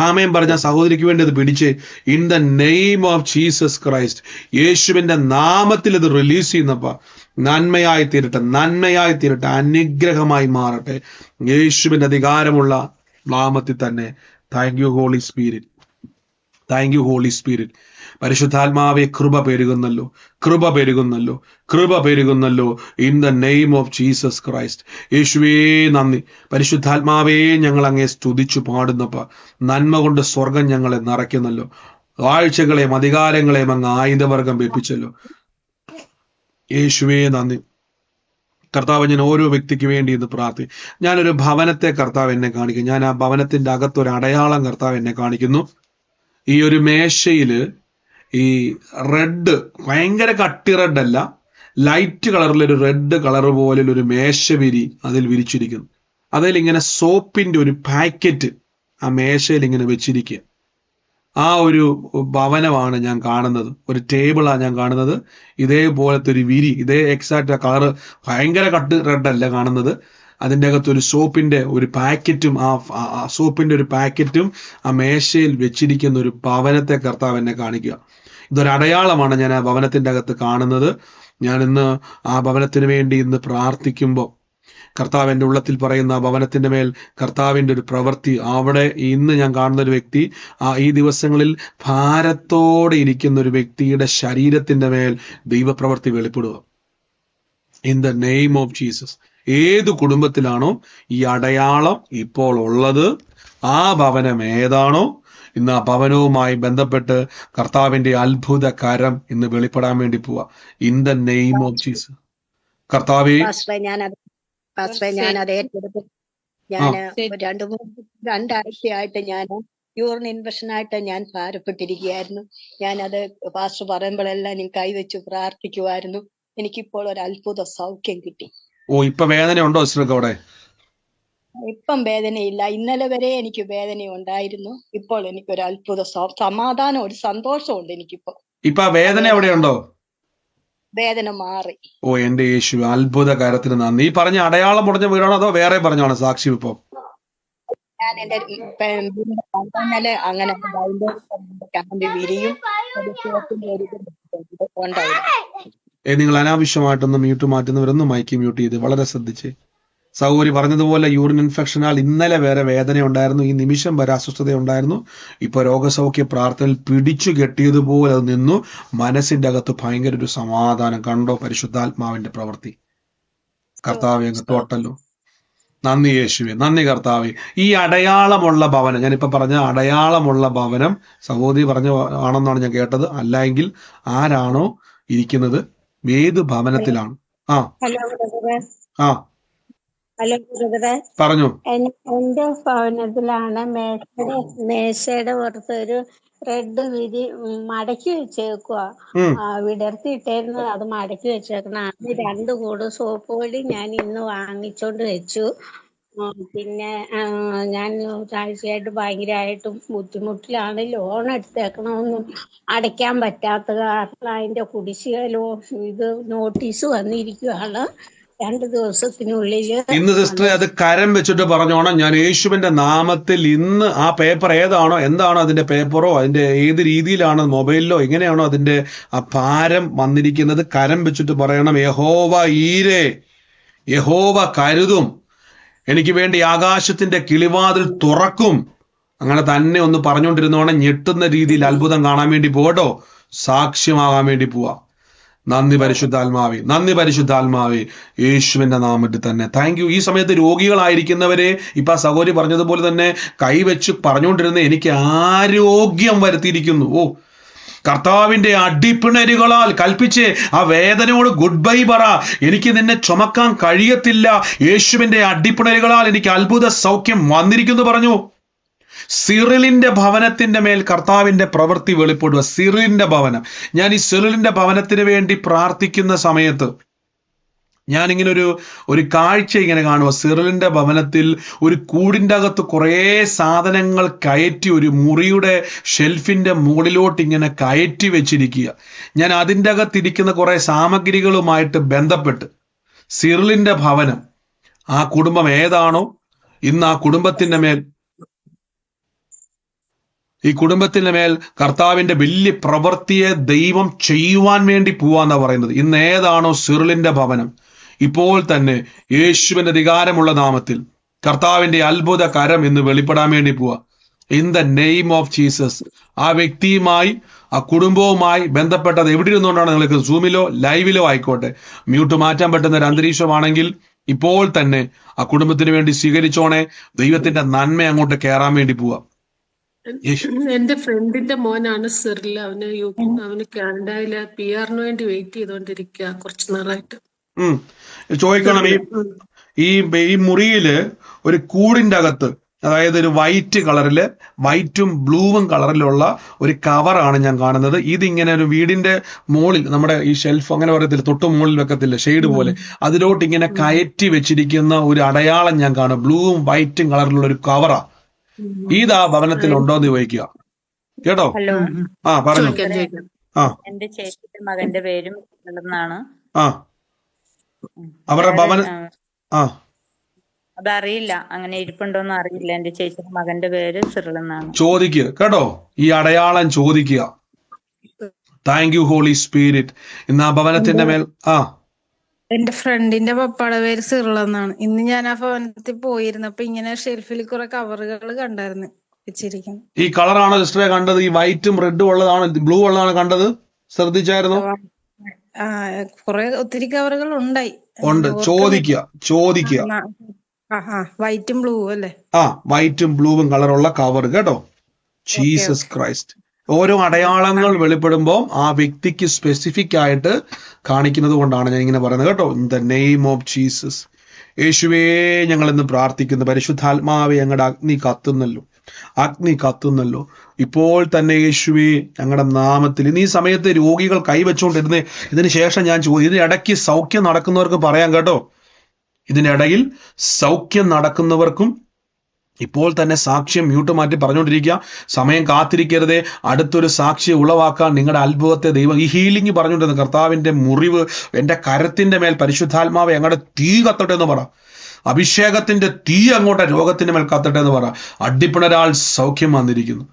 ആമേൻ പറഞ്ഞ സഹോദരിക്ക് വേണ്ടി അത് പിടിച്ച് in the name of Jesus Christ, യേശുവിന്റെ നാമത്തിൽ ഇത് റിലീസ് ചെയ്യുന്നപ്പ നന്മയായി തീരട്ടെ, നന്മയായി തീരട്ടെ, അനുഗ്രഹമായി മാറട്ടെ യേശുവിന്റെ അധികാരമുള്ള നാമത്തിൽ തന്നെ. Thank you holy spirit, thank you holy spirit. പരിശുദ്ധാത്മാവെ, കൃപ പെരുകുന്നല്ലോ, കൃപ പെരുകുന്നല്ലോ, കൃപ പെരുകുന്നല്ലോ. In the name of Jesus Christ. യേശുവേ നന്ദി. പരിശുദ്ധാത്മാവേ, ഞങ്ങൾ അങ്ങേ സ്തുതിച്ചു പാടുന്നപ്പ നന്മ കൊണ്ട് സ്വർഗം ഞങ്ങളെ നിറയ്ക്കുന്നല്ലോ. വാഴ്ചകളെയും അധികാരങ്ങളെയും അങ്ങ് ആയുധവർഗം വെപ്പിച്ചല്ലോ. യേശുവേ നന്ദി. കർത്താവ്, ഞാൻ ഓരോ വ്യക്തിക്ക് വേണ്ടി ഇന്ന് ഞാനൊരു ഭവനത്തെ കർത്താവ് എന്നെ കാണിക്കും. ഞാൻ ആ ഭവനത്തിന്റെ അകത്തൊരു അടയാളം കർത്താവ് എന്നെ കാണിക്കുന്നു. ഈ ഒരു മേശയില് ഈ റെഡ്, ഭയങ്കര കട്ടി റെഡ് അല്ല, ലൈറ്റ് കളറിലൊരു റെഡ് കളർ പോലെ ഒരു മേശവിരി അതിൽ വിരിച്ചിരിക്കുന്നു. അതിൽ ഇങ്ങനെ സോപ്പിന്റെ ഒരു പാക്കറ്റ് ആ മേശയിൽ ഇങ്ങനെ വെച്ചിരിക്കുക. ആ ഒരു ഭവനമാണ് ഞാൻ കാണുന്നത്. ഒരു ടേബിളാണ് ഞാൻ കാണുന്നത്. ഇതേപോലത്തെ ഒരു വിരി, ഇതേ എക്സാക്ട് കളറ്, ഭയങ്കര കട്ട് റെഡ് അല്ല കാണുന്നത്. അതിൻ്റെ അകത്ത് ഒരു സോപ്പിന്റെ ഒരു പാക്കറ്റും, ആ സോപ്പിന്റെ ഒരു പാക്കറ്റും ആ മേശയിൽ വെച്ചിരിക്കുന്ന ഒരു ഭവനത്തെ കർത്താവ് എന്നെ കാണിക്കുക. ഇതൊരു അടയാളമാണ് ഞാൻ ആ ഭവനത്തിന്റെ അകത്ത് കാണുന്നത്. ഞാൻ ഇന്ന് ആ ഭവനത്തിന് വേണ്ടി ഇന്ന് പ്രാർത്ഥിക്കുമ്പോൾ കർത്താവ് എൻ്റെ ഉള്ളത്തിൽ പറയുന്ന ആ ഭവനത്തിന്റെ മേൽ കർത്താവിന്റെ ഒരു പ്രവൃത്തി, അവിടെ ഇന്ന് ഞാൻ കാണുന്ന ഒരു വ്യക്തി, ഈ ദിവസങ്ങളിൽ ഭാരത്തോടെ ഇരിക്കുന്ന ഒരു വ്യക്തിയുടെ ശരീരത്തിന്റെ മേൽ ദൈവപ്രവൃത്തി വെളിപ്പെടുക. In the name of Jesus. ഏത് കുടുംബത്തിലാണോ ഈ അടയാളം ഇപ്പോൾ ഉള്ളത്, ആ ഭവനം ഏതാണോ, ഇന്ന് ആ ഭവനവുമായി ബന്ധപ്പെട്ട് കർത്താവിന്റെ അത്ഭുത കരം ഇന്ന് വെളിപ്പെടാൻ വേണ്ടി പോവാ. In the name of Jesus. കർത്താവേ, ഞാനത് ഏറ്റെടുത്തു. ഞാന് രണ്ടാഴ്ചയായിട്ട് ഞാൻ യൂറിൻ ഇൻഫെക്ഷനായിട്ട് ഞാൻ ഭാരപ്പെട്ടിരിക്കുകയായിരുന്നു. ഞാനത് പാസ്റ്റർ പറയുമ്പോഴെല്ലാം ഞാൻ കൈവച്ച് പ്രാർത്ഥിക്കുമായിരുന്നു. എനിക്കിപ്പോൾ ഒരു അത്ഭുത സൗഖ്യം കിട്ടി. ഇപ്പൊ വേദന ഉണ്ടോ സിസ്റ്റർക്ക് അവിടെ? ഇപ്പം വേദനയില്ല. ഇന്നലെ വരെ എനിക്ക് വേദന ഉണ്ടായിരുന്നു. ഇപ്പോൾ എനിക്കൊരു അത്ഭുത സമാധാനം, ഒരു സന്തോഷമുണ്ട് എനിക്കിപ്പോ. ഇപ്പൊ വേദന എവിടെയുണ്ടോ? വേദന മാറി. എന്റെ യേശു, അത്ഭുത കാര്യത്തിന് നന്ദി. ഈ പറഞ്ഞ അടയാളം മുടഞ്ഞ വീടാണോ അതോ വേറെ പറഞ്ഞാണോ സാക്ഷി? ഇപ്പൊ ഞാൻ എന്റെ ഇന്നലെ അങ്ങനെ വിരിയും നിങ്ങൾ അനാവശ്യമായിട്ടൊന്ന് മ്യൂട്ട് മാറ്റുന്നവരൊന്നും മൈക്ക് മ്യൂട്ട് ചെയ്ത് വളരെ ശ്രദ്ധിച്ച്. സൗകര്യം പറഞ്ഞതുപോലെ യൂറിൻ ഇൻഫെക്ഷനാൽ ഇന്നലെ വേറെ വേദന ഉണ്ടായിരുന്നു, ഈ നിമിഷം വരെ അസ്വസ്ഥത ഉണ്ടായിരുന്നു. ഇപ്പൊ രോഗസൗഖ്യ പ്രാർത്ഥനയിൽ പിടിച്ചു കെട്ടിയതുപോലെ അത് നിന്നു. മനസ്സിന്റെ അകത്ത് ഭയങ്കര ഒരു സമാധാനം. കണ്ടോ പരിശുദ്ധാത്മാവിന്റെ പ്രവൃത്തി? കർത്താവെ അങ്ങ് തോട്ടല്ലോ. നന്ദി യേശുവേ, നന്ദി കർത്താവെ. ഈ അടയാളമുള്ള ഭവനം, ഞാനിപ്പോ പറഞ്ഞ അടയാളമുള്ള ഭവനം സഹോദരി പറഞ്ഞ ആണെന്നാണ് ഞാൻ കേട്ടത്. അല്ല എങ്കിൽ ആരാണോ ഇരിക്കുന്നത്, ഏത് ഭവനത്തിലാണ്? ഹലോ ബ്രദറെ, പറഞ്ഞു. എന്റെ ഭവനത്തിലാണ് മേശയുടെ പുറത്ത് ഒരു റെഡ് വിരി മടക്കി വെച്ചേക്കുക. വിടർത്തിയിട്ടായിരുന്നു അത് മടക്കി വെച്ചേക്കണം. അത് 2 കൂട് സോപ്പ് പൊടി ഞാൻ ഇന്ന് വാങ്ങിച്ചോണ്ട് വെച്ചു. പിന്നെ ഞാൻ ആഴ്ചയായിട്ട് ഭയങ്കരമായിട്ടും ബുദ്ധിമുട്ടിലാണ്. ലോൺ എടുത്തേക്കണമെന്നും അടയ്ക്കാൻ പറ്റാത്ത കാരണം അതിന്റെ കുടിശ്ശിക ഇത് നോട്ടീസ് വന്നിരിക്കുകയാണ്. 2 ദിവസത്തിനുള്ളില് ഇന്ന് സിസ്റ്ററെ അത് കരം വെച്ചിട്ട് പറഞ്ഞോണം, ഞാൻ യേശുവിന്റെ നാമത്തിൽ ഇന്ന് ആ പേപ്പർ ഏതാണോ എന്താണോ അതിന്റെ പേപ്പറോ അതിന്റെ ഏത് രീതിയിലാണോ മൊബൈലിലോ എങ്ങനെയാണോ അതിന്റെ ആ ഭാരം വന്നിരിക്കുന്നത്, കരം വെച്ചിട്ട് പറയണം, യഹോവ ഈരേ, യഹോവ കരുതും, എനിക്ക് വേണ്ടി ആകാശത്തിന്റെ കിളിവാതിൽ തുറക്കും. അങ്ങനെ തന്നെ ഒന്ന് പറഞ്ഞുകൊണ്ടിരുന്നോണം. ഞെട്ടുന്ന രീതിയിൽ അത്ഭുതം കാണാൻ വേണ്ടി പോകട്ടോ, സാക്ഷ്യമാകാൻ വേണ്ടി പോവാ. നന്ദി പരിശുദ്ധാത്മാവേ, നന്ദി പരിശുദ്ധാത്മാവേ, യേശുവിന്റെ നാമത്തിൽ തന്നെ താങ്ക് യു. ഈ സമയത്ത് രോഗികളായിരിക്കുന്നവരെ ഇപ്പൊ ആ സഹോദരി പറഞ്ഞതുപോലെ തന്നെ കൈവച്ച് പറഞ്ഞുകൊണ്ടിരുന്ന എനിക്ക് ആരോഗ്യം വരുത്തിയിരിക്കുന്നു. ഓ, കർത്താവിന്റെ അടിപ്പിണരുകളാൽ കൽപ്പിച്ച് ആ വേദനയോട് ഗുഡ് ബൈ പറ. എനിക്ക് നിന്നെ ചുമക്കാൻ കഴിയത്തില്ല, യേശുവിന്റെ അടിപ്പിണരുകളാൽ എനിക്ക് അത്ഭുത സൗഖ്യം വന്നിരിക്കുന്നു പറഞ്ഞു. സിറിലിന്റെ ഭവനത്തിന്റെ മേൽ കർത്താവിന്റെ പ്രവൃത്തി വെളിപ്പെടുക. സിറിലിന്റെ ഭവനം, ഞാൻ ഈ സിറിലിന്റെ ഭവനത്തിന് വേണ്ടി പ്രാർത്ഥിക്കുന്ന സമയത്ത് ഞാനിങ്ങനെ ഒരു കാഴ്ച ഇങ്ങനെ കാണുക. സിറിലിന്റെ ഭവനത്തിൽ ഒരു കൂടിൻ്റെ അകത്ത് കുറേ സാധനങ്ങൾ കയറ്റി ഒരു മുറിയുടെ ഷെൽഫിന്റെ മുകളിലോട്ട് ഇങ്ങനെ കയറ്റി വെച്ചിരിക്കുക. ഞാൻ അതിൻ്റെ അകത്തിരിക്കുന്ന കുറെ സാമഗ്രികളുമായിട്ട് ബന്ധപ്പെട്ട് സിറിലിന്റെ ഭവനം, ആ കുടുംബം ഏതാണോ ഇന്ന് ആ കുടുംബത്തിന്റെ മേൽ, ഈ കുടുംബത്തിന്റെ മേൽ കർത്താവിന്റെ വലിയ പ്രവൃത്തിയെ ദൈവം ചെയ്യുവാൻ വേണ്ടി പോവാന്നാ പറയുന്നത്. ഇന്ന് ഏതാണോ സിറിലിന്റെ ഭവനം, ഇപ്പോൾ തന്നെ യേശുവിന്റെ അധികാരമുള്ള നാമത്തിൽ കർത്താവിന്റെ അത്ഭുത കരം ഇന്ന് വെളിപ്പെടാൻ വേണ്ടി പോവാ. In the name of Jesus. ആ വ്യക്തിയുമായി ആ കുടുംബവുമായി ബന്ധപ്പെട്ടത് എവിടെ ഇരുന്നുകൊണ്ടാണ് നിങ്ങൾക്ക് സൂമിലോ ലൈവിലോ ആയിക്കോട്ടെ, മ്യൂട്ട് മാറ്റാൻ പറ്റുന്ന ഒരു അന്തരീക്ഷമാണെങ്കിൽ ഇപ്പോൾ തന്നെ ആ കുടുംബത്തിന് വേണ്ടി സ്വീകരിച്ചോണേ. ദൈവത്തിന്റെ നന്മ അങ്ങോട്ട് കയറാൻ വേണ്ടി പോവാ. എന്റെ ഫ്രണ്ടിന്റെ മോനാണ് സിറിൽ. അവന് കാനഡയില് PR വേണ്ടി വെയിറ്റ് ചെയ്തോണ്ടിരിക്കുക കുറച്ചു നാളായിട്ട്. ചോദിക്കണം, ഈ മുറിയില് ഒരു കൂടിന്റെ അകത്ത്, അതായത് ഒരു വൈറ്റ് കളറില്, വൈറ്റും ബ്ലൂവും കളറിലുള്ള ഒരു കവറാണ് ഞാൻ കാണുന്നത്. ഇതിങ്ങനെ ഒരു വീടിന്റെ മുകളിൽ, നമ്മുടെ ഈ ഷെൽഫ് അങ്ങനെ പറയത്തില്ല, തൊട്ട് മുകളിൽ വെക്കത്തില്ല ഷെയ്ഡ് പോലെ, അതിലോട്ട് ഇങ്ങനെ കയറ്റി വെച്ചിരിക്കുന്ന ഒരു അടയാളം ഞാൻ കാണും. ബ്ലൂവും വൈറ്റും കളറിലുള്ള ഒരു കവറാ. ഇതാ ഭവനത്തിൽ ഉണ്ടോ എന്ന് ചോദിക്കുക കേട്ടോ. ഹലോ, ആ പറഞ്ഞു. ആ എന്റെ ചേച്ചിയുടെ മകന്റെ പേരും എന്നാണ്. ആ അവരുടെ ഭവന ആ അതറിയില്ല, അങ്ങനെ ഇരിപ്പുണ്ടോന്ന് അറിയില്ല. എന്റെ ചേച്ചിയുടെ മകന്റെ പേര് സിറിൽ എന്നാണ്. ചോദിക്കുക കേട്ടോ, ഈ അടയാളം ചോദിക്കുക. Thank you holy Spirit. ഇന്ന് ആ ഭവനത്തിന്റെ മേൽ എന്റെ ഫ്രണ്ടിന്റെ പപ്പാടെ പേര് സിറിൽ എന്നാണ്. ഇന്ന് ഞാൻ ആ ഭവനത്തിൽ പോയിരുന്നപ്പോ ഇങ്ങനെ ഷെൽഫിൽ കുറെ കവറുകൾ കണ്ടായിരുന്നു വെച്ചിരിക്കുന്നു. ഈ കളറാണോ സിസ്റ്ററെ കണ്ടത്? ഈ വൈറ്റും റെഡും ഉള്ളതാണ്, ബ്ലൂ ഉള്ളതാണ് കണ്ടത്? ശ്രദ്ധിച്ചായിരുന്നോ? കുറെ ഒത്തിരി കവറുകൾ ഉണ്ടായി. ഉണ്ട്. ചോദിക്കുക. വൈറ്റും ബ്ലൂ അല്ലേ? വൈറ്റും ബ്ലൂവും കളറുള്ള കവർ കേട്ടോ. Jesus Christ. ഓരോ അടയാളങ്ങൾ വെളിപ്പെടുമ്പോൾ ആ വ്യക്തിക്ക് സ്പെസിഫിക് ആയിട്ട് കാണിക്കുന്നത് കൊണ്ടാണ് ഞാൻ ഇങ്ങനെ പറയുന്നത് കേട്ടോ. In the name of Jesus. യേശുവേ, ഞങ്ങൾ ഇന്ന് പ്രാർത്ഥിക്കുന്നു. പരിശുദ്ധാത്മാവെ, ഞങ്ങളുടെ അഗ്നി കത്തുന്നല്ലോ ഇപ്പോൾ തന്നെ യേശുവേ, ഞങ്ങളുടെ നാമത്തിൽ. ഇന്ന് ഈ സമയത്ത് രോഗികൾ കൈവച്ചുകൊണ്ടിരുന്നേ. ഇതിന് ശേഷം ഞാൻ ഇതിനിടയ്ക്ക് സൗഖ്യം നടക്കുന്നവർക്ക് പറയാം കേട്ടോ. ഇതിനിടയിൽ സൗഖ്യം നടക്കുന്നവർക്കും ഇപ്പോൾ തന്നെ സാക്ഷ്യം മ്യൂട്ട് മാറ്റി പറഞ്ഞുകൊണ്ടിരിക്കുക. സമയം കാത്തിരിക്കരുതേ. അടുത്തൊരു സാക്ഷിയെ ഉളവാക്കാൻ നിങ്ങളുടെ അത്ഭുതത്തെ ദൈവം, ഈ ഹീലിംഗ് പറഞ്ഞുകൊണ്ടിരുന്നത്, കർത്താവിന്റെ മുറിവ് എൻ്റെ കരത്തിന്റെ മേൽ പരിശുദ്ധാത്മാവെ ഞങ്ങളുടെ തീ കത്തട്ടെ എന്ന് പറ. അഭിഷേകത്തിന്റെ തീ അങ്ങോട്ട് രോഗത്തിന്റെ മേൽ കത്തട്ടെ എന്ന് പറ. അടിപ്പിണരാൾ സൗഖ്യം വന്നിരിക്കുന്നു.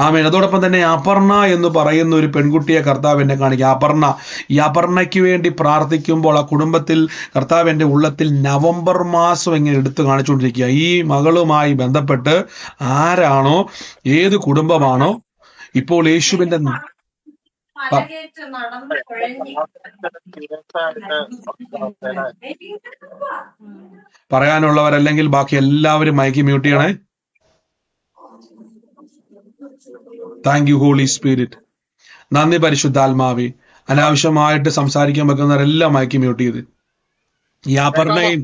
ആമേൻ. അതോടൊപ്പം തന്നെ അപർണ എന്ന് പറയുന്ന ഒരു പെൺകുട്ടിയെ കർത്താവ് എന്നെ കാണിക്കുക. ഈ അപർണയ്ക്ക് വേണ്ടി പ്രാർത്ഥിക്കുമ്പോൾ ആ കുടുംബത്തിൽ കർത്താവ് എൻ്റെ ഉള്ളത്തിൽ നവംബർ മാസം ഇങ്ങനെ എടുത്തു കാണിച്ചുകൊണ്ടിരിക്കുക. ഈ മകളുമായി ബന്ധപ്പെട്ട് ആരാണോ, ഏത് കുടുംബമാണോ ഇപ്പോൾ യേശുവിന്റെ പറയാനുള്ളവരല്ലെങ്കിൽ ബാക്കി എല്ലാവരും മൈക്ക് മ്യൂട്ട് ചെയ്യണേ. Thank you holy spirit. നന്ദി പരിശുദ്ധാത്മാവേ. അനാവശ്യമായിട്ട് സംസാരിക്കാൻ വെക്കുന്നവരെല്ലാം മൈക്ക് മ്യൂട്ട് ചെയ്ത്. ഈ അപർണയും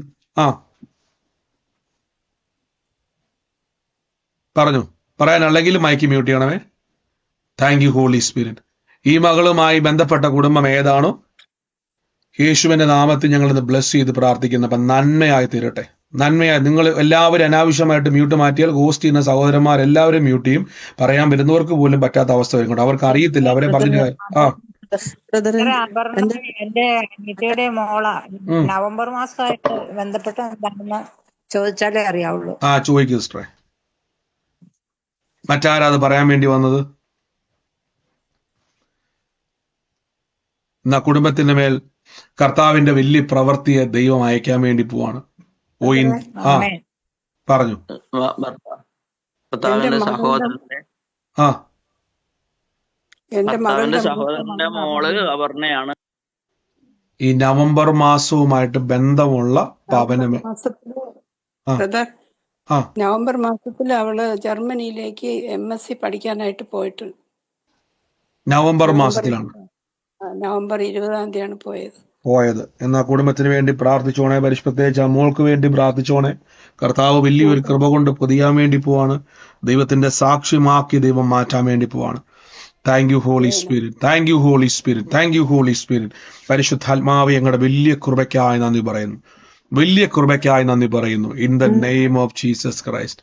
പറഞ്ഞു പറയാനല്ലെങ്കിൽ മൈക്ക് മ്യൂട്ട് ചെയ്യണമേ. Thank you holy Spirit. ഈ മകളുമായി ബന്ധപ്പെട്ട കുടുംബം ഏതാണോ, യേശുവിന്റെ നാമത്തിൽ ഞങ്ങൾ ഇന്ന് ബ്ലസ് ചെയ്ത് പ്രാർത്ഥിക്കുന്നു. അപ്പം നന്മയായി തീരട്ടെ. നന്മയായി. നിങ്ങൾ എല്ലാവരും അനാവശ്യമായിട്ട് മ്യൂട്ട് മാറ്റിയാൽ ഹോസ്റ്റ് ചെയ്യുന്ന സഹോദരന്മാരെല്ലാവരും മ്യൂട്ട് ചെയ്യും. പറയാൻ വരുന്നവർക്ക് പോലും പറ്റാത്ത അവസ്ഥ വരുന്നുണ്ട്. അവർക്ക് അറിയത്തില്ല. അവരെ പറഞ്ഞു ബ്രദറെ വേറെ അപർണ എന്റെ എന്റെ അനിയത്തിയുടെ മോളാ. ഉം. നവംബർ മാസമായിട്ട് ബന്ധപ്പെട്ട് എന്താണെന്ന് ചോദിച്ചാലേ അറിയാവുള്ളൂ. ചോദിക്കൂ സിസ്റ്ററെ. മറ്റാരാ അത് പറയാൻ വേണ്ടി വന്നത്? എന്നാ കുടുംബത്തിന്റെ മേൽ കർത്താവിന്റെ വലിയ പ്രവൃത്തിയെ ദൈവം അയക്കാൻ വേണ്ടി പോവാണ്. ആമേൻ. പറഞ്ഞു. എന്റെ ഭർത്താവിന്റെ മകളുടെ സഹോദരന്റെ ആ എന്റെ മകളുടെ മൂത്ത സഹോദരന്റെ മകൾ മോള് അപർണ അപർണയാണ്. ഈ നവംബർ മാസവുമായിട്ട് ബന്ധമുള്ള നവംബർ പവനമേ. മാസത്തില് ആ ബ്രദർ ആ നവംബർ മാസത്തിൽ അവള് ജർമ്മനിയിലേക്ക് MSc പഠിക്കാനായിട്ട് പോയിട്ട് നവംബർ നവംബർ മാസത്തിലാണ് നവംബർ 20 പോയത്. പോയത്. എന്നാ കുടുംബത്തിന് വേണ്ടി പ്രാർത്ഥിച്ചോണേ. പ്രത്യേകിച്ച് ആ മോൾക്ക് വേണ്ടി പ്രാർത്ഥിച്ചോണേ. കർത്താവ് വലിയൊരു കൃപ കൊണ്ട് പൊതിയാൻ വേണ്ടി പോവാണ്. ദൈവത്തിന്റെ സാക്ഷ്യമാക്കി ദൈവം മാറ്റാൻ വേണ്ടി പോവാണ്. Thank you holy spirit, thank you holy spirit, thank you holy spirit. പരിശുദ്ധാത്മാവെ ഞങ്ങളുടെ വലിയ കൃപയ്ക്കായി നന്ദി പറയുന്നു, വലിയ കൃപയ്ക്കായി നന്ദി പറയുന്നു. In the name of Jesus Christ.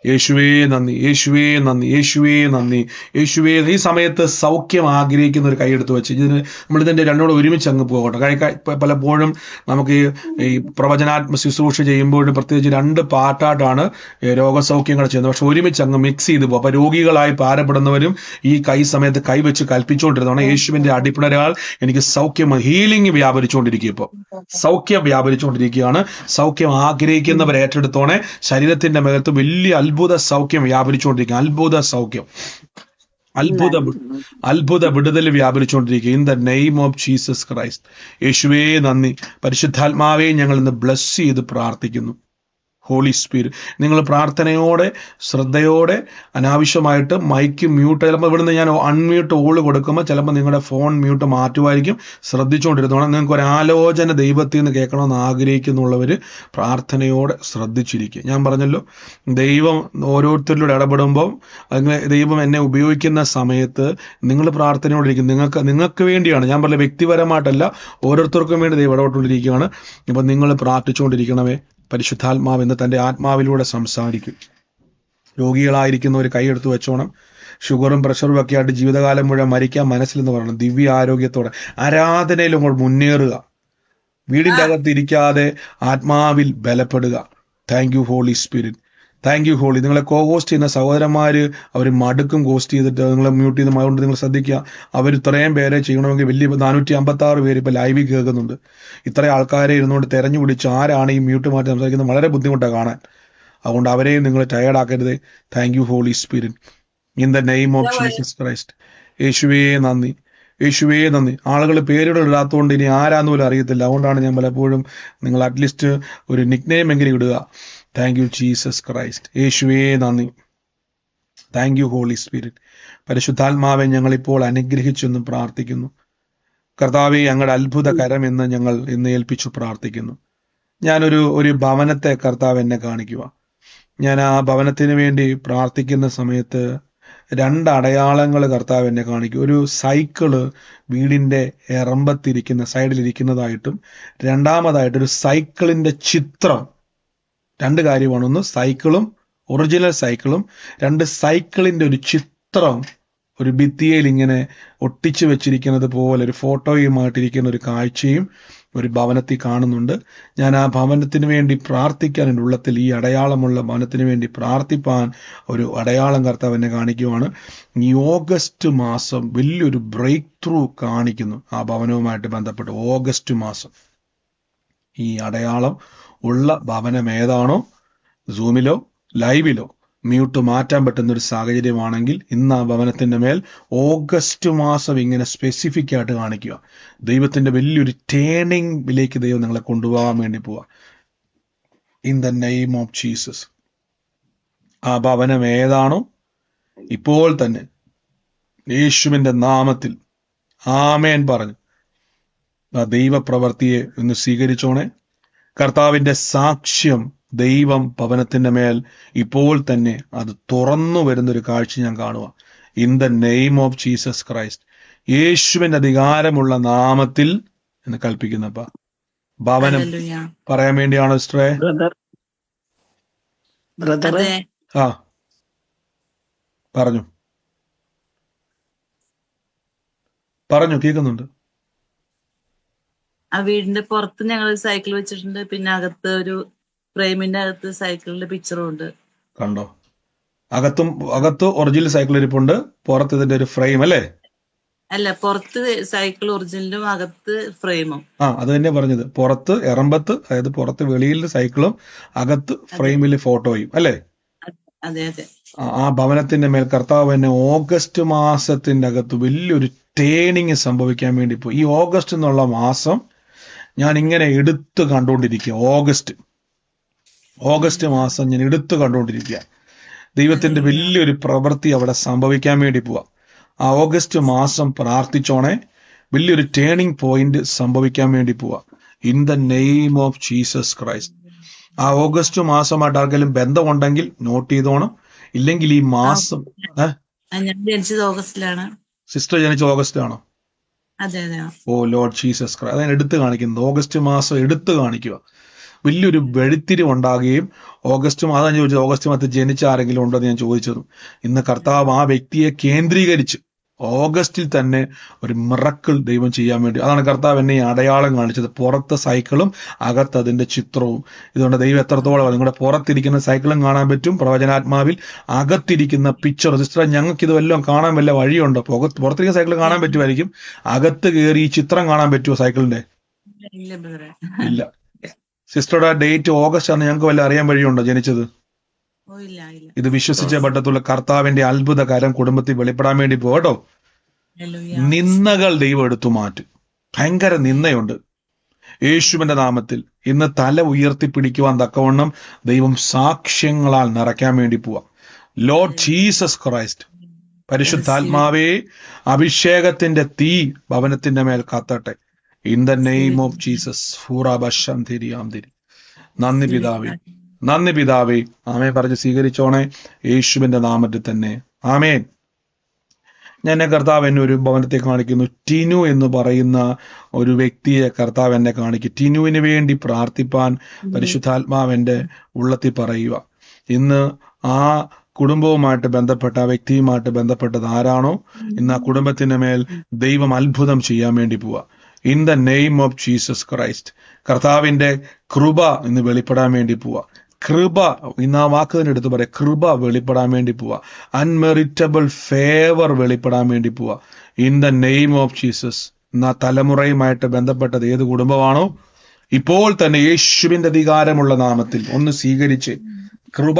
യേശുവേ നന്ദി, യേശുവേ നന്ദി, യേശുവേ നന്ദി, യേശുവേ. ഈ സമയത്ത് സൗഖ്യം ആഗ്രഹിക്കുന്ന ഒരു കൈയെടുത്ത് വെച്ച് നമ്മളിതിന്റെ രണ്ടോട് ഒരുമിച്ച് അങ്ങ് പോകട്ടെ. പലപ്പോഴും നമുക്ക് ഈ പ്രവചനാത്മ ശുശ്രൂഷ ചെയ്യുമ്പോഴും പ്രത്യേകിച്ച് 2 പാർട്ടായിട്ടാണ് രോഗസൗഖ്യങ്ങൾ ചെയ്യുന്നത്. പക്ഷെ ഒരുമിച്ച് അങ്ങ് മിക്സ് ചെയ്ത് പോകും. അപ്പൊ രോഗികളായി ഭാരപ്പെടുന്നവരും ഈ സമയത്ത് കൈവച്ച് കൽപ്പിച്ചുകൊണ്ടിരുന്നതാണ് യേശുവിന്റെ അടിപ്പിണരാൽ എനിക്ക് സൗഖ്യം, ഹീലിംഗ് വ്യാപരിച്ചുകൊണ്ടിരിക്കും. ഇപ്പോൾ സൗഖ്യം വ്യാപരിച്ചുകൊണ്ടിരിക്കുകയാണ്. സൗഖ്യം ആഗ്രഹിക്കുന്നവർ ഏറ്റെടുത്തോണെ. ശരീരത്തിന്റെ മേലത്ത് വലിയ അത്ഭുത സൗഖ്യം വ്യാപരിച്ചുകൊണ്ടിരിക്കുക. അത്ഭുത സൗഖ്യം, അത്ഭുത വിടുതൽ വ്യാപരിച്ചുകൊണ്ടിരിക്കുക. In the name of Jesus Christ. യേശുവേ നന്ദി. പരിശുദ്ധാത്മാവേ ഞങ്ങൾ ഇന്ന് ബ്ലസ് ചെയ്ത് പ്രാർത്ഥിക്കുന്നു. ഹോളി സ്പിരിറ്റ്, നിങ്ങൾ പ്രാർത്ഥനയോടെ ശ്രദ്ധയോടെ അനാവശ്യമായിട്ട് മൈക്ക് മ്യൂട്ട്, ചിലപ്പോൾ ഇവിടുന്ന് ഞാൻ അൺമ്യൂട്ട് ഓള് കൊടുക്കുമ്പോൾ ചിലപ്പോൾ നിങ്ങളുടെ ഫോൺ മ്യൂട്ട് മാറ്റുമായിരിക്കും. ശ്രദ്ധിച്ചുകൊണ്ടിരുന്നോണം. നിങ്ങൾക്ക് ഒരു ആലോചന ദൈവത്തിൽ നിന്ന് കേൾക്കണമെന്ന് ആഗ്രഹിക്കുന്നുള്ളവർ പ്രാർത്ഥനയോടെ ശ്രദ്ധിച്ചിരിക്കുക. ഞാൻ പറഞ്ഞല്ലോ, ദൈവം ഓരോരുത്തരിലൂടെ ഇടപെടുമ്പോൾ ദൈവം എന്നെ ഉപയോഗിക്കുന്ന സമയത്ത് നിങ്ങൾ പ്രാർത്ഥനയോടിരിക്കും. നിങ്ങൾക്ക് വേണ്ടിയാണ് ഞാൻ പറഞ്ഞ, വ്യക്തിപരമായിട്ടല്ല, ഓരോരുത്തർക്കും വേണ്ടി ദൈവം ഇടപെട്ടുകൊണ്ടിരിക്കുകയാണ്. ഇപ്പം നിങ്ങൾ പ്രാർത്ഥിച്ചുകൊണ്ടിരിക്കണമേ. പരിശുദ്ധാത്മാവ് ഇന്ന് തന്റെ ആത്മാവിലൂടെ സംസാരിക്കും. രോഗികളായിരിക്കുന്നവർ കൈയെടുത്ത് വെച്ചോണം. ഷുഗറും പ്രഷറും ഒക്കെ ആയിട്ട് ജീവിതകാലം മുഴുവൻ മരിക്കാൻ മനസ്സിലെന്ന് പറയണം. ദിവ്യ ആരോഗ്യത്തോടെ ആരാധനയിലും കൂടെ മുന്നേറുക. വീടിന്റെ അകത്ത് ഇരിക്കാതെ ആത്മാവിൽ ബലപ്പെടുക. Thank you holy spirit, thank you holy. നിങ്ങളെ ഹോസ്റ്റ് ചെയ്യുന്ന സഹോദരന്മാര് അവർ മടുക്കും ഹോസ്റ്റ് ചെയ്തിട്ട്. നിങ്ങളെ മ്യൂട്ട് ചെയ്ത് അതുകൊണ്ട് നിങ്ങൾ ശ്രദ്ധിക്കുക. അവർ ഇത്രയും പേരെ ചെയ്യണമെങ്കിൽ വലിയ 456 പേര് ഇപ്പൊ ലൈവിൽ കേൾക്കുന്നുണ്ട്. ഇത്രയും ആൾക്കാരെ ഇരുന്നുകൊണ്ട് തെരഞ്ഞു പിടിച്ച് ആരാണ് ഈ മ്യൂട്ട് മാറ്റി സംസാരിക്കുന്നത് വളരെ ബുദ്ധിമുട്ടാണ് കാണാൻ. അതുകൊണ്ട് അവരെയും നിങ്ങൾ ടയർഡാക്കരുത്. Thank you holy spirit. In the name of Jesus Christ. യേശുവേ നന്ദി, യേശുവേ നന്ദി. ആളുകൾ പേരുകൾ ഇടാത്തതുകൊണ്ട് ഇനി ആരാന്ന് പോലും അറിയത്തില്ല. അതുകൊണ്ടാണ് ഞാൻ പലപ്പോഴും നിങ്ങൾ അറ്റ്ലീസ്റ്റ് ഒരു നിക്നെയിം എങ്കിലും ഇടുക. Thank you Jesus Christ. യേശുവേ നന്ദി. Thank you holy spirit. പരിശുദ്ധാത്മാവെ ഞങ്ങളിപ്പോൾ അനുഗ്രഹിച്ചെന്ന് പ്രാർത്ഥിക്കുന്നു. കർത്താവെ, ഞങ്ങളുടെ അത്ഭുത കരം എന്ന് ഞങ്ങൾ ഇന്ന് ഏൽപ്പിച്ചു പ്രാർത്ഥിക്കുന്നു. ഞാനൊരു ഭവനത്തെ കർത്താവ് എന്നെ കാണിക്കുക. ഞാൻ ആ ഭവനത്തിന് വേണ്ടി പ്രാർത്ഥിക്കുന്ന സമയത്ത് 2 അടയാളങ്ങൾ കർത്താവ് എന്നെ കാണിക്കും. ഒരു സൈക്കിള് വീടിന്റെ എറമ്പത്തിരിക്കുന്ന സൈഡിലിരിക്കുന്നതായിട്ടും രണ്ടാമതായിട്ടൊരു സൈക്കിളിന്റെ ചിത്രം. 2 കാര്യമാണ്. ഒന്ന് സൈക്കിളും, ഒറിജിനൽ സൈക്കിളും. 2 സൈക്കിളിന്റെ ഒരു ചിത്രം ഒരു ഭിത്തിയിൽ ഇങ്ങനെ ഒട്ടിച്ചു വെച്ചിരിക്കുന്നത് പോലെ ഒരു ഫോട്ടോയുമായിട്ടിരിക്കുന്ന ഒരു കാഴ്ചയും ഒരു ഭവനത്തിൽ കാണുന്നുണ്ട്. ഞാൻ ആ ഭവനത്തിന് വേണ്ടി പ്രാർത്ഥിക്കാൻ എൻ്റെ ഉള്ളത്തിൽ ഈ അടയാളമുള്ള ഭവനത്തിന് വേണ്ടി പ്രാർത്ഥിപ്പാൻ ഒരു അടയാളം കർത്താവ് എന്നെ കാണിക്കുവാണ്. ഈ ഓഗസ്റ്റ് മാസം വലിയൊരു ബ്രേക്ക് ത്രൂ കാണിക്കുന്നു ആ ഭവനവുമായിട്ട് ബന്ധപ്പെട്ട്. ഓഗസ്റ്റ് മാസം ഈ അടയാളം ഉള്ള ഭവനം ഏതാണോ, സൂമിലോ ലൈവിലോ മ്യൂട്ട് മാറ്റാൻ പറ്റുന്ന ഒരു സാഹചര്യമാണെങ്കിൽ ഇന്ന് ആ ഭവനത്തിന്റെ മേൽ ഓഗസ്റ്റ് മാസം ഇങ്ങനെ സ്പെസിഫിക് ആയിട്ട് കാണിക്കുക. ദൈവത്തിന്റെ വലിയൊരു ടേണിംഗിലേക്ക് ദൈവം നിങ്ങളെ കൊണ്ടുപോകാൻ വേണ്ടി പോവാ. In the name of Jesus. ആ ഭവനം ഏതാണോ ഇപ്പോൾ തന്നെ യേശുവിന്റെ നാമത്തിൽ ആമേൻ പറഞ്ഞു ആ ദൈവപ്രവൃത്തിയെ ഒന്ന് സ്വീകരിച്ചോണേ. കർത്താവിന്റെ സാക്ഷ്യം ദൈവം ഭവനത്തിന്റെ മേൽ ഇപ്പോൾ തന്നെ അത് തുറന്നു വരുന്നൊരു കാഴ്ച ഞാൻ കാണുക. In the name of Jesus Christ. യേശുവിന്റെ അധികാരമുള്ള നാമത്തിൽ എന്ന് കൽപ്പിക്കുന്നപ്പ ഭവനം പറയാൻ വേണ്ടിയാണോ സിസ്റ്ററെ? ആ പറഞ്ഞു പറഞ്ഞു, കേൾക്കുന്നുണ്ട്. ആ വീടിന്റെ പുറത്ത് ഞങ്ങൾ സൈക്കിൾ വെച്ചിട്ടുണ്ട്. പിന്നെ അകത്ത് ഒരു ഫ്രെയിമിന്റെ അകത്ത് സൈക്കിളിന്റെ പിക്ചറും ഉണ്ട്. കണ്ടോ, അകത്ത് ഒറിജിനൽ സൈക്കിൾ ഇരിപ്പുണ്ട്, പുറത്ത് ഇതിന്റെ ഒരു ഫ്രെയിം അല്ലേ? അല്ല, പുറത്ത് സൈക്കിൾ ഒറിജിനലും അകത്ത് ഫ്രെയിമും. അത് തന്നെ പറഞ്ഞത്, പുറത്ത് എറമ്പത്ത്, അതായത് പുറത്ത് വെളിയിൽ സൈക്കിളും അകത്ത് ഫ്രെയിമിൽ ഫോട്ടോയും അല്ലേ? അതെ അതെ. ആ ഭവനത്തിന്റെ മേൽ കർത്താവ് എന്നെ ഓഗസ്റ്റ് മാസത്തിന്റെ അകത്ത് വലിയൊരു ടേണിങ് സംഭവിക്കാൻ വേണ്ടി പോയി. ഈ ഓഗസ്റ്റ് എന്നുള്ള മാസം ഞാൻ ഇങ്ങനെ എടുത്ത് കണ്ടുകൊണ്ടിരിക്കുക. ഓഗസ്റ്റ് മാസം ഞാൻ എടുത്ത് കണ്ടുകൊണ്ടിരിക്കുക. ദൈവത്തിന്റെ വലിയൊരു പ്രവൃത്തി അവിടെ സംഭവിക്കാൻ വേണ്ടി പോവാ. ആ ഓഗസ്റ്റ് മാസം പ്രാർത്ഥിച്ചോണേ, വലിയൊരു ടേണിംഗ് പോയിന്റ് സംഭവിക്കാൻ വേണ്ടി പോവാ. In the name of Jesus Christ. ആ ഓഗസ്റ്റ് മാസമായിട്ട് ആർക്കെങ്കിലും ബന്ധമുണ്ടെങ്കിൽ നോട്ട് ചെയ്തോണം. ഇല്ലെങ്കിൽ ഈ മാസം ഞാൻ ജനിച്ചത് ഓഗസ്റ്റിലാണ്. സിസ്റ്റർ ജനിച്ച ഓഗസ്റ്റ് ആണോ? അതെ അതെ. ഓ ലോർഡ് ജീസസ് ക്രൈസ്റ്റ്, അതാണ് എടുത്തു കാണിക്കുന്നത്. ഓഗസ്റ്റ് മാസം എടുത്തു കാണിക്കുക. വലിയൊരു വെഴുത്തിരിവ് ഉണ്ടാകുകയും അതാണ് ചോദിച്ചത്, ഓഗസ്റ്റ് മാസത്തിൽ ജനിച്ച ആരെങ്കിലും ഉണ്ടോ എന്ന് ഞാൻ ചോദിച്ചത്. ഇന്ന് കർത്താവ് ആ വ്യക്തിയെ കേന്ദ്രീകരിച്ച് ഓഗസ്റ്റിൽ തന്നെ ഒരു മിറക്കിൾ ദൈവം ചെയ്യാൻ വേണ്ടി, അതാണ് കർത്താവ് എന്നെ ഈ അടയാളം കാണിച്ചത്. പുറത്ത് സൈക്കിളും അകത്ത് അതിന്റെ ചിത്രവും. ഇതുകൊണ്ട് ദൈവം എത്രത്തോളം നിങ്ങളുടെ പുറത്തിരിക്കുന്ന സൈക്കിളും കാണാൻ പറ്റും, പ്രവചനാത്മാവിൽ അകത്തിരിക്കുന്ന പിക്ചർ. സിസ്റ്റർ, ഞങ്ങൾക്ക് ഇത് വല്ലതും കാണാൻ വല്ല വഴിയുണ്ടോ? പുറത്തിരിക്കുന്ന സൈക്കിൾ കാണാൻ പറ്റുമായിരിക്കും, അകത്ത് കയറി ഈ ചിത്രം കാണാൻ പറ്റുമോ സൈക്കിളിന്റെ? ഇല്ല. സിസ്റ്ററുടെ ഡേറ്റ് ഓഗസ്റ്റ് ആണ്, ഞങ്ങൾക്ക് വല്ല അറിയാൻ വഴിയുണ്ടോ ജനിച്ചത്? ഇത് വിശ്വസിച്ചേ പറ്റത്തുള്ള. കർത്താവിന്റെ അത്ഭുത കാര്യം കുടുംബത്തിൽ വെളിപ്പെടാൻ വേണ്ടി പോകട്ടോ. നിന്ദകൾ ദൈവം എടുത്തു മാറ്റും. ഭയങ്കര നിന്ദയുണ്ട് യേശുവിന്റെ നാമത്തിൽ. ഇന്ന് തല ഉയർത്തിപ്പിടിക്കുവാൻ തക്കവണ്ണം ദൈവം സാക്ഷ്യങ്ങളാൽ നിറയ്ക്കാൻ വേണ്ടി പോവാം. ലോർഡ് ജീസസ് ക്രൈസ്റ്റ്, പരിശുദ്ധാത്മാവേ, അഭിഷേകത്തിന്റെ തീ ഭവനത്തിന്റെ മേൽ കത്തട്ടെ. In the name of Jesus. നന്ദി പിതാവേ, നന്ദി പിതാവേ. ആമേൻ പറഞ്ഞ് സ്വീകരിച്ചോണേ യേശുവിന്റെ നാമത്തിൽ തന്നെ. ആമേൻ. ഞാൻ കർത്താവ് എന്നെ ഒരു ഭവനത്തെ കാണിക്കുന്നു. ടിനു എന്ന് പറയുന്ന ഒരു വ്യക്തിയെ കർത്താവ് എന്നെ കാണിക്കും. ടിനുവിന് വേണ്ടി പ്രാർത്ഥിപ്പാൻ പരിശുദ്ധാത്മാവ് എന്റെ ഉള്ളത്തിൽ പറയുക. ഇന്ന് ആ കുടുംബവുമായിട്ട് ബന്ധപ്പെട്ട, ആ വ്യക്തിയുമായിട്ട് ബന്ധപ്പെട്ടത് ആരാണോ, ഇന്ന് ആ കുടുംബത്തിന്റെ മേൽ ദൈവം അത്ഭുതം ചെയ്യാൻ വേണ്ടി പോവാ. In the name of Jesus Christ. കർത്താവിന്റെ കൃപ ഇന്ന് വെളിപ്പെടാൻ വേണ്ടി പോവാ. കൃപ, ഇന്ന് ആ വാക്ക് തന്നെ എടുത്ത് പറയാം, കൃപ വെളിപ്പെടാൻ വേണ്ടി പോവാ. അൺമെറിറ്റബിൾ ഫേവർ വെളിപ്പെടാൻ വേണ്ടി പോവാ. In the name of Jesus. ഇന്ന് ആ തലമുറയുമായിട്ട് ബന്ധപ്പെട്ടത് ഏത് കുടുംബമാണോ, ഇപ്പോൾ തന്നെ യേശുവിന്റെ അധികാരമുള്ള നാമത്തിൽ ഒന്ന് സ്വീകരിച്ച് കൃപ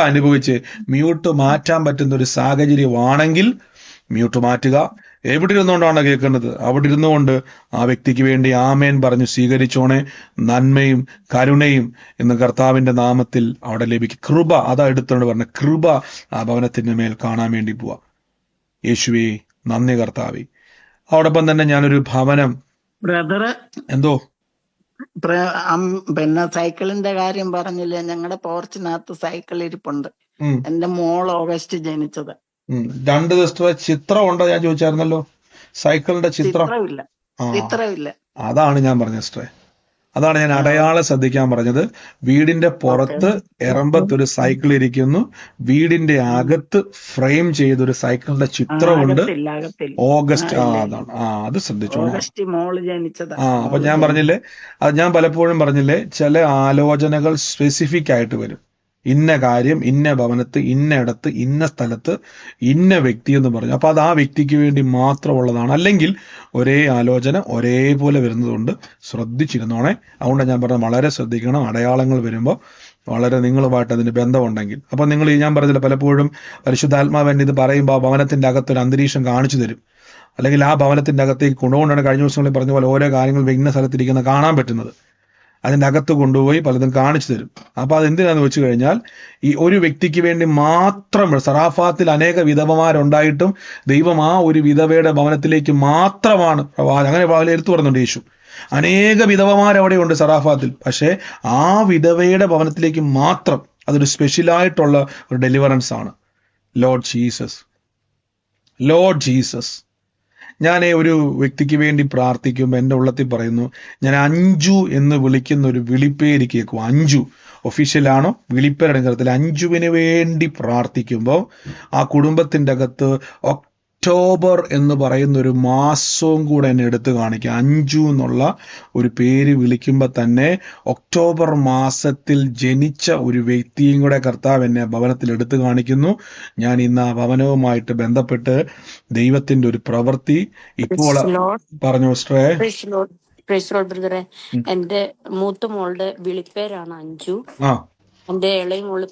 അനുഭവിച്ച് മ്യൂട്ട് മാറ്റാൻ പറ്റുന്ന ഒരു സാഹചര്യമാണെങ്കിൽ മ്യൂട്ട് മാറ്റുക. എവിടെ ഇരുന്നുകൊണ്ടാണ് കേൾക്കുന്നത്, അവിടെ ഇരുന്നുകൊണ്ട് ആ വ്യക്തിക്ക് വേണ്ടി ആമേൻ പറഞ്ഞു സ്വീകരിച്ചോണേ. നന്മയും കരുണയും ഇന്ന് കർത്താവിന്റെ നാമത്തിൽ അവിടെ ലഭിക്കും. കൃപ, അതാ എടുത്തോണ്ട് പറഞ്ഞ കൃപ ആ ഭവനത്തിന്റെ മേൽ കാണാൻ വേണ്ടി പോവാ. യേശുവേ നന്ദി കർത്താവേ. അതോടൊപ്പം തന്നെ ഞാനൊരു ഭവനം ബ്രദറ് എന്തോ പിന്നെ സൈക്കിളിന്റെ കാര്യം പറഞ്ഞില്ലേ, ഞങ്ങളുടെ പോർച്ചിനകത്ത് സൈക്കിൾ ഇരിപ്പുണ്ട്. എന്റെ മോൾ ഓഗസ്റ്റ് ജനിച്ചത്. 2 ദിവസത്തെ ചിത്രം ഉണ്ടോ ഞാൻ ചോദിച്ചായിരുന്നല്ലോ, സൈക്കിളിന്റെ ചിത്രം. ചിത്രമില്ല. അതാണ് ഞാൻ പറഞ്ഞത് സിസ്റ്ററെ, അതാണ് ഞാൻ അടയാളം ശ്രദ്ധിക്കാൻ പറഞ്ഞത്. വീടിന്റെ പുറത്ത് എറമ്പത്ത് ഒരു സൈക്കിൾ ഇരിക്കുന്നു, വീടിന്റെ അകത്ത് ഫ്രെയിം ചെയ്തൊരു സൈക്കിളിന്റെ ചിത്രമുണ്ട്. ഓഗസ്റ്റ്, അതാണ്. അത് ശ്രദ്ധിച്ചോളൂ. അപ്പൊ ഞാൻ പറഞ്ഞില്ലേ, അത് ഞാൻ പലപ്പോഴും പറഞ്ഞില്ലേ, ചില ആലോചനകൾ സ്പെസിഫിക് ആയിട്ട് വരും. ഇന്ന കാര്യം, ഇന്ന ഭവനത്ത്, ഇന്ന ഇടത്ത്, ഇന്ന സ്ഥലത്ത്, ഇന്ന വ്യക്തി എന്ന് പറഞ്ഞു. അപ്പൊ അത് ആ വ്യക്തിക്ക് വേണ്ടി മാത്രമുള്ളതാണ്. അല്ലെങ്കിൽ ഒരേ ആലോചന ഒരേപോലെ വരുന്നതുകൊണ്ട് ശ്രദ്ധിച്ചിരുന്നോണേ. അതുകൊണ്ട് ഞാൻ പറഞ്ഞത് വളരെ ശ്രദ്ധിക്കണം. അടയാളങ്ങൾ വരുമ്പോൾ വളരെ നിങ്ങളുമായിട്ട് അതിന് ബന്ധമുണ്ടെങ്കിൽ. അപ്പൊ നിങ്ങൾ ഞാൻ പറഞ്ഞില്ല, പലപ്പോഴും പരിശുദ്ധാത്മാവൻ ഇത് പറയുമ്പോൾ ആ ഭവനത്തിന്റെ അകത്തൊരു അന്തരീക്ഷം കാണിച്ചു തരും. അല്ലെങ്കിൽ ആ ഭവനത്തിന്റെ അകത്തേക്ക് കൊണ്ടുകൊണ്ടാണ് കഴിഞ്ഞ ദിവസങ്ങളിൽ പറഞ്ഞ പോലെ ഓരോ കാര്യങ്ങൾ ഇന്ന സ്ഥലത്തിരിക്കുന്ന കാണാൻ പറ്റുന്നത്. അതിൻ്റെ അകത്ത് കൊണ്ടുപോയി പലതും കാണിച്ചു തരും. അപ്പൊ അതെന്തിനാന്ന് വെച്ച് കഴിഞ്ഞാൽ, ഈ ഒരു വ്യക്തിക്ക് വേണ്ടി മാത്രം, സറാഫാത്തിൽ അനേക വിധവമാരുണ്ടായിട്ടും ദൈവം ആ ഒരു വിധവയുടെ ഭവനത്തിലേക്ക് മാത്രമാണ് അങ്ങനെ എടുത്തു പറഞ്ഞുണ്ട് യേശു. അനേക വിധവമാരവിടെയുണ്ട് സറാഫാത്തിൽ, പക്ഷെ ആ വിധവയുടെ ഭവനത്തിലേക്ക് മാത്രം അതൊരു സ്പെഷ്യലായിട്ടുള്ള ഒരു ഡെലിവറൻസ് ആണ്. Lord Jesus. ഞാൻ ഒരു വ്യക്തിക്ക് വേണ്ടി പ്രാർത്ഥിക്കുമ്പോൾ എൻ്റെ ഉള്ളത്തിൽ പറയുന്നു, ഞാൻ അഞ്ജു എന്ന് വിളിക്കുന്ന ഒരു വിളിപ്പേര് കേൾക്കും. അഞ്ജു ഒഫീഷ്യലാണോ വിളിപ്പേരുടെ കരുത്തിൽ അഞ്ജുവിന് വേണ്ടി പ്രാർത്ഥിക്കുമ്പോൾ ആ കുടുംബത്തിൻ്റെ അകത്ത് ഒറ്റ ഒക്ടോബർ എന്ന് പറയുന്ന ഒരു മാസവും കൂടെ എന്നെ എടുത്തു കാണിക്കുക. അഞ്ജു എന്നുള്ള ഒരു പേര് വിളിക്കുമ്പോൾ തന്നെ ഒക്ടോബർ മാസത്തിൽ ജനിച്ച ഒരു വ്യക്തിയും കൂടെ കർത്താവ് എന്നെ ഭവനത്തിൽ എടുത്തു കാണിക്കുന്നു. ഞാൻ ഇന്ന് ആ ഭവനവുമായിട്ട് ബന്ധപ്പെട്ട് ദൈവത്തിന്റെ ഒരു പ്രവൃത്തി ഇപ്പോൾ പറഞ്ഞു സിസ്റ്ററേ. ബ്രദറെ, എന്റെ മൂത്ത മോളുടെ വിളിപ്പേരാണ് അഞ്ജു. ആ, എന്റെ ഇളയ മോള്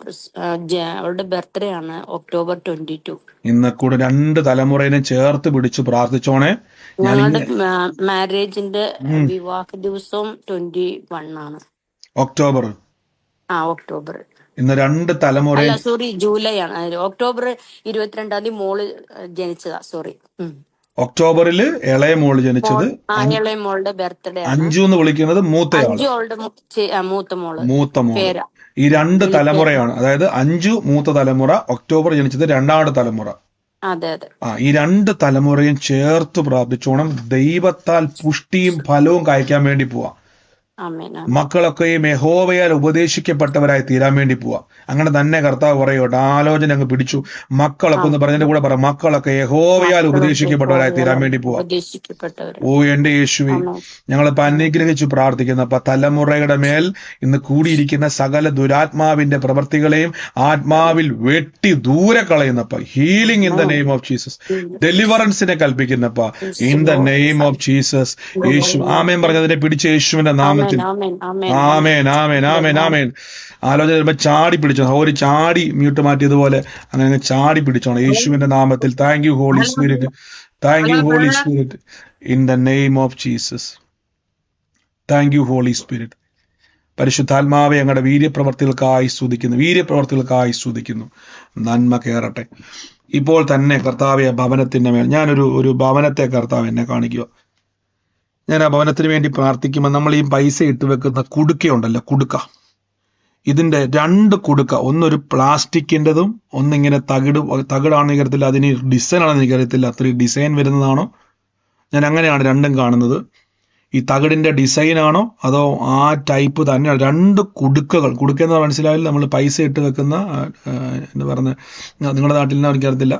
അവളുടെ ബർത്ത്ഡേ ആണ് October 22. ഇന്ന് കൂടെ രണ്ട് തലമുറയെ ചേർത്ത് പിടിച്ചു പ്രാർത്ഥിച്ചോണേ. ഞങ്ങളുടെ മാരേജിന്റെ വിവാഹ ദിവസവും 21 ആണ്. October October. ഇന്ന് രണ്ട് തലമുറ. സോറി, ജൂലൈ ആണ്. October 22 മോള് ജനിച്ചതാ. സോറി. ഒക്ടോബറില് ഇളയ മോള് ജനിച്ചത്. ഇളയ മോളുടെ ബർത്ത്ഡേ ആണ്. അഞ്ജു എന്ന് വിളിക്കുന്നത് മൂത്തയാള്, അഞ്ജു അവളുടെ മൂത്ത മോള്. പേര്. ഈ രണ്ട് തലമുറയാണ്, അതായത് അഞ്ജു മൂത്ത തലമുറ, ഒക്ടോബർ ജനിച്ചത് രണ്ടാമത്തെ തലമുറ. അതെ. ഈ രണ്ട് തലമുറയും ചേർത്ത് പ്രാർത്ഥിച്ചോണം. ദൈവത്താൽ പുഷ്ടിയും ഫലവും കായ്ക്കാൻ വേണ്ടി പോവാ. മക്കളൊക്കെയും യഹോവയാൽ ഉപദേശിക്കപ്പെട്ടവരായി തീരാൻ വേണ്ടി പോവാ. അങ്ങനെ തന്നെ കർത്താവ് പറയോട്ടെ. ആലോചന അങ്ങ് പിടിച്ചു. മക്കളൊക്കെ ഒന്ന് പറഞ്ഞതിന്റെ കൂടെ പറ, മക്കളൊക്കെ യഹോവയാൽ ഉപദേശിക്കപ്പെട്ടവരായി തീരാൻ വേണ്ടി പോവാ. ഓ എന്റെ യേശുവേ, ഞങ്ങളിപ്പോ അനുഗ്രഹിച്ചു പ്രാർത്ഥിക്കുന്ന തലമുറയുടെ മേൽ ഇന്ന് കൂടിയിരിക്കുന്ന സകല ദുരാത്മാവിന്റെ പ്രവൃത്തികളെയും ആത്മാവിൽ വെട്ടി ദൂരെ കളയുന്നപ്പ. Healing in the name of Jesus. ഡെലിവറൻസിനെ കൽപ്പിക്കുന്നപ്പ in the name of Jesus. യേശു ആമേൻ പറഞ്ഞതിനെ പിടിച്ച് യേശുവിന്റെ നാമത്തിൽ. ആമേൻ ആമേൻ ആമേൻ ആമേൻ. ആലോചന വരുമ്പോ ചാടി പിടിച്ചോ. ഒരു ചാടി മ്യൂട്ട് മാറ്റിയതുപോലെ അങ്ങനെ ചാടി പിടിച്ചോണം യേശുവിന്റെ നാമത്തിൽ. Thank you holy spirit. Thank you holy spirit in the name of Jesus. Thank you holy spirit. പരിശുദ്ധാത്മാവെ ഞങ്ങളുടെ വീര്യപ്രവർത്തികൾക്കായി സ്തുതിക്കുന്നു. നന്മ കയറട്ടെ ഇപ്പോൾ തന്നെ കർത്താവെ. ഭവനത്തിന്റെ മേൽ ഞാനൊരു ഭവനത്തെ കർത്താവ് എന്നെ കാണിക്കുക. ഞാൻ ആ ഭവനത്തിന് വേണ്ടി പ്രാർത്ഥിക്കുമ്പോൾ നമ്മൾ ഈ പൈസ ഇട്ട് വെക്കുന്ന കുടുക്കയുണ്ടല്ലോ, ഇതിന്റെ രണ്ട് കുടുക്ക, ഒന്നൊരു പ്ലാസ്റ്റിക്കിൻ്റെതും ഒന്നിങ്ങനെ തകിടാണെന്ന് എനിക്കറിയത്തില്ല, അതിന് ഡിസൈൻ ആണെന്ന് എനിക്കറിയത്തില്ല. അത്രയും ഡിസൈൻ വരുന്നതാണോ? ഞാൻ അങ്ങനെയാണ് രണ്ടും കാണുന്നത്. ഈ തകിടിന്റെ ഡിസൈൻ ആണോ അതോ ആ ടൈപ്പ് തന്നെയാണ്? രണ്ട് കുടുക്കെന്ന് മനസ്സിലായാലും നമ്മൾ പൈസ ഇട്ട് വെക്കുന്ന എന്താ പറയുന്നത്, നിങ്ങളുടെ നാട്ടിൽ നിന്ന് എനിക്കറിയത്തില്ല,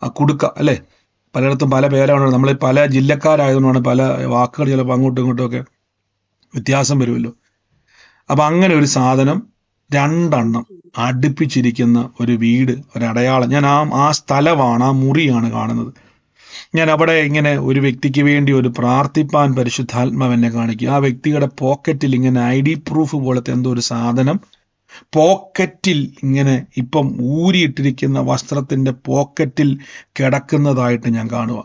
ആ കുടുക്ക അല്ലേ? പലയിടത്തും പല പേരാണ്. നമ്മൾ പല ജില്ലക്കാരായതുകൊണ്ടാണ് പല വാക്കുകൾ ചിലപ്പോൾ അങ്ങോട്ടും ഇങ്ങോട്ടും ഒക്കെ വ്യത്യാസം വരുമല്ലോ. അപ്പൊ അങ്ങനെ ഒരു സാധനം രണ്ടെണ്ണം അടുപ്പിച്ചിരിക്കുന്ന ഒരു വീട്, ഒരടയാളം. ഞാൻ ആ സ്ഥലമാണ്, ആ മുറിയാണ് കാണുന്നത്. ഞാൻ അവിടെ ഇങ്ങനെ ഒരു വ്യക്തിക്ക് വേണ്ടി ഒരു പ്രാർത്ഥിപ്പാൻ പരിശുദ്ധാത്മാവ് എന്നെ കാണിക്കുക. ആ വ്യക്തിയുടെ പോക്കറ്റിൽ ഇങ്ങനെ ID പ്രൂഫ് പോലത്തെ എന്തോ ഒരു സാധനം പോക്കറ്റിൽ ഇങ്ങനെ ഇപ്പം ഊരിയിട്ടിരിക്കുന്ന വസ്ത്രത്തിന്റെ പോക്കറ്റിൽ കിടക്കുന്നതായിട്ട് ഞാൻ കാണുക.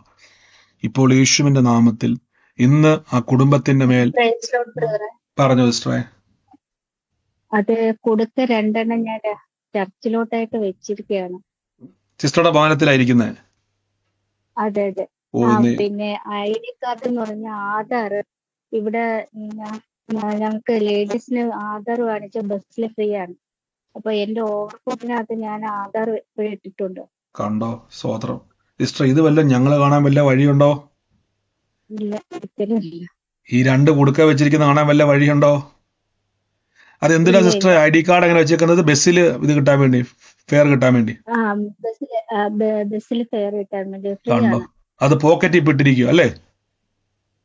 ഇപ്പോൾ യേശുവിന്റെ നാമത്തിൽ ഇന്ന് ആ കുടുംബത്തിന്റെ മേൽ പറഞ്ഞു സിസ്റ്ററെ. അത് കൊടുക്ക രണ്ടെണ്ണം ഞാൻ ചർച്ചിലോട്ടായിട്ട് വെച്ചിരിക്കുകയാണ്. സിസ്റ്ററുടെ ഭവനത്തിലായിരിക്കുന്നത്? അതെ. പിന്നെ ID കാർഡ് എന്ന് പറഞ്ഞ ആധാർ ഇവിടെ ഞങ്ങൾക്ക് ലേഡീസിന് ആധാർ കാണിച്ച ബസ്സിൽ ഫ്രീ ആണ്. അപ്പൊ എന്റെ ഓവർകോട്ടിനകത്ത് ഞാൻ ആധാർ ഇട്ടിട്ടുണ്ട്. കണ്ടോ? സ്വോത്രം. സിസ്റ്റർ, ഇത് വല്ല ഞങ്ങള് കാണാൻ വല്ല വഴിയുണ്ടോ? ഇല്ല, ഒരിക്കലുമില്ല. ഈ രണ്ട് കുടുക്ക വെച്ചിരിക്കുന്ന കാണാൻ വല്ല വഴിയുണ്ടോ? അതെന്തിനാ സിസ്റ്റർ ID കാർഡ് അങ്ങനെ വെച്ചേക്കുന്നത്? ബസ്സിൽ ഇത് കിട്ടാൻ വേണ്ടി, ഫെയർ കിട്ടാൻ വേണ്ടി? ബസ്സിൽ ഫെയർ കിട്ടാൻ വേണ്ടി. കണ്ടോ? അത് പോക്കറ്റിൽ പെട്ടിരിക്കുക അല്ലേ?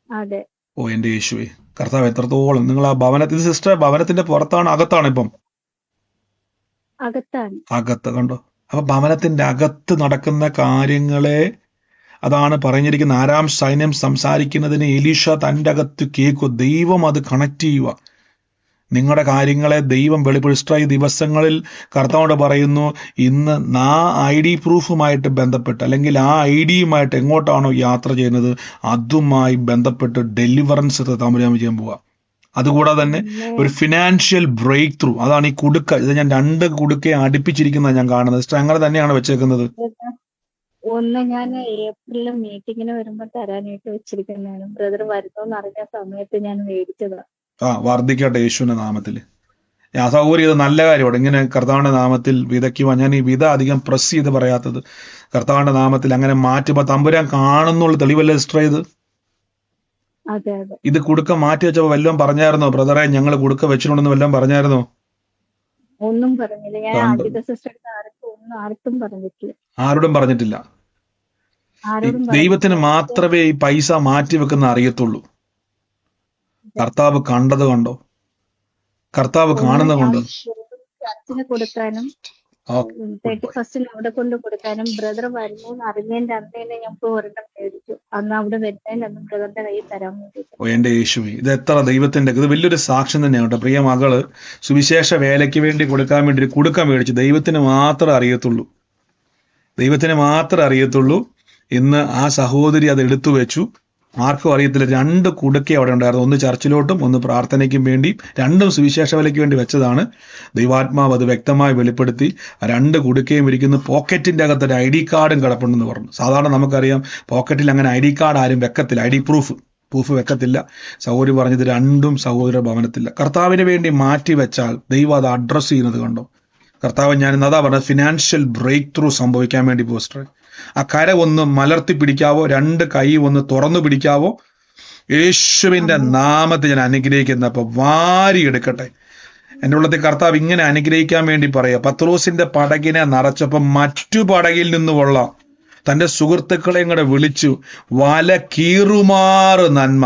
അതെ. ഓ എന്റെ യേശുവേ, കർത്താവ് എത്രത്തോളം നിങ്ങൾ ആ ഭവനത്തിൽ. സിസ്റ്റർ, ഭവനത്തിന്റെ പുറത്താണ് അകത്താണ് ഇപ്പം? അകത്ത്. കണ്ടോ? അപ്പൊ ഭവനത്തിന്റെ അകത്ത് നടക്കുന്ന കാര്യങ്ങളെ അതാണ് പറഞ്ഞിരിക്കുന്ന. ആരാം സൈന്യം സംസാരിക്കുന്നതിന് എലീഷ തന്റെ അകത്ത് കേൾക്കും. ദൈവം അത് കണക്ട് ചെയ്യുക. നിങ്ങളുടെ കാര്യങ്ങളെ ദൈവം വെളിപ്പെടുത്ത ഈ ദിവസങ്ങളിൽ കർത്താവോട് പറയുന്നു, ഇന്ന് ആ ID പ്രൂഫുമായിട്ട് ബന്ധപ്പെട്ട് അല്ലെങ്കിൽ ആ IDയുമായിട്ട് എങ്ങോട്ടാണോ യാത്ര ചെയ്യുന്നത് അതുമായി ബന്ധപ്പെട്ട് ഡെലിവറൻസ് തമ്പുരാൻ ചെയ്യാൻ പോവുക. അതുകൂടാതെ തന്നെ ഒരു ഫിനാൻഷ്യൽ ബ്രേക്ക് ത്രൂ. അതാണ് ഈ കുടുക്ക. ഇത് ഞാൻ രണ്ട് കുടുക്കയെ അടുപ്പിച്ചിരിക്കുന്നത് ഞാൻ കാണുന്നത്. അങ്ങനെ തന്നെയാണ് വെച്ചേക്കുന്നത്. ഒന്ന് ഞാൻ ഏപ്രിൽ മീറ്റിങ്ങിന് വരുമ്പോ തരാനായിട്ട് വെച്ചിരിക്കുന്നതാണ്. ബ്രദർ വരുന്നോന്ന് അറിഞ്ഞ സമയത്ത് ഞാൻ മേടിച്ചതാണ്. വർദ്ധിക്കട്ടെ യേശുവിന്റെ നാമത്തിൽ. സൗകര്യം, ഇത് നല്ല കാര്യമാണ്. ഇങ്ങനെ കർത്താവിന്റെ നാമത്തിൽ വിതയ്ക്കുവാൻ. ഞാൻ ഈ വിത അധികം പ്രസ് ചെയ്ത് പറയാത്തത്, കർത്താവിന്റെ നാമത്തിൽ അങ്ങനെ മാറ്റുമ്പോ തമ്പുരാൻ കാണുന്നുള്ള തെളിവല്ലേ സിസ്റ്റർ? ഇത് കുടുക്ക മാറ്റി വെച്ചപ്പോ വല്ലതും പറഞ്ഞായിരുന്നോ ബ്രദറെ? ഞങ്ങൾ കുടുക്ക വെച്ചിട്ടുണ്ടെന്ന് വല്ലതും പറഞ്ഞായിരുന്നോ? ഒന്നും പറഞ്ഞില്ല. ഞാൻ ആദ്യത്തെ സിസ്റ്റർ ആർക്കും പറഞ്ഞിട്ടില്ല. ആരോടും പറഞ്ഞിട്ടില്ല. ആരോടും ദൈവത്തിന് പറഞ്ഞില്ല. മാത്രമേ ഈ പൈസ മാറ്റി വെക്കുന്ന അറിയത്തുള്ളൂ. കർത്താവ് കണ്ടത് കൊണ്ടോ, കർത്താവ് ഒന്ന് കാണുന്നത് കൊണ്ടോ. ചർച്ചിന് കൊടുക്കാനും 31st അവിടെ കൊണ്ട് കൊടുക്കാനും ബ്രദർ വരുന്നതെന്ന് അറിഞ്ഞതിന്റെ അന്ന് തന്നെ ഞങ്ങൾക്ക് ഒരെണ്ണം മേടിച്ചു. അന്ന് അവിടെ വരുന്നതിന് അന്ന് ബ്രദറിന്റെ കയ്യിൽ തരാൻ വേണ്ടിയിട്ട്. ഓ എന്റെ യേശുവേ, ഇത് എത്ര ദൈവത്തിന്റെ, ഇത് വലിയൊരു സാക്ഷ്യം തന്നെയാണ് കേട്ടോ. പ്രിയ മകള് സുവിശേഷ വേലയ്ക്ക് വേണ്ടി കൊടുക്കാൻ വേണ്ടി കുടുക്ക മേടിച്ചു. ദൈവത്തിന് മാത്രമേ അറിയത്തുള്ളൂ, ദൈവത്തിന് മാത്രമേ അറിയത്തുള്ളൂ. ഇന്ന് ആ സഹോദരി അത് എടുത്തു വെച്ചു. ആർക്കും അറിയത്തില്ല. 2 കുടുക്ക അവിടെ ഉണ്ടായിരുന്നു. ഒന്ന് ചർച്ചിലോട്ടും ഒന്ന് പ്രാർത്ഥനയ്ക്കും വേണ്ടി. രണ്ടും സുവിശേഷ വിലയ്ക്ക് വേണ്ടി വെച്ചതാണ്. ദൈവാത്മാവ് അത് വ്യക്തമായി വെളിപ്പെടുത്തി. 2 കുടുക്കയും ഇരിക്കുന്നു. പോക്കറ്റിന്റെ അകത്ത് ഒരു ID കാർഡും കിടപ്പുണ്ടെന്ന് പറഞ്ഞു. സാധാരണ നമുക്കറിയാം പോക്കറ്റിൽ അങ്ങനെ ID കാർഡ് ആരും വെക്കത്തില്ല, ID പ്രൂഫ് വെക്കത്തില്ല. സഹോദരി പറഞ്ഞത് രണ്ടും സഹോദര ഭവനത്തില്ല. കർത്താവിന് വേണ്ടി മാറ്റി വെച്ചാൽ ദൈവം അത് അഡ്രസ് ചെയ്യുന്നത് കണ്ടോ. കർത്താവ് ഞാൻ അതാ പറഞ്ഞത്, ഫിനാൻഷ്യൽ ബ്രേക്ക് ത്രൂ സംഭവിക്കാൻ വേണ്ടി പോസ്റ്റർ. ആ കര ഒന്ന് മലർത്തി പിടിക്കാവോ, 2 കൈ ഒന്ന് തുറന്നു പിടിക്കാവോ. യേശുവിന്റെ നാമത്തെ ഞാൻ അനുഗ്രഹിക്കുന്നപ്പോ വാരി എടുക്കട്ടെ. എൻ്റെ ഉള്ളത്തെ കർത്താവ് ഇങ്ങനെ അനുഗ്രഹിക്കാൻ വേണ്ടി പറയാ. പത്രോസിന്റെ പടകിനെ നിറച്ചപ്പോ മറ്റു പടകിൽ നിന്നുമുള്ള തന്റെ സുഹൃത്തുക്കളെയും കൂടെ വിളിച്ചു, വല കീറുമാറ് നന്മ.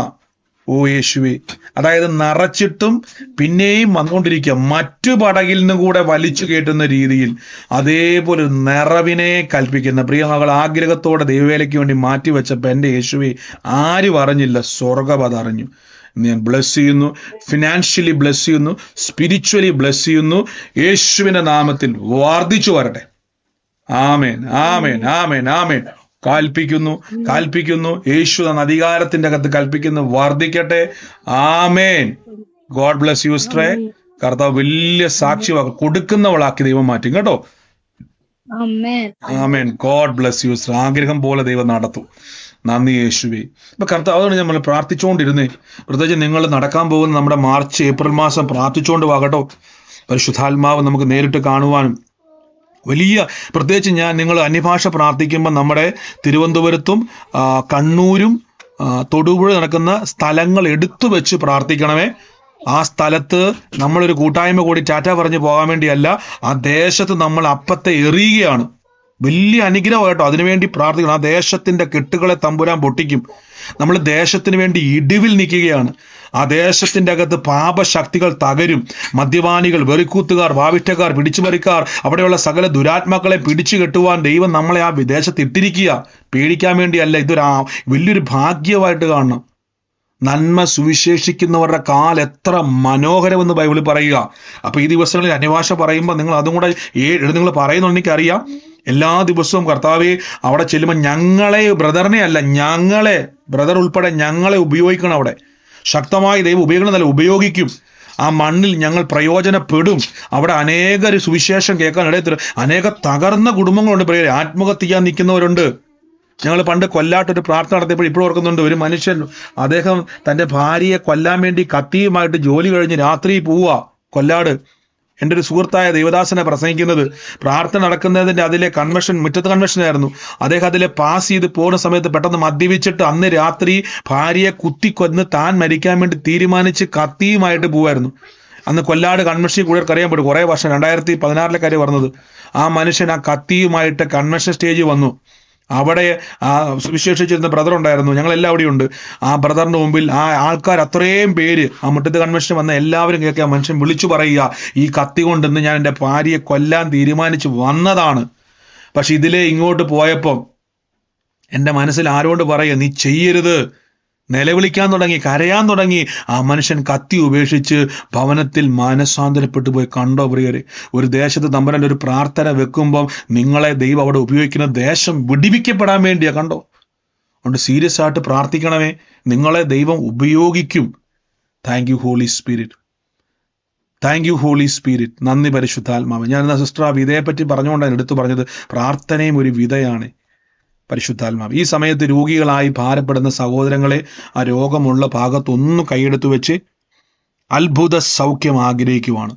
ഓ യേശുവേ, അതായത് നിറച്ചിട്ടും പിന്നെയും വന്നുകൊണ്ടിരിക്കുക, മറ്റു പടകിൽ നിന്ന് കൂടെ വലിച്ചു കയറ്റുന്ന രീതിയിൽ അതേപോലെ ഒരു നിറവിനെ കൽപ്പിക്കുന്ന പ്രിയ മകൾ ആഗ്രഹത്തോടെ ദൈവവേലയ്ക്ക് വേണ്ടി മാറ്റിവെച്ചപ്പോ എൻ്റെ യേശുവേ ആരും അറിഞ്ഞില്ല, സ്വർഗം അതറിഞ്ഞു. ഞാൻ ബ്ലെസ് ചെയ്യുന്നു, ഫിനാൻഷ്യലി ബ്ലെസ് ചെയ്യുന്നു, സ്പിരിച്വലി ബ്ലെസ് ചെയ്യുന്നു. യേശുവിന്റെ നാമത്തിൽ വർദ്ധിച്ചു വരട്ടെ. ആമേൻ, ആമേൻ, ആമേൻ, ആമേൻ. കാൽപ്പിക്കുന്നു. യേശു തന്ന അധികാരത്തിന്റെ അകത്ത് കൽപ്പിക്കുന്നു, വർദ്ധിക്കട്ടെ. ആമേൻ. God bless you sister. കർത്താവ് വലിയ സാക്ഷിവാക്കും, കൊടുക്കുന്നവളാക്കി ദൈവം മാറ്റും കേട്ടോ. ആമേൻ. God bless you sister. ആഗ്രഹം പോലെ ദൈവം നടത്തും. നന്ദി യേശുവേ. ഇപ്പൊ കർത്താവ് അതുകൊണ്ട് നമ്മൾ പ്രാർത്ഥിച്ചുകൊണ്ടിരുന്നേ. പ്രത്യേകിച്ച് നിങ്ങൾ നടക്കാൻ പോകുന്ന നമ്മുടെ മാർച്ച് ഏപ്രിൽ മാസം പ്രാർത്ഥിച്ചുകൊണ്ട് വാകട്ടോ. പരിശുദ്ധാത്മാവ് നമുക്ക് നേരിട്ട് കാണുവാനും വലിയ, പ്രത്യേകിച്ച് നിങ്ങൾ അന്യഭാഷ പ്രാർത്ഥിക്കുമ്പോൾ നമ്മുടെ തിരുവനന്തപുരത്തും കണ്ണൂരും തൊടുപുഴ നടക്കുന്ന സ്ഥലങ്ങൾ എടുത്തു വെച്ച് പ്രാർത്ഥിക്കണമേ. ആ സ്ഥലത്ത് നമ്മളൊരു കൂട്ടായ്മ കൂടി ടാറ്റ പറഞ്ഞു പോകാൻ വേണ്ടിയല്ല, ആ ദേശത്ത് നമ്മൾ അപ്പത്തെ എറിയുകയാണ്. വലിയ അനുഗ്രഹമായിട്ടോ. അതിനുവേണ്ടി പ്രാർത്ഥിക്കണം. ആ ദേശത്തിന്റെ കെട്ടുകളെ തമ്പുരാൻ പൊട്ടിക്കും. നമ്മൾ ദേശത്തിന് വേണ്ടി ഇടിവിൽ നിൽക്കുകയാണ്. ആ ദേശത്തിന്റെ അകത്ത് പാപശക്തികൾ തകരും. മദ്യപാനികൾ, വെറിക്കൂത്തുകാർ, വാവിറ്റക്കാർ, പിടിച്ചുപറിക്കാർ, അവിടെയുള്ള സകല ദുരാത്മാക്കളെ പിടിച്ചു കെട്ടുവാൻ ദൈവം നമ്മളെ ആ വിദേശത്ത് ഇട്ടിരിക്കുക. പേടിക്കാൻ വേണ്ടിയല്ല, ഇതൊരു വലിയൊരു ഭാഗ്യമായിട്ട് കാണണം. നന്മ സുവിശേഷിക്കുന്നവരുടെ കാൽ എത്ര മനോഹരമെന്ന് ബൈബിളിൽ പറയുക. അപ്പൊ ഈ ദിവസങ്ങളിൽ അന്യഭാഷ പറയുമ്പോൾ നിങ്ങൾ അതും കൂടെ നിങ്ങൾ പറയുന്നുണ്ട്, എനിക്കറിയാം. എല്ലാ ദിവസവും കർത്താവെ അവിടെ ചെല്ലുമ്പോൾ ഞങ്ങളെ, ബ്രദറിനെ അല്ല, ഞങ്ങളെ, ബ്രദർ ഉൾപ്പെടെ ഞങ്ങളെ ഉപയോഗിക്കണം. അവിടെ ശക്തമായി ദൈവം ഉപയോഗിക്കണമെന്നല്ല, ഉപയോഗിക്കും. ആ മണ്ണിൽ ഞങ്ങൾ പ്രയോജനപ്പെടും. അവിടെ അനേക സുവിശേഷം കേൾക്കാൻ ഇടയത്തിൽ അനേക തകർന്ന കുടുംബങ്ങളുണ്ട്. പ്രിയരെ, ആത്മഹത്യ ചെയ്യാൻ നിൽക്കുന്നവരുണ്ട്. ഞങ്ങൾ പണ്ട് കൊല്ലാട്ടൊരു പ്രാർത്ഥന നടത്തിയപ്പോൾ ഇപ്പോഴും ഓർക്കുന്നുണ്ട്. ഒരു മനുഷ്യൻ, അദ്ദേഹം തൻ്റെ ഭാര്യയെ കൊല്ലാൻ വേണ്ടി കത്തിയുമായിട്ട് ജോലി കഴിഞ്ഞ് രാത്രി പോവുക കൊല്ലാട്. എൻ്റെ ഒരു സുഹൃത്തായ ദേവദാസനെ പ്രസംഗിക്കുന്നത്, പ്രാർത്ഥന നടക്കുന്നതിൻ്റെ അതിലെ കൺവെൻഷൻ, മുറ്റത്ത് കൺവെൻഷനായിരുന്നു. അദ്ദേഹം അതിലെ പാസ് ചെയ്ത് പോകുന്ന സമയത്ത് പെട്ടെന്ന് മദ്യപിച്ചിട്ട് അന്ന് രാത്രി ഭാര്യയെ കുത്തിക്കൊന്ന് താൻ മരിക്കാൻ വേണ്ടി തീരുമാനിച്ച് കത്തിയുമായിട്ട് പോവായിരുന്നു. അന്ന് കൊല്ലാട് കൺവെൻഷൻ കൂടെ അറിയാൻ പറ്റും. കുറേ വർഷം, 2016 കാര്യം പറഞ്ഞത്. ആ മനുഷ്യൻ ആ കത്തിയുമായിട്ട് കൺവെൻഷൻ സ്റ്റേജിൽ വന്നു. അവിടെ ആ സുവിശേഷിച്ചിരുന്ന ബ്രദർ ഉണ്ടായിരുന്നു. ഞങ്ങളെല്ലാം അവിടെയുണ്ട്. ആ ബ്രദറിന്റെ മുമ്പിൽ ആ ആൾക്കാർ അത്രയും പേര്, ആ മുറ്റത്ത് കൺവെൻഷൻ വന്ന എല്ലാവരും കേൾക്കുക, മനുഷ്യൻ വിളിച്ചു പറയുക, ഈ കത്തി കൊണ്ടെന്ന് ഞാൻ എൻ്റെ ഭാര്യയെ കൊല്ലാൻ തീരുമാനിച്ച് വന്നതാണ്. പക്ഷെ ഇതിലെ ഇങ്ങോട്ട് പോയപ്പം എൻ്റെ മനസ്സിൽ ആരോട് പറയുക, നീ ചെയ്യരുത്. നിലവിളിക്കാൻ തുടങ്ങി, കരയാൻ തുടങ്ങി. ആ മനുഷ്യൻ കത്തി ഉപേക്ഷിച്ച് ഭവനത്തിൽ മാനസാന്തരപ്പെട്ടു പോയി. കണ്ടോ പ്രിയരെ, ഒരു ദേശത്ത് തമ്പുരാൻ ഒരു പ്രാർത്ഥന വെക്കുമ്പം നിങ്ങളെ ദൈവം അവിടെ ഉപയോഗിക്കുന്ന ദേശം വിടിവിക്കപ്പെടാൻ വേണ്ടിയാ. കണ്ടോ? അതുകൊണ്ട് സീരിയസ് ആയിട്ട് പ്രാർത്ഥിക്കണമേ. നിങ്ങളെ ദൈവം ഉപയോഗിക്കും. Thank you holy spirit. Thank you holy spirit. നന്ദി പരിശുദ്ധാത്മാവ്. ഞാൻ സിസ്റ്റർ ആ വിധയെപ്പറ്റി പറഞ്ഞുകൊണ്ടാണ് എടുത്തു പറഞ്ഞത്. പ്രാർത്ഥനയും ഒരു വിധയാണ്. പരിശുദ്ധാത്മാവ് ഈ സമയത്ത് രോഗികളായി ഭാരപ്പെടുന്ന സഹോദരങ്ങളെ, ആ രോഗമുള്ള ഭാഗത്തൊന്നും കൈയെടുത്തു വെച്ച് അത്ഭുത സൗഖ്യം ആഗ്രഹിക്കുവാണ്.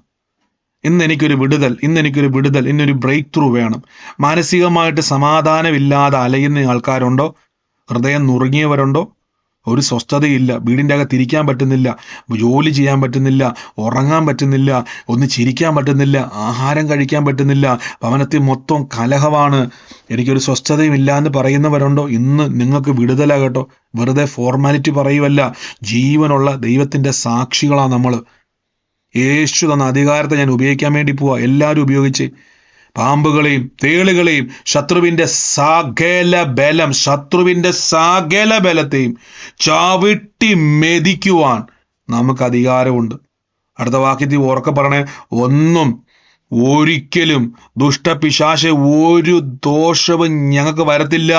ഇന്ന് എനിക്കൊരു വിടുതൽ, ഇന്നൊരു ബ്രേക്ക് ത്രൂ വേണം. മാനസികമായിട്ട് സമാധാനമില്ലാതെ അലയുന്ന ആൾക്കാരുണ്ടോ? ഹൃദയം നുറുങ്ങിയവരുണ്ടോ? ഒരു സ്വസ്ഥതയില്ല, വീടിൻ്റെ അകത്ത് ഇരിക്കാൻ പറ്റുന്നില്ല, ജോലി ചെയ്യാൻ പറ്റുന്നില്ല, ഉറങ്ങാൻ പറ്റുന്നില്ല, ഒന്ന് ചിരിക്കാൻ പറ്റുന്നില്ല, ആഹാരം കഴിക്കാൻ പറ്റുന്നില്ല, ഭവനത്തിൽ മൊത്തം കലഹമാണ്, എനിക്കൊരു സ്വസ്ഥതയും ഇല്ല എന്ന് പറയുന്നവരുണ്ടോ? ഇന്ന് നിങ്ങൾക്ക് വിടുതലാകട്ടോ. വെറുതെ ഫോർമാലിറ്റി പറയുവല്ല, ജീവനുള്ള ദൈവത്തിൻ്റെ സാക്ഷികളാണ് നമ്മൾ. യേശു തന്ന അധികാരത്തെ ഞാൻ ഉപയോഗിക്കാൻ വേണ്ടി പോവാ. എല്ലാവരും ഉപയോഗിച്ച് പാമ്പുകളെയും തേളുകളെയും ശത്രുവിന്റെ സകല ബലത്തെയും ചവിട്ടി മെതിക്കുവാൻ നമുക്ക് അധികാരമുണ്ട്. അടുത്ത വാക്യത്തിൽ ഉറക്കെ പറഞ്ഞേ, ഒന്നും ഒരിക്കലും ദുഷ്ടപിശാച് ഒരു ദോഷവും ഞങ്ങൾക്ക് വരത്തില്ല.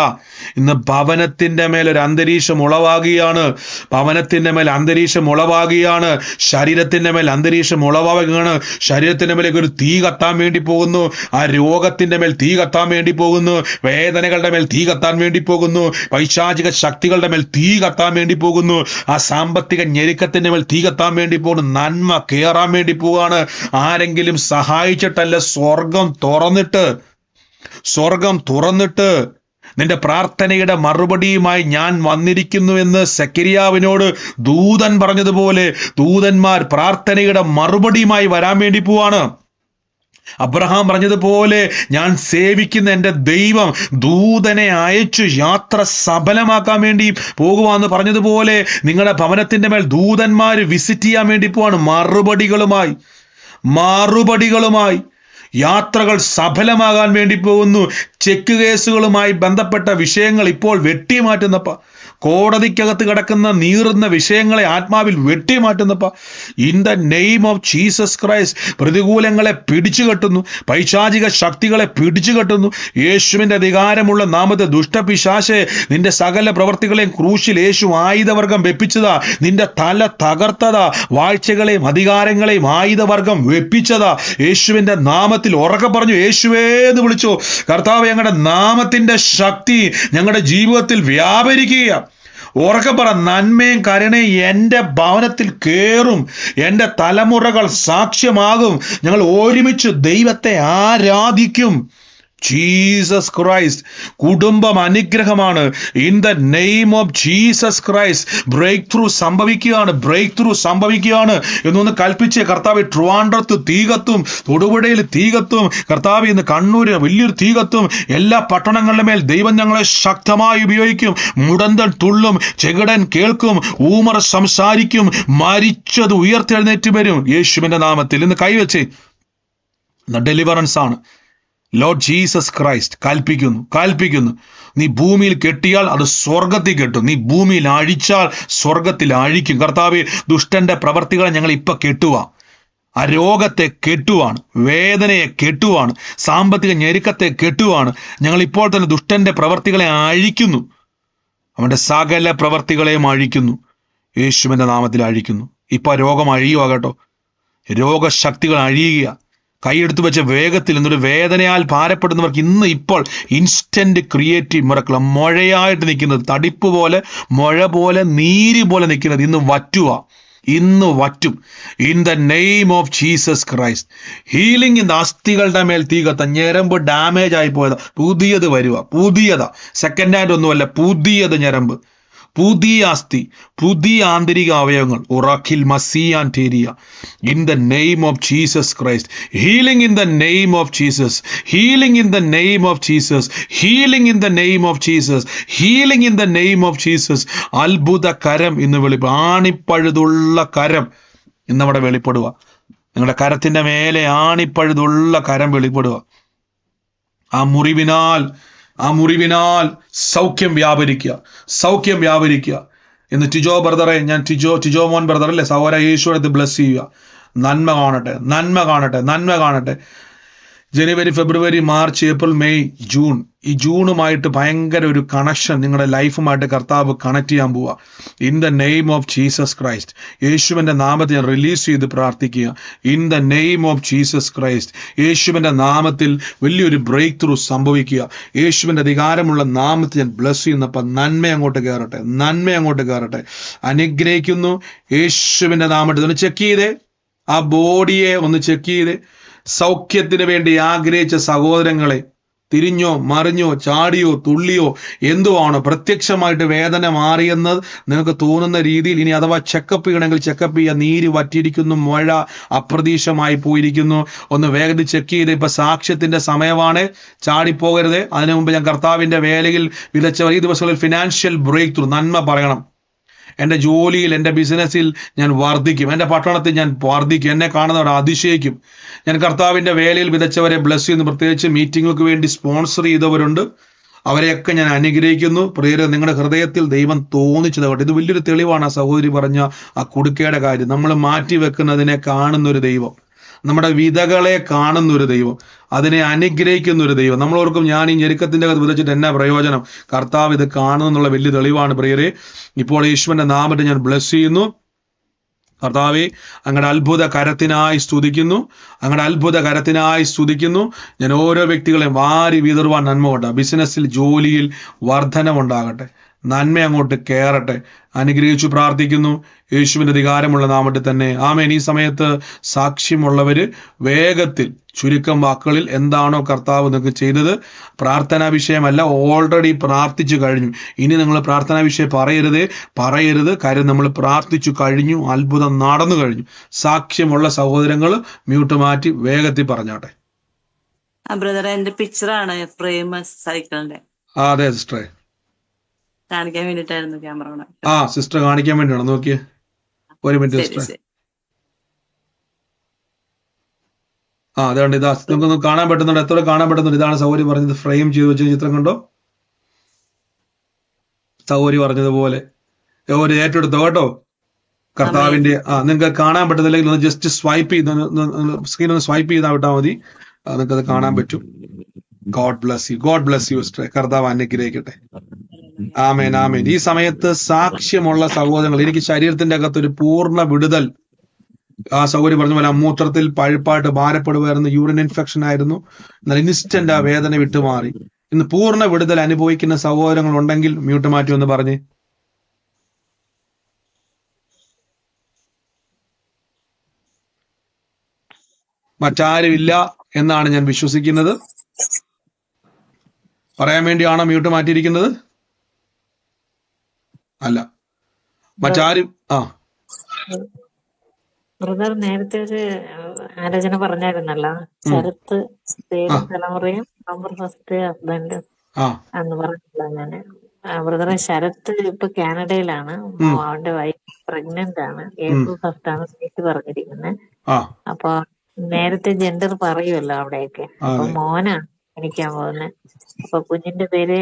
ഇന്ന് ഭവനത്തിന്റെ മേലൊരു അന്തരീക്ഷം ഉളവാകുകയാണ്. ഭവനത്തിന്റെ മേൽ അന്തരീക്ഷം ഉളവാകുകയാണ്. ശരീരത്തിന്റെ മേൽ അന്തരീക്ഷം ഉളവാകുകയാണ്. ശരീരത്തിന്റെ മേലേക്ക് ഒരു തീ കത്താൻ വേണ്ടി പോകുന്നു. ആ രോഗത്തിന്റെ മേൽ തീ കത്താൻ വേണ്ടി പോകുന്നു. വേദനകളുടെ മേൽ തീ കത്താൻ വേണ്ടി പോകുന്നു. പൈശാചിക ശക്തികളുടെ മേൽ തീ കത്താൻ വേണ്ടി പോകുന്നു. ആ സാമ്പത്തിക ഞെരുക്കത്തിന്റെ മേൽ തീ കത്താൻ വേണ്ടി പോകുന്നു. നന്മ കയറാൻ വേണ്ടി പോവുകയാണ്. ആരെങ്കിലും സഹായിച്ചിട്ടല്ല, സ്വർഗം തുറന്നിട്ട് നിന്റെ പ്രാർത്ഥനയുടെ മറുപടിയുമായി ഞാൻ വന്നിരിക്കുന്നു എന്ന് സെക്കരിയാവിനോട് ദൂതൻ പറഞ്ഞതുപോലെ ദൂതന്മാർ പ്രാർത്ഥനയുടെ മറുപടിയുമായി വരാൻ വേണ്ടി പോവാണ്. അബ്രഹാം പറഞ്ഞതുപോലെ ഞാൻ സേവിക്കുന്ന എൻ്റെ ദൈവം ദൂതനെ അയച്ചു യാത്ര സഫലമാക്കാൻ വേണ്ടി പോകുവാന്ന് പറഞ്ഞതുപോലെ നിങ്ങളുടെ ഭവനത്തിന്റെ മേൽ ദൂതന്മാർ വിസിറ്റ് ചെയ്യാൻ വേണ്ടി പോവാണ്. മറുപടികളുമായി യാത്രകൾ സഫലമാകാൻ വേണ്ടി പോകുന്നു. ചെക്ക് കേസുകളുമായി ബന്ധപ്പെട്ട വിഷയങ്ങൾ ഇപ്പോൾ വെട്ടിമാറ്റുന്നപ്പ, കോടതിക്കകത്ത് കിടക്കുന്ന നീറുന്ന വിഷയങ്ങളെ ആത്മാവിൽ വെട്ടിമാറ്റുന്നപ്പ, in the name of Jesus Christ പ്രതികൂലങ്ങളെ പിടിച്ചു കെട്ടുന്നു, പൈശാചിക ശക്തികളെ പിടിച്ചു കെട്ടുന്നു. യേശുവിന്റെ അധികാരമുള്ള നാമത്തെ ദുഷ്ടപിശാചേ, നിന്റെ സകല പ്രവർത്തികളെയും ക്രൂശിൽ യേശു ആയുധവർഗം വെപ്പിച്ചതാ. നിന്റെ തല തകർത്തതാ. വാഴ്ചകളെയും അധികാരങ്ങളെയും ആയുധവർഗം വെപ്പിച്ചതാ. യേശുവിന്റെ നാമത്തിൽ ഉറക്കെ പറഞ്ഞു, യേശുവേന്ന് വിളിച്ചു. കർത്താവ്, ഞങ്ങളുടെ നാമത്തിന്റെ ശക്തി ഞങ്ങളുടെ ജീവിതത്തിൽ വ്യാപരിക്കുക. ഉറക്കെ പറ, നന്മയും കരുണയും എൻ്റെ ഭവനത്തിൽ കേറും. എൻ്റെ തലമുറകൾ സാക്ഷ്യമാകും. ഞങ്ങൾ ഒരുമിച്ച് ദൈവത്തെ ആരാധിക്കും. Jesus Christ. കുടുംബം അനുഗ്രഹമാണ്. In the name of Jesus Christ break through സംഭവിക്കുകയാണ് എന്നൊന്ന് കൽപ്പിച്ച് കർത്താവ്, ട്രിവാൻഡ്രത്ത് തീ കത്തും, തൊടുപുഴയിൽ തീ കത്തും, കർത്താവ് ഇന്ന് കണ്ണൂര് വലിയൊരു തീ കത്തും. എല്ലാ പട്ടണങ്ങളുടെ മേൽ ദൈവം ഞങ്ങളെ ശക്തമായി ഉപയോഗിക്കും. മുടന്തൻ തുള്ളും, ചെകിടൻ കേൾക്കും, ഊമർ സംസാരിക്കും, മരിച്ചത് ഉയർത്തെഴുന്നേറ്റ് വരും. യേശുവിന്റെ നാമത്തിൽ ഇന്ന് കൈവച്ച് ഡെലിവറൻസ് ആണ്. ലോർഡ് ജീസസ് ക്രൈസ്റ്റ് കൽപ്പിക്കുന്നു, നീ ഭൂമിയിൽ കെട്ടിയാൽ അത് സ്വർഗത്തിൽ കെട്ടും, നീ ഭൂമിയിൽ അഴിച്ചാൽ സ്വർഗത്തിൽ അഴിക്കും. കർത്താവേ, ദുഷ്ടന്റെ പ്രവർത്തികളെ ഞങ്ങൾ ഇപ്പൊ കെട്ടുക. ആ രോഗത്തെ കെട്ടുവാണ്, വേദനയെ കെട്ടുവാണ്, സാമ്പത്തിക ഞെരുക്കത്തെ കെട്ടുവാണ്. ഞങ്ങൾ ഇപ്പോൾ തന്നെ ദുഷ്ടന്റെ പ്രവർത്തികളെ അഴിക്കുന്നു. അവന്റെ സകല പ്രവർത്തികളെയും അഴിക്കുന്നു. യേശുവിന്റെ നാമത്തിൽ അഴിക്കുന്നു. ഇപ്പൊ ആ രോഗം അഴിയുക കേട്ടോ. രോഗശക്തികൾ അഴിയുക. കൈയെടുത്ത് വെച്ച വേഗത്തിൽ എന്നൊരു വേദനയാൽ ഭാരപ്പെടുന്നവർക്ക് ഇന്ന് ഇപ്പോൾ ഇൻസ്റ്റന്റ് ക്രിയേറ്റീവ് മിറക്കിൾ, മഴയായിട്ട് നിൽക്കുന്നത്, തടിപ്പ് പോലെ, മഴ പോലെ, നീര് പോലെ നിൽക്കുന്നത് ഇന്ന് വറ്റും. In the name of Jesus Christ. Healing ഇന്ന് അസ്ഥികളുടെ മേൽ തീ കത്ത. ഞരമ്പ് ഡാമേജ് ആയി പോയതാ, പുതിയത് പുതിയതാ, സെക്കൻഡ് ഹാൻഡ് ഒന്നുമല്ല, പുതിയത് ഞരമ്പ്, പുതിയ അസ്ഥി, പുതിയ ആന്തരിക അവയവങ്ങൾ. ഉറാഖിൽ മസിയാൻ ടേരിയ. In the name of Jesus Christ. Healing in the name of Jesus. Healing in the name of Jesus. Healing in the name of Jesus. Healing in the name of Jesus. അത്ഭുത കരം ഇന്ന് ആണിപ്പഴുതുള്ള കരം ഇന്നവിടെ വെളിപ്പെടുക. നിങ്ങളുടെ കരത്തിന്റെ മേലെ ആണിപ്പഴുതുള്ള കരം വെളിപ്പെടുക. ആ മുറിവിനാൽ സൗഖ്യം വ്യാപരിക്കുക. ഇന്ന് ടിജോ ബ്രദറെ, ഞാൻ ടിജോ മോൻ ബ്രദർ അല്ലേ, സഹോദര, യേശുവിനത് ബ്ലസ് ചെയ്യുക. നന്മ കാണട്ടെ. ജനുവരി, ഫെബ്രുവരി, മാർച്ച്, ഏപ്രിൽ, മെയ്, ജൂൺ, ഈ ജൂണുമായിട്ട് ഭയങ്കര ഒരു കണക്ഷൻ നിങ്ങളുടെ ലൈഫുമായിട്ട് കർത്താവ് കണക്ട് ചെയ്യാൻ പോവുക. In the name of Jesus Christ. യേശുവിന്റെ നാമത്തിൽ ഞാൻ റിലീസ് ചെയ്ത് പ്രാർത്ഥിക്കുക. In the name of Jesus Christ. യേശുവിന്റെ നാമത്തിൽ വലിയൊരു ബ്രേക്ക് ത്രൂ സംഭവിക്കുക. യേശുവിന്റെ അധികാരമുള്ള നാമത്തിൽ ഞാൻ ബ്ലസ് ചെയ്യുന്നപ്പോൾ നന്മ അങ്ങോട്ട് കയറട്ടെ. അനുഗ്രഹിക്കുന്നു യേശുവിന്റെ നാമത്തിൽ. ഒന്ന് ചെക്ക് ചെയ്തേ, ആ ബോഡിയെ ഒന്ന് ചെക്ക് ചെയ്തേ. സൗഖ്യത്തിന് വേണ്ടി ആഗ്രഹിച്ച സഹോദരങ്ങളെ തിരിഞ്ഞോ മറിഞ്ഞോ ചാടിയോ തുള്ളിയോ എന്തോ ആണോ പ്രത്യക്ഷമായിട്ട് വേദന മാറിയെന്ന് നിനക്ക് തോന്നുന്ന രീതിയിൽ ഇനി അഥവാ ചെക്കപ്പ് ചെയ്യണമെങ്കിൽ ചെക്കപ്പ് ചെയ്യുക. നീര് വറ്റിയിരിക്കുന്നു, മഴ അപ്രതീക്ഷമായി പോയിരിക്കുന്നു, ഒന്ന് വേഗത്തിൽ ചെക്ക് ചെയ്ത്. ഇപ്പൊ സാക്ഷ്യത്തിന്റെ സമയമാണ്, ചാടിപ്പോകരുത്. അതിനു മുമ്പ് ഞാൻ കർത്താവിന്റെ വേലയിൽ വിതച്ചവർ ഈ ദിവസങ്ങളിൽ ഫിനാൻഷ്യൽ ബ്രേക്ക് ത്രൂ നന്മ പറയണം. എൻ്റെ ജോലിയിൽ, എൻ്റെ ബിസിനസ്സിൽ ഞാൻ വർദ്ധിക്കും, എൻ്റെ പട്ടണത്തിൽ ഞാൻ വർദ്ധിക്കും, എന്നെ കാണുന്നവർ അതിശയിക്കും. ഞാൻ കർത്താവിന്റെ വേലയിൽ വിതച്ചവരെ ബ്ലസ് ചെയ്യുന്നു. പ്രത്യേകിച്ച് മീറ്റിങ്ങുകൾക്ക് വേണ്ടി സ്പോൺസർ ചെയ്തവരുണ്ട്, അവരെയൊക്കെ ഞാൻ അനുഗ്രഹിക്കുന്നു. പ്രിയരെ, നിങ്ങളുടെ ഹൃദയത്തിൽ ദൈവം തോന്നിച്ചത് കേട്ടോ. ഇത് വലിയൊരു തെളിവാണ് ആ സഹോദരി പറഞ്ഞ ആ കുടുക്കയുടെ കാര്യം. നമ്മൾ മാറ്റി വെക്കുന്നതിനെ കാണുന്നൊരു ദൈവം, നമ്മുടെ വിധകളെ കാണുന്നൊരു ദൈവം, അതിനെ അനുഗ്രഹിക്കുന്ന ഒരു ദൈവം. നമ്മളോർക്കും ഞാൻ ഈ ഞെരുക്കത്തിന്റെ അകത്ത് വിതച്ചിട്ട് എന്നാ പ്രയോജനം? കർത്താവ് ഇത് കാണുന്നുള്ള വലിയ തെളിവാണ് പ്രിയരെ. ഇപ്പോൾ യേശുവിന്റെ നാമത്തിൽ ഞാൻ ബ്ലസ് ചെയ്യുന്നു. കർത്താവെ, അങ്ങയുടെ അത്ഭുത കരത്തിനായി സ്തുതിക്കുന്നു, അങ്ങയുടെ അത്ഭുത കരത്തിനായി സ്തുതിക്കുന്നു. ഞാൻ ഓരോ വ്യക്തികളെയും വാരി വിതറുവാൻ നന്മ കൊണ്ട, ബിസിനസ്സിൽ ജോലിയിൽ വർധനമുണ്ടാകട്ടെ, നന്മ അങ്ങോട്ട് കയറട്ടെ. അനുഗ്രഹിച്ചു പ്രാർത്ഥിക്കുന്നു യേശുവിന്റെ അധികാരമുള്ള നാമത്തിൽ തന്നെ, ആമേൻ. ഈ സമയത്ത് സാക്ഷ്യമുള്ളവര് വേഗത്തിൽ ചുരുക്കം വാക്കുകളിൽ എന്താണോ കർത്താവ് നിങ്ങൾക്ക് ചെയ്തത്, പ്രാർത്ഥനാ വിഷയമല്ല, ഓൾറെഡി പ്രാർത്ഥിച്ചു കഴിഞ്ഞു. ഇനി നിങ്ങൾ പ്രാർത്ഥനാ വിഷയം പറയരുത്. കാര്യം നമ്മൾ പ്രാർത്ഥിച്ചു കഴിഞ്ഞു, അത്ഭുതം നടന്നു കഴിഞ്ഞു. സാക്ഷ്യമുള്ള സഹോദരങ്ങൾ മ്യൂട്ട് മാറ്റി വേഗത്തിൽ പറഞ്ഞാട്ടെ. ബ്രദറെ, എന്റെ പിക്ചറാണ് ഫ്രെയിം സൈക്കിളിന്റെ. അതെ സിസ്റ്ററെ, കാണിക്കാൻ വേണ്ടിട്ടായിരുന്നു ക്യാമറ. സിസ്റ്റർ കാണിക്കാൻ വേണ്ടിയാണോ? നോക്കിയേ, ഒരു മിനിറ്റ് സിസ്റ്റർ. അതുകൊണ്ട് ഇതാ നിങ്ങൾക്കൊന്ന് കാണാൻ പറ്റുന്നുണ്ട്, എത്ര കാണാൻ പറ്റുന്നുണ്ട്? ഇതാണ് സൗകര്യം പറഞ്ഞത്, ഫ്രെയിം ചെയ്ത് വെച്ച ചിത്രം കണ്ടോ? സൗകര്യം പറഞ്ഞതുപോലെ ഒരു ഏറ്റെടുത്തോ കേട്ടോ കർത്താവിന്റെ. നിങ്ങൾക്ക് കാണാൻ പറ്റുന്നില്ലെങ്കിൽ ഒന്ന് ജസ്റ്റ് സ്വൈപ്പ് ചെയ്ത് സ്ക്രീൻ ഒന്ന് സ്വൈപ്പ് ചെയ്താൽ വിട്ടാൽ മതി, നിങ്ങൾക്കത് കാണാൻ പറ്റും. God bless U, God bless you sister. കർത്താവ് അനുഗ്രഹിക്കട്ടെ. ആമേൻ, ആമേൻ. ഈ സമയത്ത് സാക്ഷ്യമുള്ള സഹോദരങ്ങൾ, എനിക്ക് ശരീരത്തിന്റെ അകത്തൊരു പൂർണ്ണ വിടുതൽ. ആ സഹോദരി പറഞ്ഞ പോലെ മൂത്രത്തിൽ പഴുപ്പായിട്ട് ഭാരപ്പെടുമായിരുന്നു, യൂറിൻ ഇൻഫെക്ഷൻ ആയിരുന്നു. എന്നാൽ ഇൻസ്റ്റന്റ് ആ വേദന വിട്ടുമാറി. ഇന്ന് പൂർണ്ണ വിടുതൽ അനുഭവിക്കുന്ന സഹോദരങ്ങൾ ഉണ്ടെങ്കിൽ മ്യൂട്ട് മാറ്റി ഒന്ന് പറഞ്ഞേ. മറ്റാരുമില്ല എന്നാണ് ഞാൻ വിശ്വസിക്കുന്നത്. പറയാൻ വേണ്ടിയാണോ മ്യൂട്ട് മാറ്റിയിരിക്കുന്നത്? അല്ല, മറ്റാരും. ബ്രദർ നേരത്തെ ഒരു ആലോചന പറഞ്ഞായിരുന്നല്ലോ, ശരത്ത് പേരും തലമുറയും നമ്പർ ഫസ്റ്റ് ഹസ്ബൻഡ് എന്ന് പറഞ്ഞില്ല ഞാന്. ബ്രദറെ, ശരത്ത് ഇപ്പൊ കാനഡയിലാണ്, അവന്റെ വൈഫ് പ്രഗ്നന്റ് ആണ്, April 1 ആണ് ഡേറ്റ് പറഞ്ഞിരിക്കുന്നത്. അപ്പൊ നേരത്തെ ജെൻഡർ പറയുമല്ലോ അവിടെയൊക്കെ, അപ്പൊ മോനാണ് എനിക്കാൻ പോകുന്നത്. അപ്പൊ കുഞ്ഞിന്റെ പേര്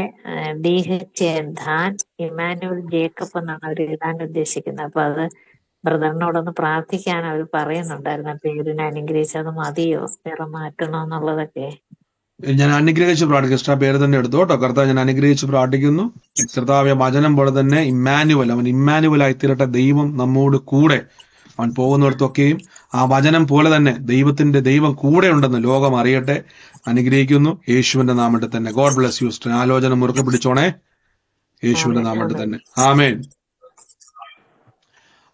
DH ധാൻ ഇമാനുവൽ ജേക്കബ് എന്നാണ് അവർ എഴുതാൻ ഉദ്ദേശിക്കുന്നത്. അപ്പൊ അത് ബ്രദറിനോടൊന്ന് പ്രാർത്ഥിക്കാൻ അവർ പറയുന്നുണ്ടായിരുന്നു. പേരിനെ അനുഗ്രഹിച്ച് അത് മതിയോ, വേറെ മാറ്റണോ എന്നുള്ളതൊക്കെ. ഞാൻ അനുഗ്രഹിച്ച് പ്രാർത്ഥിക്കും. പേര് തന്നെ എടുത്തു കേട്ടോ. കർത്താവ്, ഞാൻ അനുഗ്രഹിച്ച് പ്രാർത്ഥിക്കുന്നു. കർത്താവ് വചനം പോലെ തന്നെ ഇമ്മാനുവൽ, അവൻ ഇമ്മാനുവൽ ആയി തീരട്ടെ. ദൈവം നമ്മോട് കൂടെ, അവൻ പോകുന്നിടത്തൊക്കെയും ആ വചനം പോലെ തന്നെ ദൈവം കൂടെ ഉണ്ടെന്ന് ലോകം അറിയട്ടെ. അനുഗ്രഹിക്കുന്നു യേശുവിന്റെ നാമത്തിൽ തന്നെ. God bless you sister. ആലോചന മുറുക്കെ പിടിച്ചോണേ, യേശുവിന്റെ നാമത്തിൽ തന്നെ. ആമേൻ.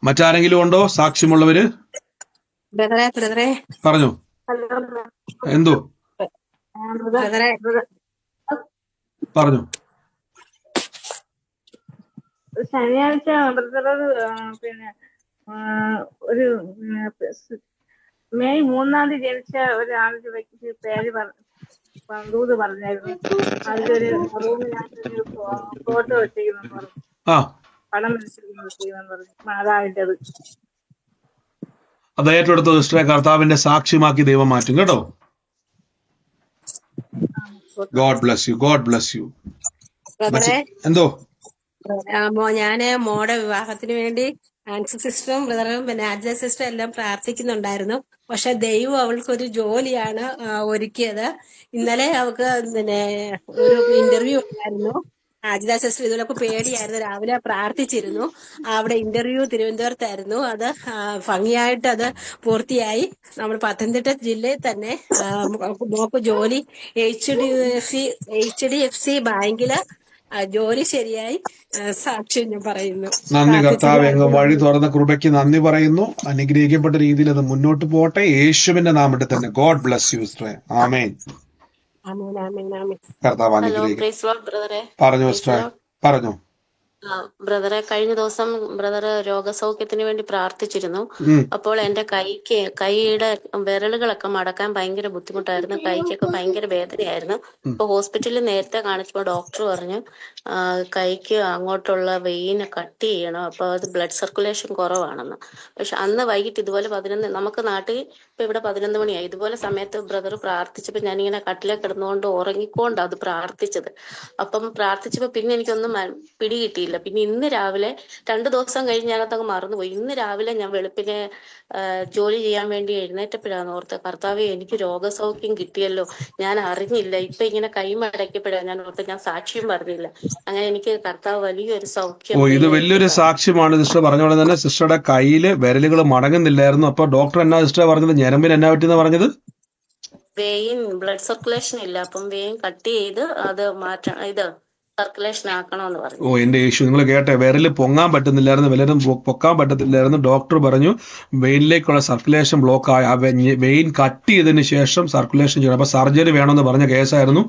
മറ്റാരെങ്കിലും ഉണ്ടോ സാക്ഷ്യമുള്ളവര്? പറഞ്ഞു. എന്തോ പറഞ്ഞു? ശനിയാഴ്ച ബ്രദർ പിന്നെ ഒരു മെയ് 3 ജനിച്ച ഒരാളുടെ വ്യക്തി പേര് ദൂത് പറഞ്ഞായിരുന്നു. അതിലൊരു റൂമിനകത്തൊരു ഫോട്ടോ വെച്ചിരിക്കുന്നു പറഞ്ഞു, പടം വെച്ചിരിക്കുന്നു പറഞ്ഞു, മാതാവിൻ്റെത്. അത് ഏറ്റെടുത്തോ സിസ്റ്ററെ. കർത്താവിന്റെ സാക്ഷ്യമാക്കി ദൈവം മാറ്റും കേട്ടോ. God bless U, God bless U. എന്തോ ഞാന് മോടെ വിവാഹത്തിന് വേണ്ടി ആൻസി സിസ്റ്ററും ബ്രദറും പിന്നെ ആജ സിസ്റ്ററും എല്ലാം പ്രാർത്ഥിക്കുന്നുണ്ടായിരുന്നു. പക്ഷെ ദൈവം അവൾക്കൊരു ജോലിയാണ് ഒരുക്കിയത്. ഇന്നലെ അവൾക്ക് പിന്നെ ഒരു ഇന്റർവ്യൂ ഉണ്ടായിരുന്നു. ആജിത സിസ്റ്റർ ഇതിലൊക്കെ പേടിയായിരുന്നു, രാവിലെ പ്രാർത്ഥിച്ചിരുന്നു. അവിടെ ഇന്റർവ്യൂ തിരുവനന്തപുരത്തായിരുന്നു. അത് ഭംഗിയായിട്ട് അത് പൂർത്തിയായി. നമ്മൾ പത്തനംതിട്ട ജില്ലയിൽ തന്നെ മോക്ക് ജോലി HDFC ബാങ്കില് ജോലി ശരിയായി. സാക്ഷ്യം ഞാൻ പറയുന്നു. നന്ദി കർത്താവേ, അങ്ങ് വഴി തുറന്ന കൃപയ്ക്ക് നന്ദി പറയുന്നു. അനുഗ്രഹിക്കപ്പെട്ട രീതിയിൽ അത് മുന്നോട്ട് പോട്ടെ യേശുവിന്റെ നാമത്തിൽ തന്നെ. God bless you sister. ആമേൻ. ആമേൻ ആമേൻ ആമേൻ. കർത്താവ് ഹലോ, അനുഗ്രഹിക്കട്ടെ. പ്രൈസ് ലോർഡ് ബ്രദറെ. പറഞ്ഞു പ്രൈസ് സിസ്റ്ററെ, ലോർഡ്. പറഞ്ഞു. ബ്രദറെ, കഴിഞ്ഞ ദിവസം ബ്രദർ രോഗസൗഖ്യത്തിന് വേണ്ടി പ്രാർത്ഥിച്ചിരുന്നു. അപ്പോൾ എന്റെ കൈയുടെ വിരലുകളൊക്കെ മടക്കാൻ ഭയങ്കര ബുദ്ധിമുട്ടായിരുന്നു. കൈക്കൊക്കെ ഭയങ്കര വേദനയായിരുന്നു. ഇപ്പൊ ഹോസ്പിറ്റലിൽ നേരത്തെ കാണിച്ചപ്പോൾ ഡോക്ടർ പറഞ്ഞു കൈക്ക് അങ്ങോട്ടുള്ള വെയിന് കട്ട് ചെയ്യണം, അപ്പൊ അത് ബ്ലഡ് സർക്കുലേഷൻ കുറവാണെന്ന്. പക്ഷെ അന്ന് വൈകിട്ട് ഇതുപോലെ 11, നമുക്ക് നാട്ടിൽ ഇപ്പൊ ഇവിടെ 11 മണിയായി, ഇതുപോലെ സമയത്ത് ബ്രദർ പ്രാർത്ഥിച്ചപ്പോ ഞാനിങ്ങനെ കട്ടിലേ കിടന്നുകൊണ്ട് ഉറങ്ങിക്കൊണ്ട് അത് പ്രാർത്ഥിച്ചത്. അപ്പം പ്രാർത്ഥിച്ചപ്പോ പിന്നെ എനിക്കൊന്നും പിടികിട്ടിയില്ല. പിന്നെ ഇന്ന് രാവിലെ 2 ദിവസം കഴിഞ്ഞ് ഞാനതങ്ങ് മറന്നുപോയി. ഇന്ന് രാവിലെ ഞാൻ വെളുപ്പിനെ ജോലി ചെയ്യാൻ വേണ്ടി എഴുന്നേറ്റപ്പോഴാണ് ഓർത്ത്, കർത്താവേ എനിക്ക് രോഗസൗഖ്യം കിട്ടിയല്ലോ, ഞാൻ അറിഞ്ഞില്ല. ഇപ്പൊ ഇങ്ങനെ കൈ മടക്കിയപ്പോഴാണ് ഞാൻ ഓർത്ത്, ഞാൻ സാക്ഷ്യം പറഞ്ഞില്ല. അങ്ങനെ എനിക്ക് കർത്താവ് വലിയൊരു സൗഖ്യം. ഇത് വലിയൊരു സാക്ഷ്യമാണ് സിസ്റ്റർ പറഞ്ഞ പോലെ തന്നെ. സിസ്റ്ററുടെ കയ്യില് വിരലുകൾ മടങ്ങുന്നില്ലായിരുന്നു. അപ്പൊ ഡോക്ടർ എന്നാ സിസ്റ്റർ പറഞ്ഞത്? ഞരമ്പിന് എന്നാ പറ്റിയെന്ന് പറഞ്ഞത്? വെയിൻ ബ്ലഡ് സർക്കുലേഷൻ ഇല്ല, അപ്പം വെയിൻ കട്ട് ചെയ്ത് അത് മാറ്റണം, ഇത് സർക്കുലേഷൻ ആക്കണമെന്ന് പറഞ്ഞു. എന്റെ യേശു, നിങ്ങൾ കേട്ടെ, വിരല് പൊങ്ങാൻ പറ്റുന്നില്ലായിരുന്നു, വിരലും പൊക്കാൻ പറ്റത്തില്ലായിരുന്നു. ഡോക്ടർ പറഞ്ഞു വെയിനിലേക്കുള്ള സർക്കുലേഷൻ ബ്ലോക്ക് ആയി. ആ വെയിൻ കട്ട് ചെയ്തതിന് ശേഷം സർക്കുലേഷൻ ചെയ്യണം. അപ്പൊ സർജറി വേണമെന്ന് പറഞ്ഞ കേസായിരുന്നു.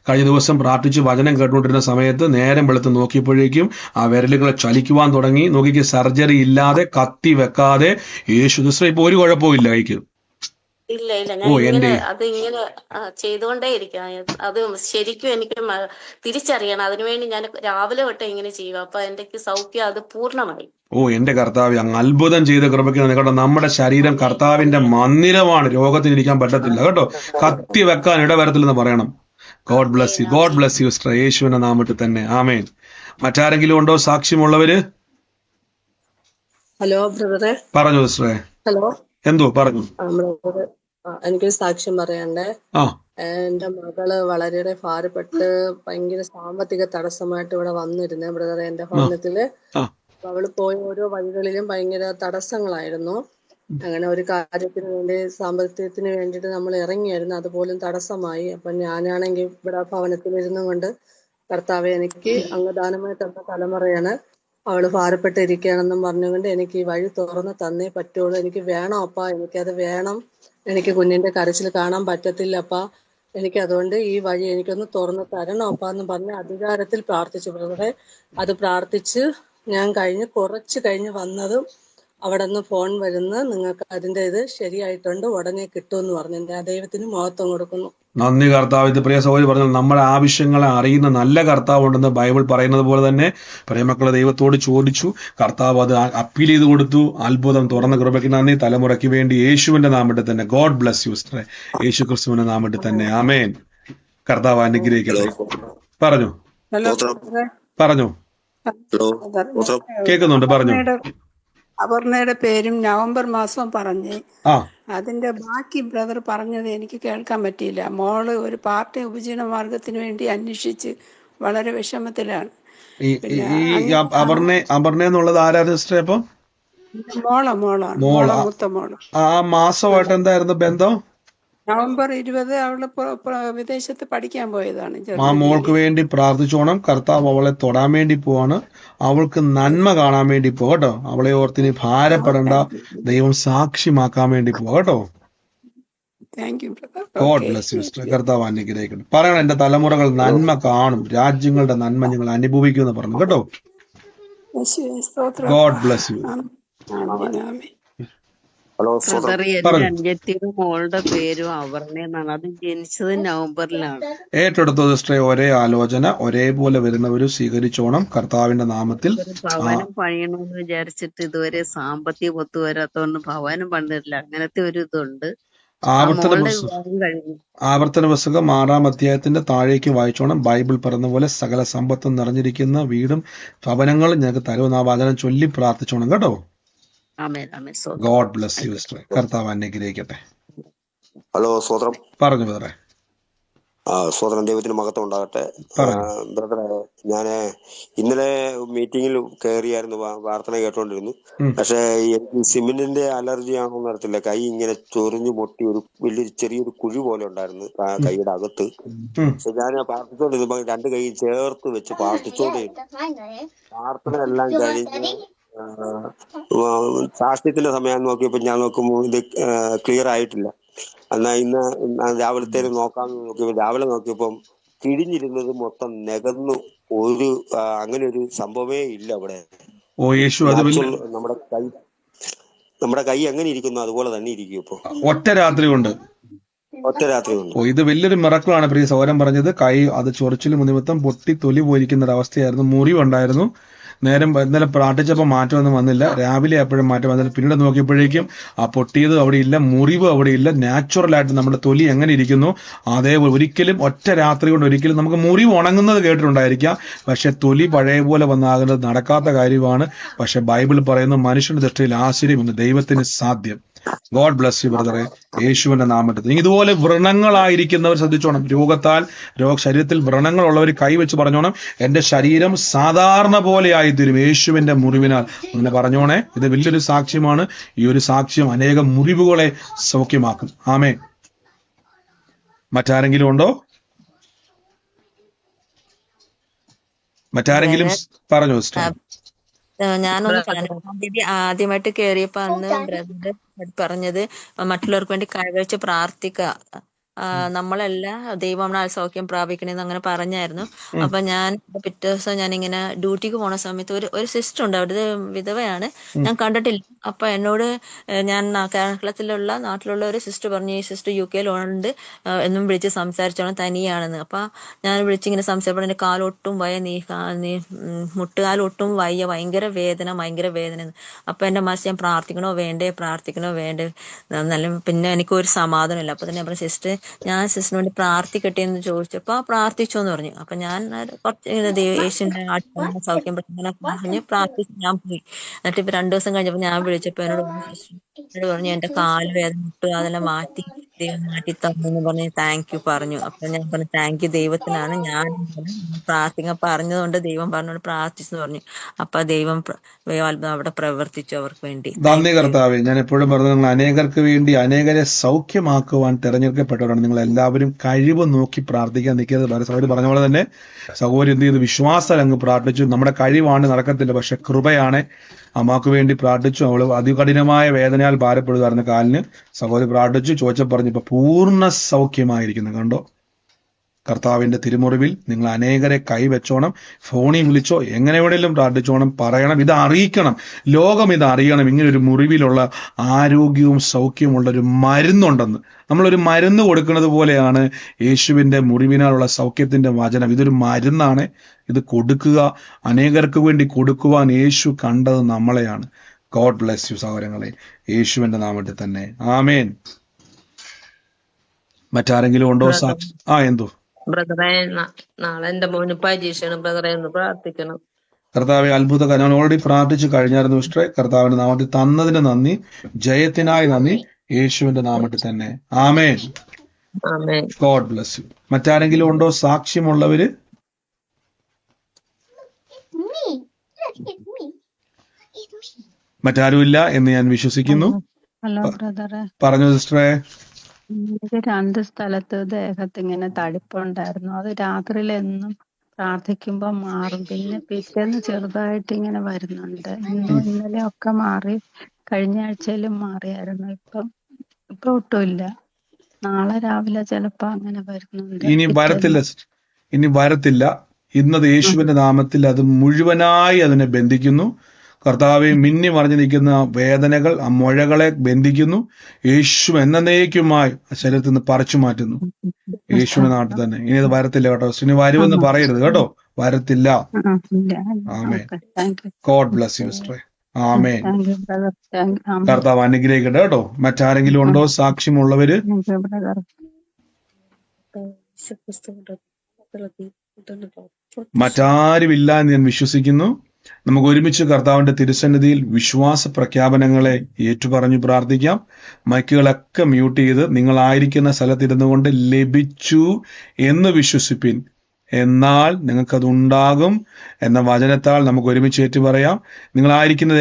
കഴിഞ്ഞ ദിവസം പ്രാർത്ഥിച്ച് വചനം കേട്ടുകൊണ്ടിരുന്ന സമയത്ത് നേരം വെളുത്ത് നോക്കിയപ്പോഴേക്കും ആ വിരലുകളെ ചലിക്കുവാൻ തുടങ്ങി. നോക്കിക്ക്, സർജറി ഇല്ലാതെ, കത്തി വെക്കാതെ യേശു ക്രിസ്തു ഇപ്പൊ ഒരു കുഴപ്പമില്ല കൈക്ക്. ഇല്ല ഞാൻ ഇങ്ങനെ ചെയ്തുകൊണ്ടേ ഇരിക്കാം. അത് ശരിക്കും എനിക്ക് തിരിച്ചറിയണം. അതിനുവേണ്ടി ഞാൻ രാവിലെ തൊട്ട് ഇങ്ങനെ ചെയ്യും. അപ്പൊ എന്റെ സൗഖ്യം അത് പൂർണ്ണമായി. എന്റെ കർത്താവ്, അങ്ങ് അത്ഭുതം ചെയ്ത് കൃപയ്ക്കാണ് കേട്ടോ. നമ്മുടെ ശരീരം കർത്താവിന്റെ മന്ദിരമാണ്. രോഗത്തിനിരിക്കാൻ പറ്റത്തില്ല കേട്ടോ. കത്തി വെക്കാൻ ഇടവരത്തില്ലെന്ന് പറയണം. God bless U, God bless you sister, യേശുവിന്റെ നാമത്തിൽ തന്നെ ആമേൻ. മറ്റാരെങ്കിലും ഉണ്ടോ സാക്ഷ്യമുള്ളവര്? ഹലോ ബ്രദറെ. പറഞ്ഞു സിസ്റ്ററെ. ഹലോ, എന്തോ പറഞ്ഞു? എനിക്കൊരു സാക്ഷ്യം പറയാണ്ടേ. എന്റെ മകള് വളരെയേറെ ഭാരപ്പെട്ട് ഭയങ്കര സാമ്പത്തിക തടസ്സമായിട്ട് ഇവിടെ വന്നിരുന്നേ ബ്രദറെ, എന്റെ ഭവനത്തില്. അവള് പോയ ഓരോ വഴികളിലും ഭയങ്കര തടസ്സങ്ങളായിരുന്നു. അങ്ങനെ ഒരു കാര്യത്തിന് വേണ്ടി, സാമ്പത്തികത്തിന് വേണ്ടിയിട്ട് നമ്മൾ ഇറങ്ങിയായിരുന്നു, അതുപോലും തടസ്സമായി. അപ്പൊ ഞാനാണെങ്കിൽ ഇവിടെ ഭവനത്തിലിരുന്നു കൊണ്ട്, കർത്താവെ എനിക്ക് അങ്ങദാനമായി തന്ന തലമുറയാണ്, അവള് ഭാരപ്പെട്ടിരിക്കുകയാണെന്നും പറഞ്ഞുകൊണ്ട് എനിക്ക് ഈ വഴി തുറന്ന് തന്നേ പറ്റുള്ളൂ. എനിക്ക് വേണം അപ്പ, എനിക്കത് വേണം. എനിക്ക് കുഞ്ഞിന്റെ കരച്ചിൽ കാണാൻ പറ്റത്തില്ല അപ്പ, എനിക്ക് അതുകൊണ്ട് ഈ വഴി എനിക്കൊന്ന് തുറന്ന് തരണം അപ്പ എന്ന് പറഞ്ഞ് അധികാരത്തിൽ പ്രാർത്ഥിച്ചു ബ്രദറെ. അത് പ്രാർത്ഥിച്ച് ഞാൻ കുറച്ച് കഴിഞ്ഞ് വന്നതും അവിടെ നിന്ന് ഫോൺ വരുന്ന, നിങ്ങൾക്ക് അതിന്റെ ഇത് ശരിയായിട്ടുണ്ട്, ഉടനെ കിട്ടുമെന്ന് പറഞ്ഞു. ഞാൻ ദൈവത്തിന് മഹത്വം കൊടുക്കുന്നു. നന്ദി കർത്താവ്. ഇത് പ്രിയ സഹോദരി പറഞ്ഞു, നമ്മുടെ ആവശ്യങ്ങളെ അറിയുന്ന നല്ല കർത്താവ് ഉണ്ടെന്ന് ബൈബിൾ പറയുന്നത് പോലെ തന്നെ പ്രിയമക്കളെ ദൈവത്തോട് ചോദിച്ചു, കർത്താവ് അത് അപ്പീൽ ചെയ്ത് കൊടുത്തു. അത്ഭുതം തുറന്ന കൃപയ്ക്ക് നന്ദി. തലമുറയ്ക്ക് വേണ്ടി യേശുവിന്റെ നാമത്തിൽ തന്നെ. ഗോഡ് ബ്ലസ് യു സിസ്റ്ററെ, യേശു ക്രിസ്തുവിന്റെ നാമത്തിൽ തന്നെ ആമേൻ. കർത്താവ് അനുഗ്രഹിക്കട്ടെ. പറഞ്ഞു പറഞ്ഞു കേൾക്കുന്നുണ്ട്, പറഞ്ഞു. അപർണയുടെ പേരും നവംബർ മാസവും പറഞ്ഞ് അതിന്റെ ബാക്കി ബ്രദർ പറഞ്ഞത് എനിക്ക് കേൾക്കാൻ പറ്റിയില്ല. മോള് ഒരു പാർട്ടി ഉപജീവന മാർഗത്തിന് വേണ്ടി അന്വേഷിച്ച് വളരെ വിഷമത്തിലാണ്. അപർണ എന്നുള്ളത് ആരാണ് സിസ്റ്റർ? അപ്പൊ മോള മൂത്ത മോള്. ആ മാസമായിട്ട് എന്തായിരുന്നു ബന്ധം? നവംബർ 20 അവള് വിദേശത്ത് പഠിക്കാൻ പോയതാണ്. ആ മോൾക്ക് വേണ്ടി പ്രാർത്ഥിച്ചോണം. കർത്താവ് അവളെ തൊടാൻ വേണ്ടി പോവാണ്. അവൾക്ക് നന്മ കാണാൻ വേണ്ടി പോകട്ടോ. അവളെ ഓർത്തിനി ഭാരപ്പെടണ്ട. ദൈവം സാക്ഷ്യമാക്കാൻ വേണ്ടി പോകട്ടോ. God bless you sister. കർത്താവ് അനുഗ്രഹിക്കണം. പറയണം, എന്റെ തലമുറകൾ നന്മ കാണും, രാജ്യങ്ങളുടെ നന്മ ഞങ്ങൾ അനുഭവിക്കുമെന്ന് പറഞ്ഞു കേട്ടോ. God bless U. അഞ്ചത്തിയുടെ മോളുടെ പേരും അപർണ എന്നാണ്. അത് ജനിച്ചത് നവംബറിലാണ്. ഏറ്റെടുത്തോ സിസ്റ്ററെ. ഒരേ ആലോചന, ഒരേപോലെ വരുന്നവര് സ്വീകരിച്ചോണം കർത്താവിന്റെ നാമത്തിൽ. ഭവനം പണിയണമെന്ന് വിചാരിച്ചിട്ട് ഇതുവരെ സാമ്പത്തികം ഒത്തു വരാത്തോണ്ട് ഭവനം പണിതിട്ടില്ല. അങ്ങനത്തെ ഒരു ഇതുണ്ട്. ആവർത്തന പുസ്തകം 6-ാം അധ്യായത്തിന്റെ താഴേക്ക് വായിച്ചോണം. ബൈബിൾ പറയുന്ന പോലെ സകല സമ്പത്തും നിറഞ്ഞിരിക്കുന്ന വീടും ഭവനങ്ങളും ഞങ്ങൾക്ക് തരുമെന്ന് ആ വചനം ചൊല്ലി പ്രാർത്ഥിച്ചോണം കേട്ടോ. God bless you sister. കർത്താവ് അനുഗ്രഹിക്കട്ടെ. ഹലോ, സ്വതന്ത്രം പറഞ്ഞു ബ്രദറെ. സ്വതന്ത്രം ദൈവത്തിന് മഹത്വം ഉണ്ടാകട്ടെ. ബ്രദറെ, ഞാന് ഇന്നലെ മീറ്റിംഗിൽ കയറിയായിരുന്നു, പ്രാർത്ഥന കേട്ടോണ്ടിരുന്നു. പക്ഷെ എനിക്ക് സിമെന്റിന്റെ അലർജി ആണോ അറിയത്തില്ല. കൈ ഇങ്ങനെ ചൊറിഞ്ഞു പൊട്ടി ഒരു ചെറിയൊരു കുഴി പോലെ ഉണ്ടായിരുന്നു കൈയുടെ അകത്ത്. പക്ഷെ ഞാൻ പ്രാർത്ഥിച്ചോണ്ടിരുന്നു, 2 കൈ ചേർത്ത് വെച്ച് പ്രാർത്ഥിച്ചോണ്ടിരുന്നു. പ്രാർത്ഥന എല്ലാം കഴിഞ്ഞ് സാക്ഷ്യത്തിന്റെ സമയം നോക്കിയപ്പോ ഞാൻ നോക്കുമ്പോൾ ഇത് ക്ലിയർ ആയിട്ടില്ല. എന്നാ ഇന്ന് രാവിലത്തേന് നോക്കാമെന്ന് നോക്കിയപ്പോൾ രാവിലെ നോക്കിയപ്പം കിഴിഞ്ഞിരുന്നത് മൊത്തം നികന്നു. ഒരു അങ്ങനെ ഒരു സംഭവമേ ഇല്ല അവിടെ. ഓ യേശു അത് നാച്ചുറൽ നമ്മുടെ കൈ എങ്ങനെ ഇരിക്കുന്നു അതുപോലെ തന്നെ ഇരിക്കും ഇപ്പൊ. ഒറ്റ രാത്രി കൊണ്ട്. ഓ ഇത് വലിയൊരു മിറക്കിളാണ് പ്രിയ സഹോദരൻ പറഞ്ഞത്. കൈ അത് ചൊറിച്ചിലും നിമിത്തം പൊട്ടി തൊലി പോയിരിക്കുന്ന ഒരു അവസ്ഥയായിരുന്നു. മുറിവുണ്ടായിരുന്നു. നേരം ഇന്നലെ പ്രാർത്ഥിച്ചപ്പോൾ മാറ്റമൊന്നും വന്നില്ല. രാവിലെ എപ്പോഴും മാറ്റം വന്നില്ല. പിന്നീട് നോക്കിയപ്പോഴേക്കും ആ പൊട്ടിയത് അവിടെ ഇല്ല, മുറിവ് അവിടെ ഇല്ല. നാച്ചുറലായിട്ട് നമ്മുടെ തൊലി എങ്ങനെ ഇരിക്കുന്നു അതേപോലെ ഒരിക്കലും ഒറ്റ രാത്രി കൊണ്ട് ഒരിക്കലും നമുക്ക് മുറിവ് ഉണങ്ങുന്നത് കേട്ടിട്ടുണ്ടായിരിക്കാം, പക്ഷെ തൊലി പഴയ പോലെ വന്നാകുന്നത് നടക്കാത്ത കാര്യമാണ്. പക്ഷെ ബൈബിൾ പറയുന്നു മനുഷ്യന്റെ ദൃഷ്ടിയിൽ ആശ്ചര്യമെന്ന് ദൈവത്തിന് സാധ്യം. ഗോഡ് ബ്ലസ് യു ബ്രദറെ, യേശുവിന്റെ നാമത്തിൽ. ഇതുപോലെ വ്രണങ്ങളായിരിക്കുന്നവർ ശ്രദ്ധിച്ചോണം. ശരീരത്തിൽ വ്രണങ്ങളുള്ളവർ കൈവച്ച് പറഞ്ഞോണം, എന്റെ ശരീരം സാധാരണ പോലെ ആയിത്തീരും യേശുവിന്റെ മുറിവിനാൽ. അങ്ങനെ പറഞ്ഞോണേ. ഇത് വലിയൊരു സാക്ഷ്യമാണ്. ഈ ഒരു സാക്ഷ്യം അനേകം മുറിവുകളെ സൗഖ്യമാക്കും. ആമേൻ. മറ്റാരെങ്കിലും ഉണ്ടോ? മറ്റാരെങ്കിലും പറഞ്ഞോ സിസ്റ്റർ. ഞാനൊന്ന് പറഞ്ഞു. ആദ്യമായിട്ട് കേറിയപ്പോ അന്ന് ബ്രദർ പറഞ്ഞത് മറ്റുള്ളവർക്ക് വേണ്ടി കൈവച്ച് പ്രാർത്ഥിക്കുക, നമ്മളല്ല ദൈവം സൗഖ്യം പ്രാപിക്കണേന്ന് അങ്ങനെ പറഞ്ഞായിരുന്നു. അപ്പൊ ഞാൻ പിറ്റേ ദിവസം ഞാനിങ്ങനെ ഡ്യൂട്ടിക്ക് പോണ സമയത്ത് ഒരു സിസ്റ്റർ ഉണ്ട്, അവിടുത്തെ വിധവയാണ്, ഞാൻ കണ്ടിട്ടില്ല. അപ്പൊ എന്നോട് ഞാൻ കേരളത്തിലുള്ള നാട്ടിലുള്ള ഒരു സിസ്റ്റർ പറഞ്ഞു, ഈ സിസ്റ്റർ UK ഉണ്ട്, എന്നും വിളിച്ച് സംസാരിച്ചോണം, തനിയാണെന്ന്. അപ്പൊ ഞാൻ വിളിച്ചിങ്ങനെ സംസാരിച്ചപ്പോൾ എന്റെ കാലൊട്ടും മുട്ടുകാലൊട്ടും വയ്യ, ഭയങ്കര വേദന. അപ്പൊ എന്റെ മനസ്സിൽ ഞാൻ പ്രാർത്ഥിക്കണോ വേണ്ടേ നല്ല. പിന്നെ എനിക്കൊരു സമാധാനമില്ല. അപ്പൊ തന്നെ ഞാൻ പറഞ്ഞു, സിസ്റ്റർ ഞാൻ സിസ്റ്ററിന് വേണ്ടി പ്രാർത്ഥിക്കട്ടെ എന്ന് ചോദിച്ചപ്പോ പ്രാർത്ഥിച്ചോന്ന് പറഞ്ഞു. അപ്പൊ ഞാൻ കുറച്ച് യേശുവിന്റെ സൗഖ്യം പറഞ്ഞ് പ്രാർത്ഥിച്ച് ഞാൻ പോയി. എന്നിട്ട് ഇപ്പൊ 2 ദിവസം കഴിഞ്ഞപ്പോ ഞാൻ വിളിച്ചപ്പോ എന്നോട് പറഞ്ഞു എന്റെ കാല് വേദന മുട്ട് അതെല്ലാം മാറ്റി ദൈവം മാറ്റി തന്നു പറഞ്ഞ് താങ്ക് യു പറഞ്ഞു. അപ്പൊ ഞാൻ പറഞ്ഞു താങ്ക് യു ദൈവത്തിനാണ്, ഞാൻ പ്രാർത്ഥിക്കാൻ പറഞ്ഞതുകൊണ്ട് ദൈവം പറഞ്ഞോണ്ട് പ്രാർത്ഥിച്ചെന്ന് പറഞ്ഞു. അപ്പൊ ദൈവം അവിടെ പ്രവർത്തിച്ചു അവർക്ക് വേണ്ടി. നന്ദി കർത്താവേ. ഞാൻ എപ്പോഴും പറഞ്ഞു, നിങ്ങൾ അനേകർക്ക് വേണ്ടി അനേകരെ സൗഖ്യമാക്കുവാൻ തെരഞ്ഞെടുക്കപ്പെട്ടവരാണ്. നിങ്ങൾ എല്ലാവരും കഴിവ് നോക്കി പ്രാർത്ഥിക്കാൻ നിൽക്കരുത്. സഹോദരി പറഞ്ഞ പോലെ തന്നെ സഹോദരി എന്ത് ചെയ്തു? വിശ്വാസം അങ്ങ് പ്രാർത്ഥിച്ചു. നമ്മുടെ കഴിവാണ് നടക്കത്തില്ല, പക്ഷെ കൃപയാണ്. അമ്മക്ക് വേണ്ടി പ്രാർത്ഥിച്ചു. അവള് അതികഠിനമായ വേദനയാൽ ഭാരപ്പെടുകയായിരുന്നു കാലിന്. സഹോദരി പ്രാർത്ഥിച്ചു, ചോദിച്ചപ്പോൾ പറഞ്ഞു ഇപ്പൊ പൂർണ്ണ സൗഖ്യമായിരിക്കുന്നു. കണ്ടോ? കർത്താവിന്റെ തിരുമുറിവിൽ നിങ്ങൾ അനേകരെ കൈവച്ചോണം. ഫോണിൽ വിളിച്ചോ, എങ്ങനെ എവിടെയെങ്കിലും പ്രാർത്ഥിച്ചോണം, പറയണം, ഇത് അറിയിക്കണം. ലോകം ഇത് അറിയണം. ഇങ്ങനെ ഒരു മുറിവിലുള്ള ആരോഗ്യവും സൗഖ്യമുള്ള ഒരു മരുന്നുണ്ടെന്ന്. നമ്മളൊരു മരുന്ന് കൊടുക്കുന്നത് പോലെയാണ് യേശുവിന്റെ മുറിവിനാലുള്ള സൗഖ്യത്തിന്റെ വചനം. ഇതൊരു മരുന്നാണ്. ഇത് കൊടുക്കുക, അനേകർക്ക് വേണ്ടി കൊടുക്കുവാൻ യേശു കണ്ടത് നമ്മളെയാണ്. ഗോഡ് ബ്ലെസ് യു സഹോദരങ്ങളെ, യേശുവിന്റെ നാമത്തിൽ തന്നെ. ആമേൻ. മറ്റാരെങ്കിലും ഉണ്ടോ? എന്തോ ബ്രദറെ, നാളെ എന്റെ മോന് പരീക്ഷയാണ് ബ്രദറെ, ഒന്ന് പ്രാർത്ഥിക്കണം. കർത്താവെ അത്ഭുതം. ഞാൻ ഓൾറെഡി പ്രാർത്ഥിച്ചു കഴിഞ്ഞായിരുന്നു സിസ്റ്ററെ. കർത്താവിന്റെ നാമത്തിൽ തന്നതിന് നന്ദി, ജയത്തിനായി നന്ദി, യേശുവിന്റെ നാമത്തിൽ തന്നെ. ആമേൻ. God bless you. മറ്റാരെങ്കിലും ഉണ്ടോ സാക്ഷ്യമുള്ളവര്? മറ്റാരുമില്ല എന്ന് ഞാൻ വിശ്വസിക്കുന്നു. ഹലോ ബ്രദറെ, പറഞ്ഞു സിസ്റ്ററെ. എനിക്ക് 2 സ്ഥലത്ത് ദേഹത്ത് ഇങ്ങനെ തടിപ്പുണ്ടായിരുന്നു. അത് രാത്രിയിലെന്നും പ്രാർത്ഥിക്കുമ്പോ മാറും, പിന്നെ പിറ്റേന്ന് ചെറുതായിട്ട് ഇങ്ങനെ വരുന്നുണ്ട്. ഇന്നലെ ഒക്കെ മാറി, കഴിഞ്ഞ ആഴ്ചയിലും മാറിയായിരുന്നു. ഇപ്പൊ ഒട്ടുമില്ല. നാളെ രാവിലെ ചിലപ്പോ അങ്ങനെ വരുന്നുണ്ട്. ഇനി വരത്തില്ല. ഇന്നത് യേശുവിന്റെ നാമത്തിൽ അത് മുഴുവനായി അതിനെ ബന്ധിക്കുന്നു. കർത്താവെ, മിന്നി മറിഞ്ഞു നിൽക്കുന്ന വേദനകൾ, ആ മുഴകളെ ബന്ധിക്കുന്നു. യേശു എന്നേക്കുമായി ശരീരത്തിൽ നിന്ന് പറിച്ചു മാറ്റുന്നു. യേശുവിന്റെ നാട്ടിൽ തന്നെ. ഇനി അത് വരത്തില്ല കേട്ടോ. ഇനി വരുമെന്ന് പറയരുത് കേട്ടോ. വരത്തില്ല. ആമേൻ. God bless you sister. ആമേൻ. കർത്താവ് അനുഗ്രഹിക്കട്ടെ കേട്ടോ. മറ്റാരെങ്കിലും ഉണ്ടോ സാക്ഷ്യമുള്ളവര്? മറ്റാരുമില്ല എന്ന് ഞാൻ വിശ്വസിക്കുന്നു. നമുക്ക് ഒരുമിച്ച് കർത്താവിന്റെ തിരുസന്നിധിയിൽ വിശ്വാസ പ്രഖ്യാപനങ്ങളെ ഏറ്റുപറഞ്ഞു പ്രാർത്ഥിക്കാം. മൈക്കുകളൊക്കെ മ്യൂട്ട് ചെയ്ത് നിങ്ങളായിരിക്കുന്ന സ്ഥലത്തിരുന്നു കൊണ്ട് ലഭിച്ചു എന്ന് വിശ്വസിപ്പിൻ, എന്നാൽ നിങ്ങൾക്കതുണ്ടാകും എന്ന വചനത്താൽ നമുക്ക് ഒരുമിച്ച് ഏറ്റുപറയാം. നിങ്ങളായിരിക്കുന്ന